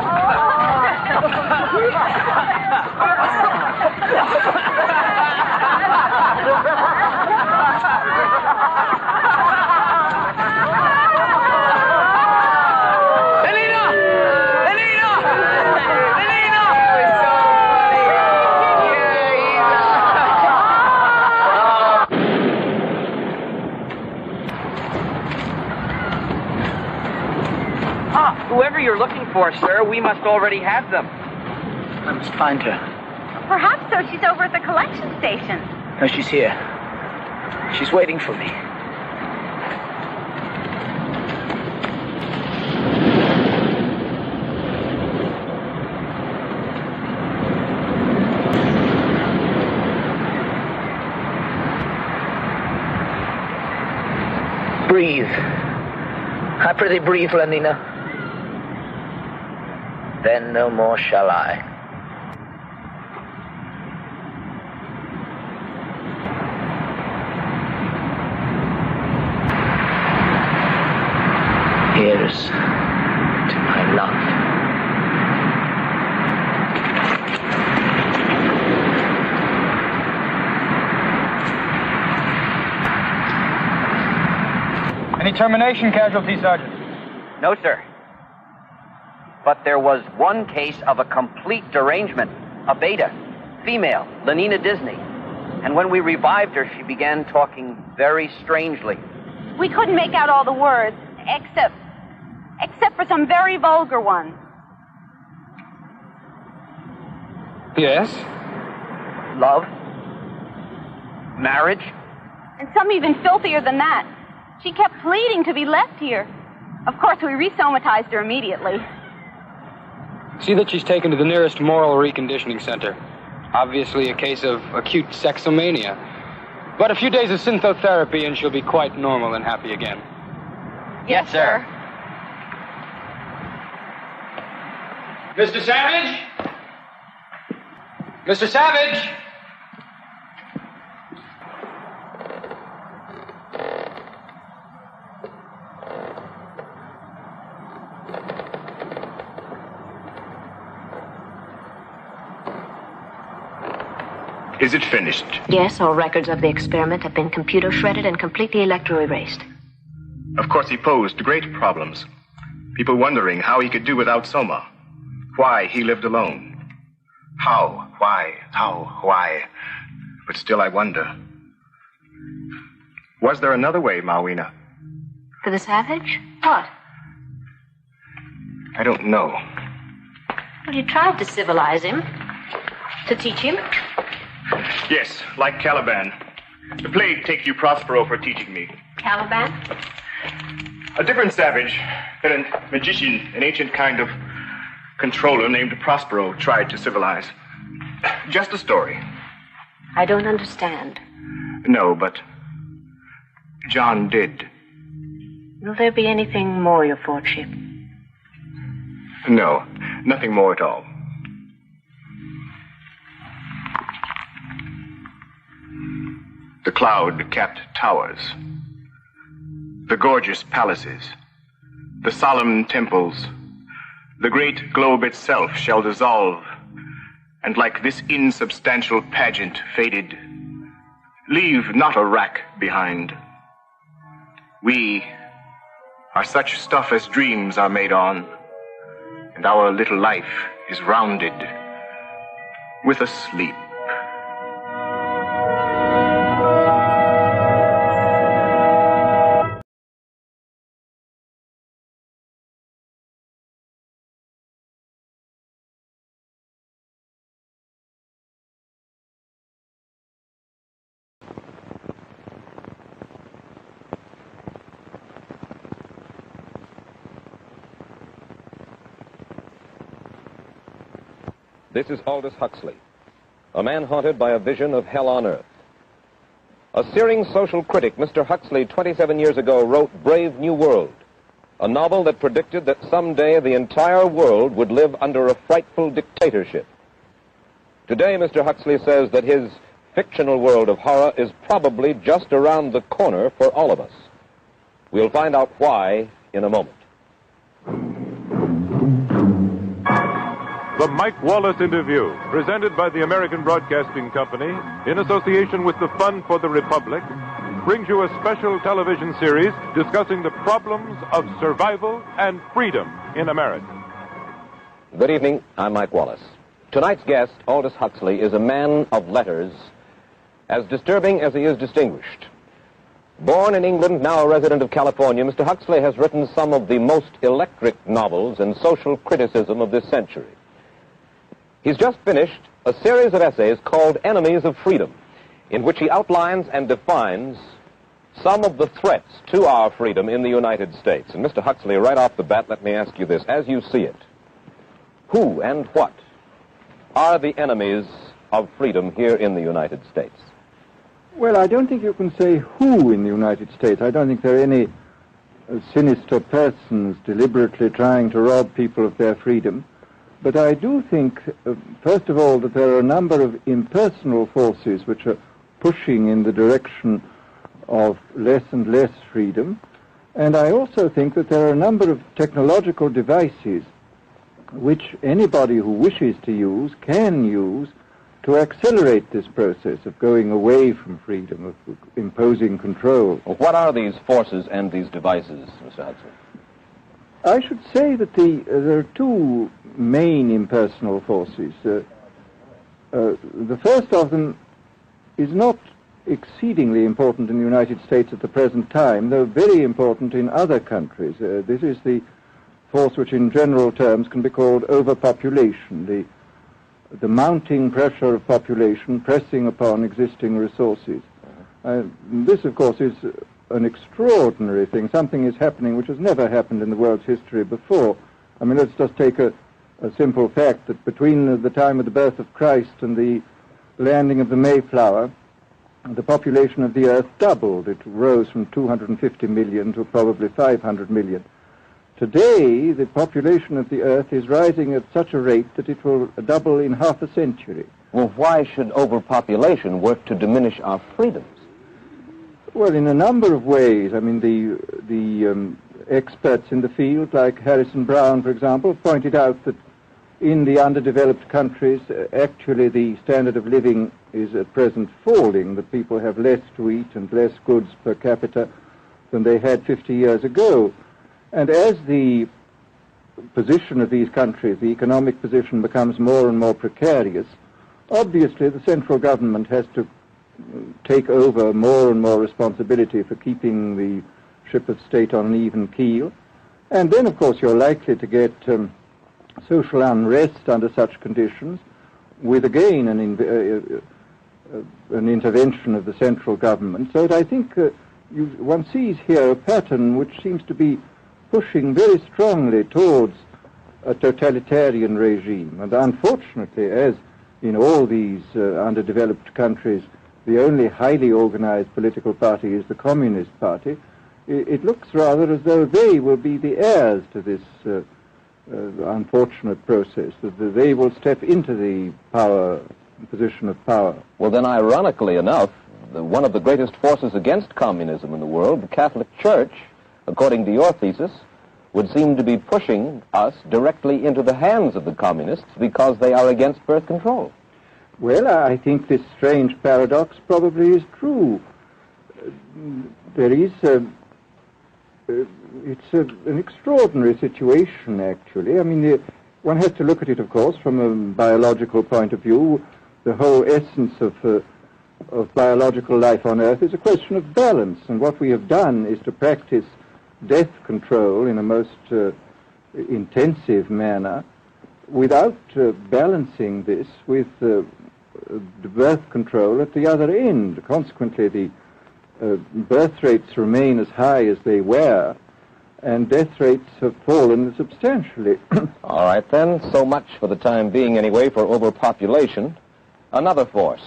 Whoever you're looking for, sir, we must already have them. I must find her. Perhaps so. She's over at the collection station. No, she's here. She's waiting for me. Breathe. I prithee breathe, Lenina. Then no more shall I. Here's to my love. termination casualty, Sergeant? No, sir. But there was one case of a complete derangement. A beta, female, Lenina Disney. And when we revived her, she began talking very strangely. We couldn't make out all the words, except for some very vulgar ones. Yes? Love. Marriage. And some even filthier than that. She kept pleading to be left here. Of course, we resomatized her immediately. See that she's taken to the nearest moral reconditioning center. Obviously a case of acute sexomania. But a few days of synthotherapy and she'll be quite normal and happy again. Yes, sir. Mr. Savage? Mr. Savage? Is it finished? Yes, all records of the experiment have been computer shredded and completely electro-erased. Of course, he posed great problems. People wondering how he could do without Soma. Why he lived alone. How? Why? How? Why? But still I wonder. Was there another way, Mawina? For the Savage? What? I don't know. Well, you tried to civilize him. To teach him. Yes, like Caliban. The plague take you Prospero for teaching me. Caliban? A different savage that a magician, an ancient kind of controller named Prospero tried to civilize. Just a story. I don't understand. No, but John did. Will there be anything more, your Lordship? No, nothing more at all. The cloud-capped towers, the gorgeous palaces, the solemn temples, the great globe itself shall dissolve, and like this insubstantial pageant faded, leave not a rack behind. We are such stuff as dreams are made on, and our little life is rounded with a sleep. This is Aldous Huxley, a man haunted by a vision of hell on earth. A searing social critic, Mr. Huxley, 27 years ago, wrote Brave New World, a novel that predicted that someday the entire world would live under a frightful dictatorship. Today, Mr. Huxley says that his fictional world of horror is probably just around the corner for all of us. We'll find out why in a moment. The Mike Wallace Interview, presented by the American Broadcasting Company in association with the Fund for the Republic, brings you a special television series discussing the problems of survival and freedom in America. Good evening. I'm Mike Wallace. Tonight's guest, Aldous Huxley, is a man of letters, as disturbing as he is distinguished. Born in England, now a resident of California, Mr. Huxley has written some of the most electric novels and social criticism of this century. He's just finished a series of essays called Enemies of Freedom, in which he outlines and defines some of the threats to our freedom in the United States. And Mr. Huxley, right off the bat, let me ask you this. As you see it, who and what are the enemies of freedom here in the United States? Well, I don't think you can say who in the United States. I don't think there are any sinister persons deliberately trying to rob people of their freedom. But I do think, first of all, that there are a number of impersonal forces which are pushing in the direction of less and less freedom. And I also think that there are a number of technological devices which anybody who wishes to use can use to accelerate this process of going away from freedom, of imposing control. Well, what are these forces and these devices, Mr. Hudson? I should say that there are two main impersonal forces. The first of them is not exceedingly important in the United States at the present time, though very important in other countries. This is the force which in general terms can be called overpopulation, the mounting pressure of population pressing upon existing resources. This, of course, is an extraordinary thing. Something is happening which has never happened in the world's history before. I mean, let's just take a simple fact that between the time of the birth of Christ and the landing of the Mayflower, the population of the Earth doubled. It rose from 250 million to probably 500 million. Today, the population of the Earth is rising at such a rate that it will double in half a century. Well, why should overpopulation work to diminish our freedoms? Well, in a number of ways. I mean, the experts in the field, like Harrison Brown, for example, pointed out that in the underdeveloped countries, actually the standard of living is at present falling, that people have less to eat and less goods per capita than they had 50 years ago. And as the position of these countries, the economic position, becomes more and more precarious, obviously the central government has to take over more and more responsibility for keeping the ship of state on an even keel. And then, of course, you're likely to get social unrest under such conditions, with again an intervention of the central government. So that I think one sees here a pattern which seems to be pushing very strongly towards a totalitarian regime. And unfortunately, as in all these underdeveloped countries, the only highly organized political party is the Communist Party, it looks rather as though they will be the heirs to this unfortunate process, that they will step into the position of power. Well, then, ironically enough, one of the greatest forces against communism in the world, the Catholic Church, according to your thesis, would seem to be pushing us directly into the hands of the communists because they are against birth control. Well, I think this strange paradox probably is true. There is it's an extraordinary situation, actually. I mean, one has to look at it, of course, from a biological point of view. The whole essence of biological life on Earth is a question of balance, and what we have done is to practice death control in a most intensive manner without balancing this with the birth control at the other end. Consequently, the birth rates remain as high as they were, and death rates have fallen substantially. All right, then, so much for the time being, anyway, for overpopulation. Another force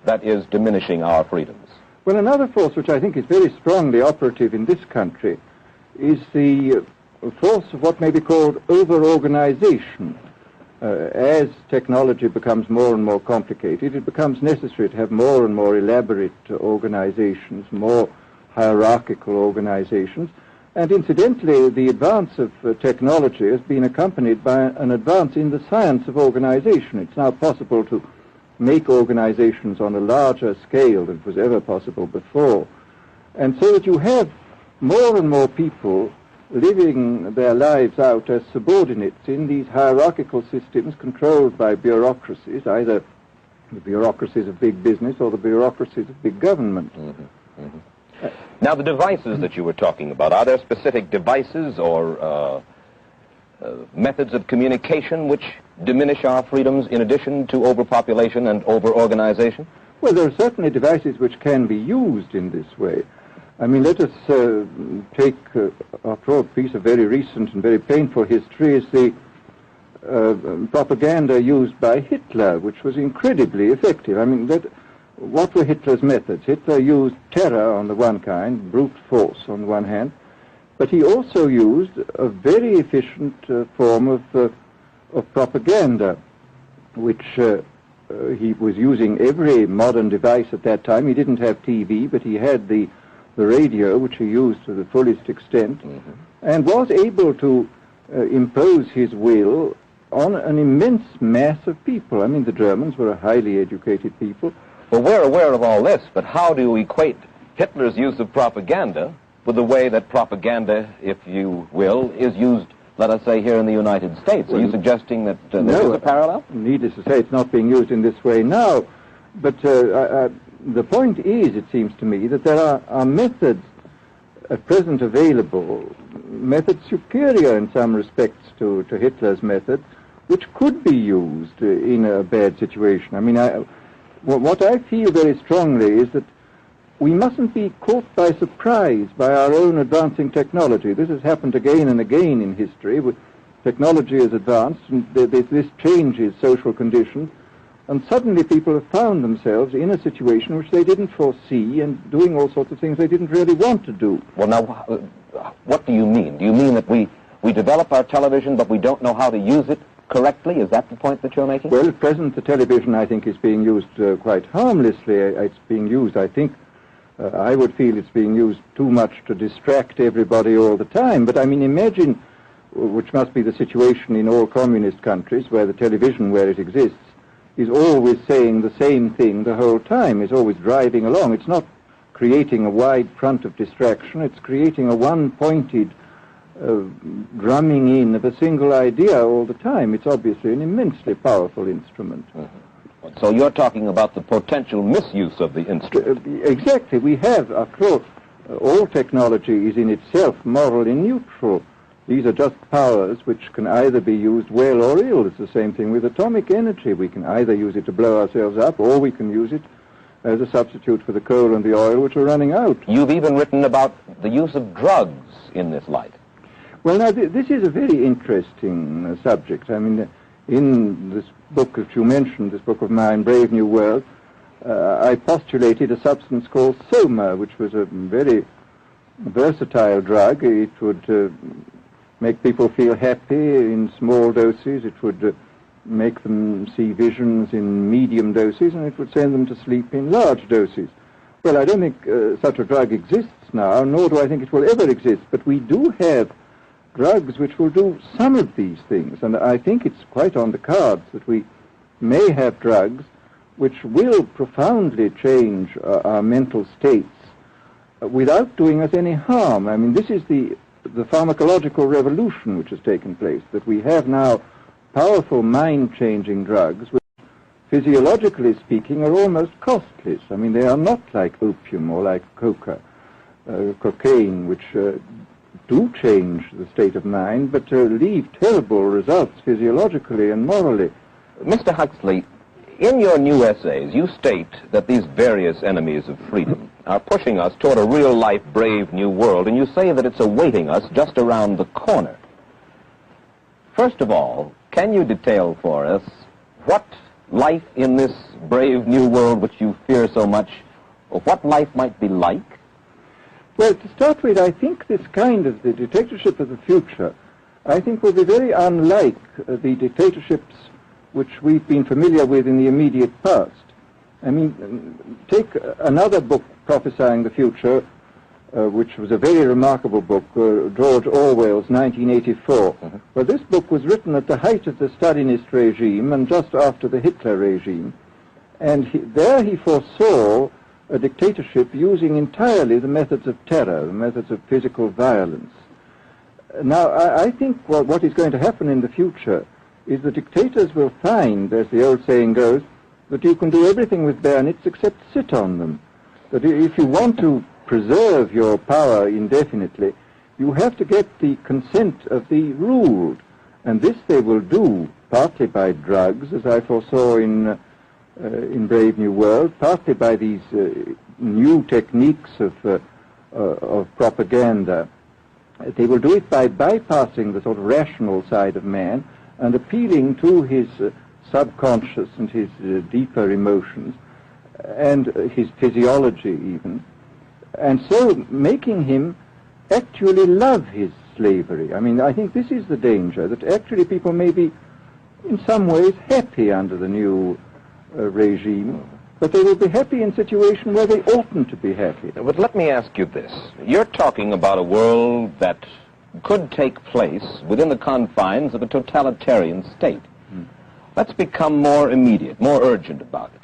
that is diminishing our freedoms. Well, another force which I think is very strongly operative in this country is the force of what may be called over-organization. As technology becomes more and more complicated, it becomes necessary to have more and more elaborate organizations, more hierarchical organizations. And incidentally, the advance of technology has been accompanied by an advance in the science of organization. It's now possible to make organizations on a larger scale than was ever possible before. And so that you have more and more people living their lives out as subordinates in these hierarchical systems controlled by bureaucracies, either the bureaucracies of big business or the bureaucracies of big government. Mm-hmm. Mm-hmm. Now, the devices that you were talking about, are there specific devices or methods of communication which diminish our freedoms in addition to overpopulation and over-organization? Well, there are certainly devices which can be used in this way. I mean, let us take, after all, a piece of very recent and very painful history is the propaganda used by Hitler, which was incredibly effective. I mean, what were Hitler's methods? Hitler used terror on the one kind, brute force on the one hand, but he also used a very efficient form of propaganda, which he was using every modern device at that time. He didn't have TV, but he had the radio, which he used to the fullest extent, and was able to impose his will on an immense mass of people. I mean, the Germans were a highly educated people. Well, we're aware of all this, but how do you equate Hitler's use of propaganda with the way that propaganda, if you will, is used, let us say, here in the United States? Are you suggesting that there is a parallel? Needless to say, it's not being used in this way now. But the point is, it seems to me, that there are methods at present available, methods superior in some respects to Hitler's method, which could be used in a bad situation. I mean, what I feel very strongly is that we mustn't be caught by surprise by our own advancing technology. This has happened again and again in history. Technology has advanced, and this changes social conditions, and suddenly people have found themselves in a situation which they didn't foresee and doing all sorts of things they didn't really want to do. Well, now, what do you mean? Do you mean that we develop our television, but we don't know how to use it correctly? Is that the point that you're making? Well, at present, the television, I think, is being used quite harmlessly. It's being used, I think, I would feel it's being used too much to distract everybody all the time. But, I mean, imagine, which must be the situation in all communist countries, where the television, where it exists, is always saying the same thing the whole time. It's always driving along. It's not creating a wide front of distraction. It's creating a one-pointed drumming in of a single idea all the time. It's obviously an immensely powerful instrument. So you're talking about the potential misuse of the instrument. Exactly. We have, after all technology is in itself morally neutral. These are just powers which can either be used well or ill. It's the same thing with atomic energy. We can either use it to blow ourselves up, or we can use it as a substitute for the coal and the oil which are running out. You've even written about the use of drugs in this light. Well, now, this is a very interesting subject. I mean, in this book that you mentioned, this book of mine, Brave New World, I postulated a substance called Soma, which was a very versatile drug. It would make people feel happy in small doses. It would make them see visions in medium doses, and it would send them to sleep in large doses. Well, I don't think such a drug exists now, nor do I think it will ever exist, but we do have drugs which will do some of these things, and I think it's quite on the cards that we may have drugs which will profoundly change our mental states without doing us any harm. I mean, this is the pharmacological revolution which has taken place, that we have now powerful mind-changing drugs which, physiologically speaking, are almost costless. I mean, they are not like opium or like cocaine, which do change the state of mind, but leave terrible results physiologically and morally. Mr. Huxley, in your new essays, you state that these various enemies of freedom are pushing us toward a real-life, brave new world, and you say that it's awaiting us just around the corner. First of all, can you detail for us what life in this brave new world which you fear so much, or what life might be like? Well, to start with, I think this kind of the dictatorship of the future, I think will be very unlike the dictatorships which we've been familiar with in the immediate past. I mean, take another book prophesying the future, which was a very remarkable book, George Orwell's 1984. Well, this book was written at the height of the Stalinist regime and just after the Hitler regime. And there he foresaw a dictatorship using entirely the methods of terror, the methods of physical violence. Now, I think what is going to happen in the future is the dictators will find, as the old saying goes, that you can do everything with bayonets except sit on them. That if you want to preserve your power indefinitely, you have to get the consent of the ruled. And this they will do partly by drugs, as I foresaw in Brave New World, partly by these new techniques of propaganda. They will do it by bypassing the sort of rational side of man and appealing to his subconscious and his deeper emotions and his physiology even, and so making him actually love his slavery. I mean, I think this is the danger, that actually people may be in some ways happy under the new regime, but they will be happy in a situation where they oughtn't to be happy. But let me ask you this. You're talking about a world that could take place within the confines of a totalitarian state. Let's become more immediate, more urgent about it.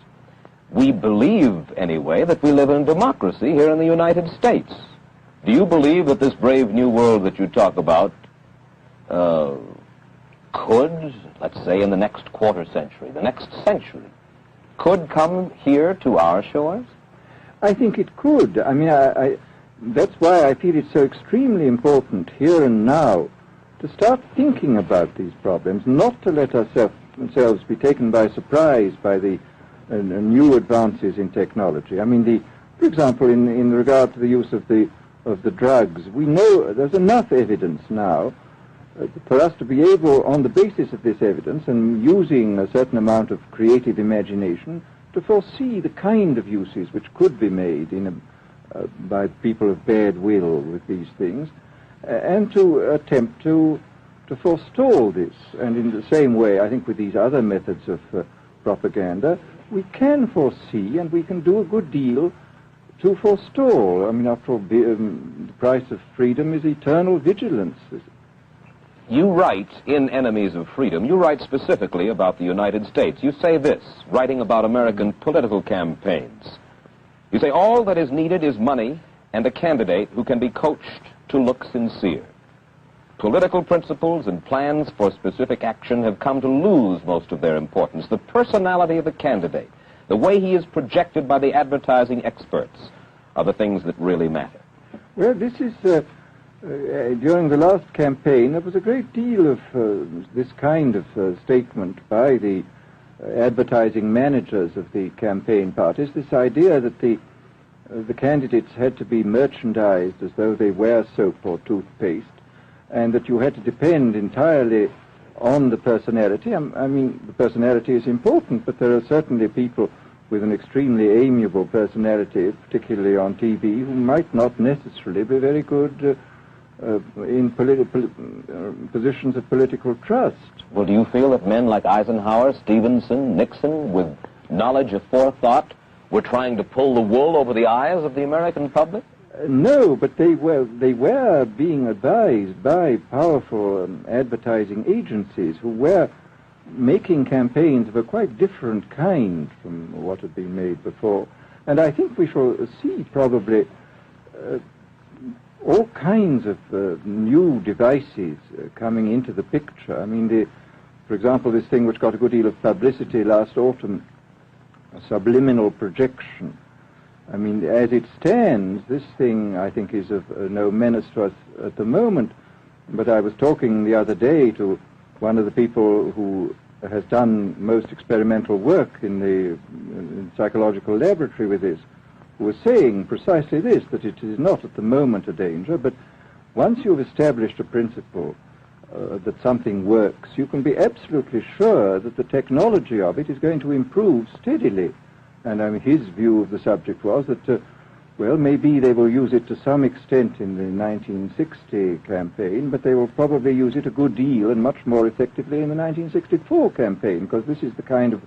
We believe, anyway, that we live in a democracy here in the United States. Do you believe that this brave new world that you talk about could, let's say, in the next quarter century, the next century, could come here to our shores? I think it could. I mean, that's why I feel it's so extremely important here and now to start thinking about these problems, not to let ourselves be taken by surprise by the new advances in technology. I mean, for example, in regard to the use of the drugs, we know there's enough evidence now for us to be able, on the basis of this evidence and using a certain amount of creative imagination, to foresee the kind of uses which could be made by people of bad will with these things, and to attempt to forestall this. And in the same way, I think with these other methods of propaganda, we can foresee and we can do a good deal to forestall. I mean, after all, the price of freedom is eternal vigilance. You write in Enemies of Freedom, you write specifically about the United States. You say this, writing about American political campaigns. You say, all that is needed is money and a candidate who can be coached to look sincere. Political principles and plans for specific action have come to lose most of their importance. The personality of the candidate, the way he is projected by the advertising experts, are the things that really matter. Well, this is, during the last campaign, there was a great deal of this kind of statement by the advertising managers of the campaign parties, this idea that the candidates had to be merchandised as though they were soap or toothpaste, and that you had to depend entirely on the personality. I mean, the personality is important, but there are certainly people with an extremely amiable personality, particularly on TV, who might not necessarily be very good in positions of political trust. Well, do you feel that men like Eisenhower, Stevenson, Nixon, with knowledge of forethought, were trying to pull the wool over the eyes of the American public? No, but they were being advised by powerful advertising agencies who were making campaigns of a quite different kind from what had been made before. And I think we shall see probably all kinds of new devices coming into the picture. I mean, for example, this thing which got a good deal of publicity last autumn, subliminal projection. I mean, as it stands, this thing, I think, is of no menace to us at the moment. But I was talking the other day to one of the people who has done most experimental work in the psychological laboratory with this, who was saying precisely this, that it is not at the moment a danger, but once you've established a principle that something works, you can be absolutely sure that the technology of it is going to improve steadily. And I mean, his view of the subject was that, well, maybe they will use it to some extent in the 1960 campaign, but they will probably use it a good deal and much more effectively in the 1964 campaign, because this is the kind of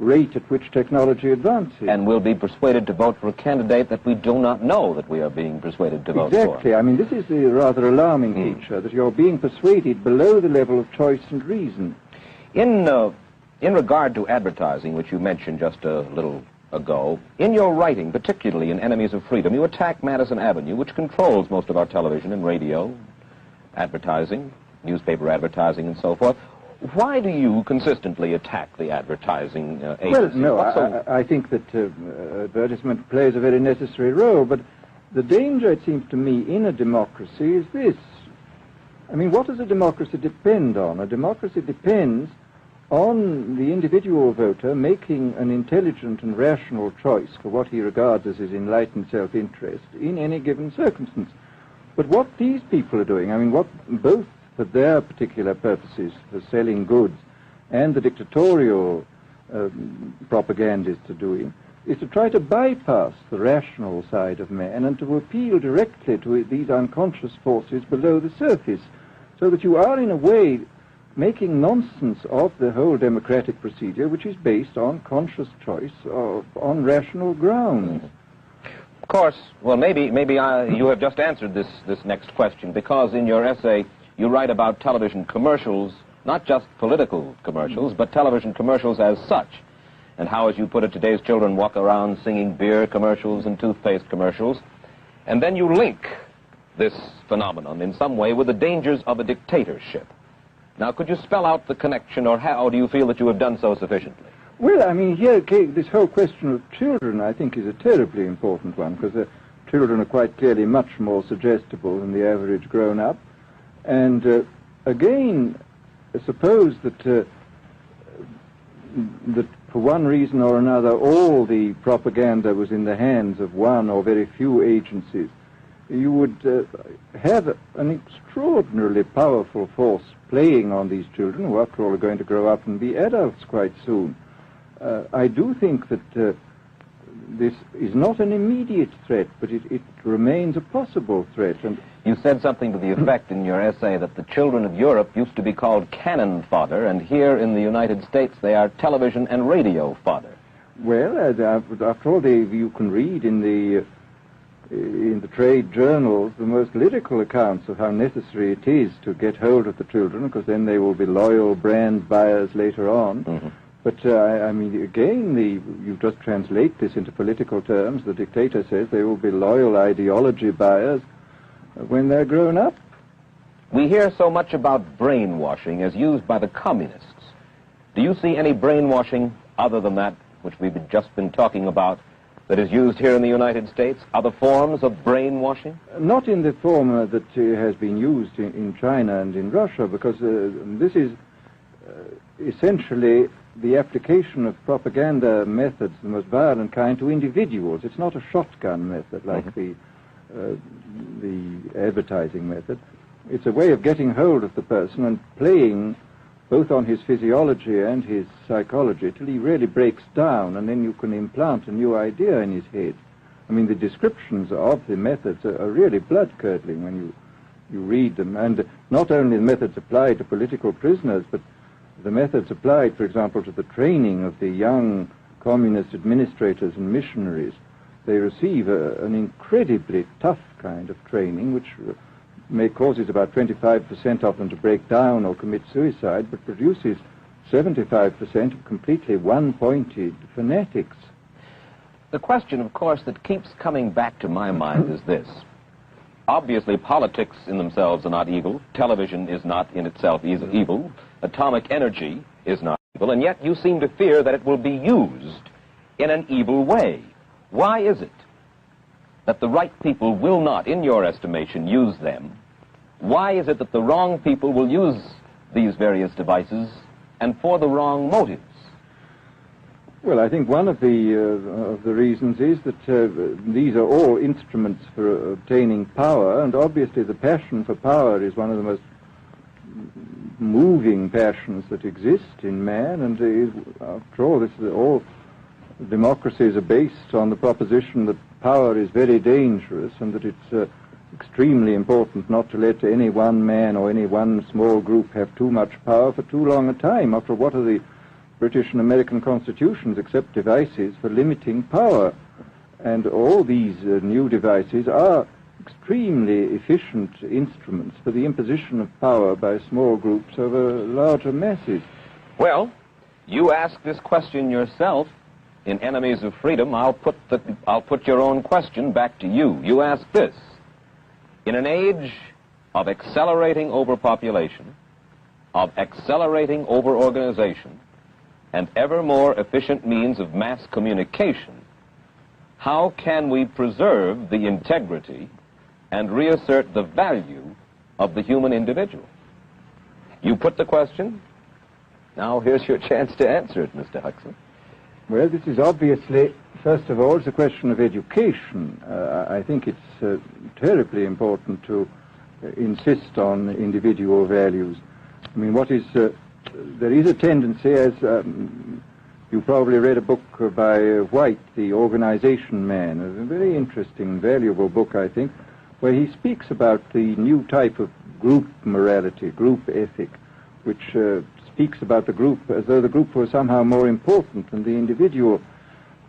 rate at which technology advances. And we'll be persuaded to vote for a candidate that we do not know that we are being persuaded to vote for. Exactly. I mean, this is the rather alarming feature, that you're being persuaded below the level of choice and reason. In regard to advertising, which you mentioned just a little ago, in your writing, particularly in Enemies of Freedom, you attack Madison Avenue, which controls most of our television and radio advertising, newspaper advertising, and so forth. Why do you consistently attack the advertising agency? Well, no, I think that advertisement plays a very necessary role, but the danger, it seems to me, in a democracy is this. I mean, what does a democracy depend on? A democracy depends on the individual voter making an intelligent and rational choice for what he regards as his enlightened self-interest in any given circumstance. But what these people are doing, I mean, what both for their particular purposes, for selling goods, and the dictatorial propagandists are doing, is to try to bypass the rational side of man and to appeal directly to these unconscious forces below the surface, so that you are, in a way, making nonsense of the whole democratic procedure, which is based on conscious choice on rational grounds. Of course, well, maybe you have just answered this next question, because in your essay you write about television commercials, not just political commercials, but television commercials as such, and how, as you put it, today's children walk around singing beer commercials and toothpaste commercials, and then you link this phenomenon in some way with the dangers of a dictatorship. Now, could you spell out the connection, or how do you feel that you have done so sufficiently? Well, I mean, here, this whole question of children, I think, is a terribly important one, because children are quite clearly much more suggestible than the average grown-up. And again, suppose that for one reason or another, all the propaganda was in the hands of one or very few agencies, you would have an extraordinarily powerful force playing on these children, who after all are going to grow up and be adults quite soon. I do think that this is not an immediate threat, but it remains a possible threat. And you said something to the effect in your essay that the children of Europe used to be called cannon fodder, and here in the United States they are television and radio fodder. Well, after all, you can read in the trade journals the most lyrical accounts of how necessary it is to get hold of the children, because then they will be loyal brand buyers later on. Mm-hmm. But, I mean, again, you just translate this into political terms. The dictator says they will be loyal ideology buyers when they're grown up. We hear so much about brainwashing as used by the communists. Do you see any brainwashing other than that which we've just been talking about that is used here in the United States? Other forms of brainwashing? Not in the form that has been used in China and in Russia, because this is essentially the application of propaganda methods, the most violent kind, to individuals. It's not a shotgun method like the advertising method. It's a way of getting hold of the person and playing both on his physiology and his psychology till he really breaks down, and then you can implant a new idea in his head. I mean, the descriptions of the methods are really blood-curdling when you read them, and not only the methods applied to political prisoners, but the methods applied, for example, to the training of the young communist administrators and missionaries. They receive an incredibly tough kind of training, which may causes about 25% of them to break down or commit suicide, but produces 75% of completely one-pointed fanatics. The question, of course, that keeps coming back to my mind is this. Obviously, politics in themselves are not evil. Television is not in itself evil. Atomic energy is not evil. And yet you seem to fear that it will be used in an evil way. Why is it that the right people will not, in your estimation, use them? Why is it that the wrong people will use these various devices and for the wrong motives? Well, I think one of the reasons is that these are all instruments for obtaining power, and obviously the passion for power is one of the most moving passions that exist in man, and after all, all democracies are based on the proposition that power is very dangerous and that it's extremely important not to let any one man or any one small group have too much power for too long a time. After all, what are the British and American constitutions except devices for limiting power? And all these new devices are extremely efficient instruments for the imposition of power by small groups over larger masses. Well, you ask this question yourself in Enemies of Freedom. I'll put your own question back to you. You ask this. In an age of accelerating overpopulation, of accelerating overorganization, and ever more efficient means of mass communication, how can we preserve the integrity and reassert the value of the human individual? You put the question. Now here's your chance to answer it, Mr. Huxley. Well, this is obviously, first of all, it's a question of education. I think it's terribly important to insist on individual values. I mean, there is a tendency, as you probably read a book by White, The Organization Man, a very interesting, valuable book, I think, where he speaks about the new type of group morality, group ethic, which speaks about the group as though the group was somehow more important than the individual.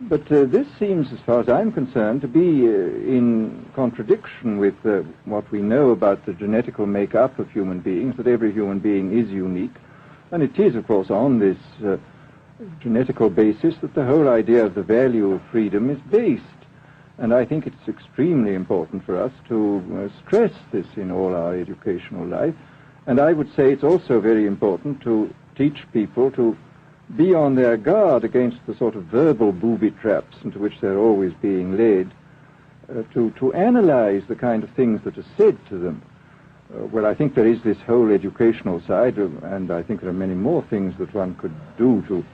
But this seems, as far as I'm concerned, to be in contradiction with what we know about the genetical makeup of human beings, that every human being is unique. And it is, of course, on this genetical basis that the whole idea of the value of freedom is based. And I think it's extremely important for us to stress this in all our educational life. And I would say it's also very important to teach people to be on their guard against the sort of verbal booby traps into which they're always being led, to analyze the kind of things that are said to them. Well, I think there is this whole educational side, and I think there are many more things that one could do to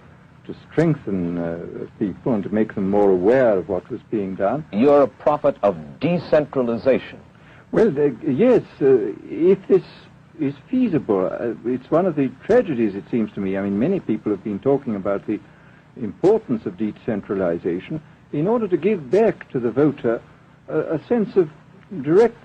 strengthen people and to make them more aware of what was being done. You're a prophet of decentralization. Well, yes, if this is feasible. It's one of the tragedies, it seems to me. I mean, many people have been talking about the importance of decentralization in order to give back to the voter a sense of direct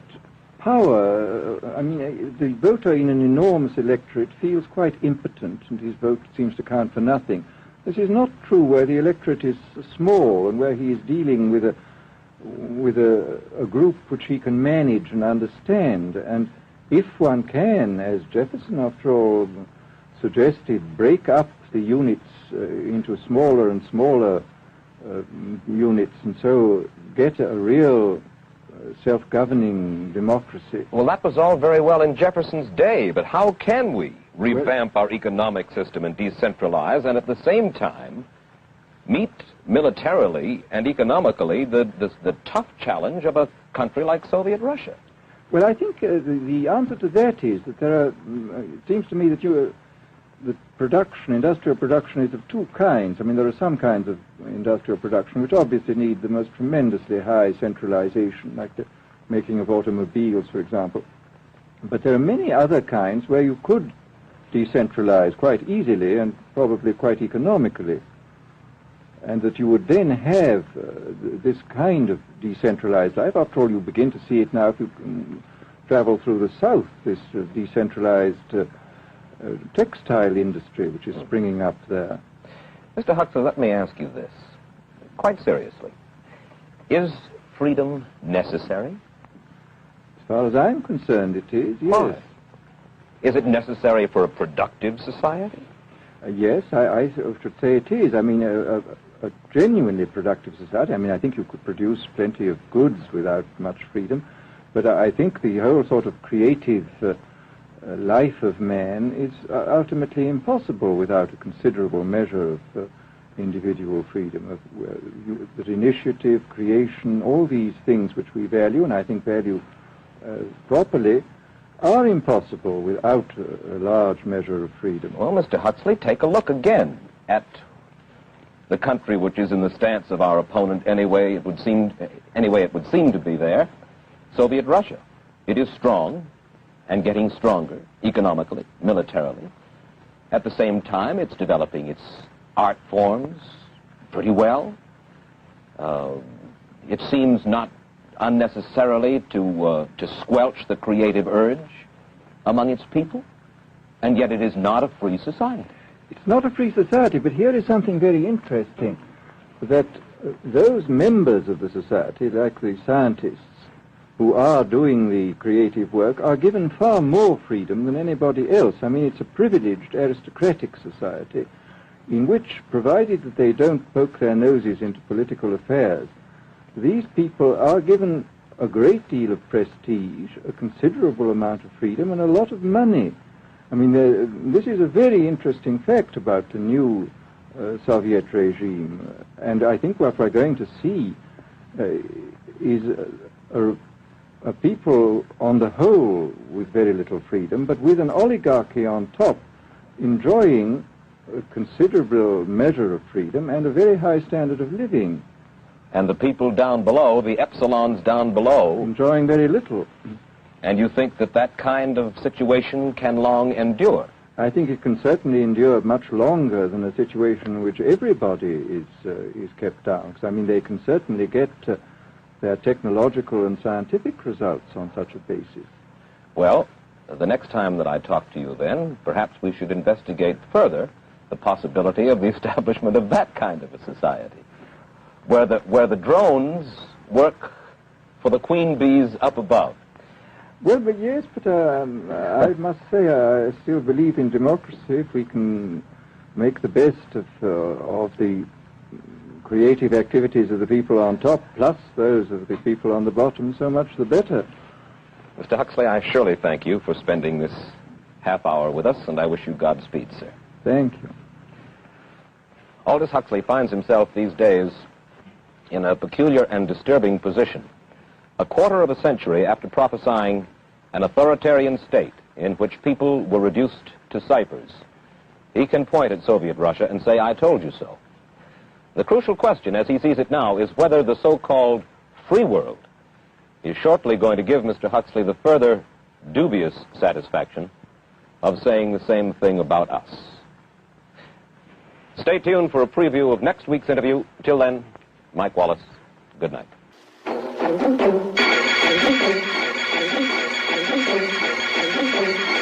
power. I mean, the voter in an enormous electorate feels quite impotent, and his vote seems to count for nothing. This is not true where the electorate is small and where he is dealing with a group which he can manage and understand. And if one can, as Jefferson, after all, suggested, break up the units into smaller and smaller units and so get a real self-governing democracy. Well, that was all very well in Jefferson's day, but how can we revamp our economic system and decentralize and at the same time meet militarily and economically the tough challenge of a country like Soviet Russia? Well, I think the answer to that is that there are, it seems to me that the production, industrial production, is of two kinds. I mean, there are some kinds of industrial production which obviously need the most tremendously high centralization, like the making of automobiles, for example. But there are many other kinds where you could decentralize quite easily and probably quite economically, and that you would then have this kind of decentralized life. After all, you begin to see it now if you travel through the South, this decentralized textile industry which is springing up there. Mr. Huxley, let me ask you this, quite seriously. Is freedom necessary? As far as I'm concerned, it is, yes. Why? Is it necessary for a productive society? Yes, I should say it is. I mean, a genuinely productive society. I mean, I think you could produce plenty of goods without much freedom, but I think the whole sort of creative life of man is ultimately impossible without a considerable measure of individual freedom, that initiative, creation, all these things which we value, and I think value properly, are impossible without a large measure of freedom. Well, Mr. Huxley, take a look again at the country which is in the stance of our opponent anyway it would seem to be there, Soviet Russia. It is strong and getting stronger economically, militarily. At the same time, it's developing its art forms pretty well. It seems not unnecessarily to squelch the creative urge among its people, and yet it is not a free society. It's not a free society, but here is something very interesting, that those members of the society, like the scientists who are doing the creative work, are given far more freedom than anybody else. I mean, it's a privileged aristocratic society in which, provided that they don't poke their noses into political affairs, these people are given a great deal of prestige, a considerable amount of freedom, and a lot of money. I mean, this is a very interesting fact about the new Soviet regime, and I think what we're going to see is a people on the whole with very little freedom, but with an oligarchy on top enjoying a considerable measure of freedom and a very high standard of living. And the people down below, the epsilons down below, enjoying very little. And you think that that kind of situation can long endure? I think it can certainly endure much longer than a situation in which everybody is kept down. Because, I mean, they can certainly get their technological and scientific results on such a basis. Well, the next time that I talk to you then, perhaps we should investigate further the possibility of the establishment of that kind of a society. where the drones work for the queen bees up above. Well, but yes, but I must say I still believe in democracy. If we can make the best of the creative activities of the people on top, plus those of the people on the bottom, so much the better. Mr. Huxley, I surely thank you for spending this half hour with us, and I wish you Godspeed, sir. Thank you. Aldous Huxley finds himself these days in a peculiar and disturbing position. A quarter of a century after prophesying an authoritarian state in which people were reduced to ciphers, he can point at Soviet Russia and say, "I told you so." The crucial question, as he sees it now, is whether the so-called free world is shortly going to give Mr. Huxley the further dubious satisfaction of saying the same thing about us. Stay tuned for a preview of next week's interview. Till then, Mike Wallace, good night. Thank you.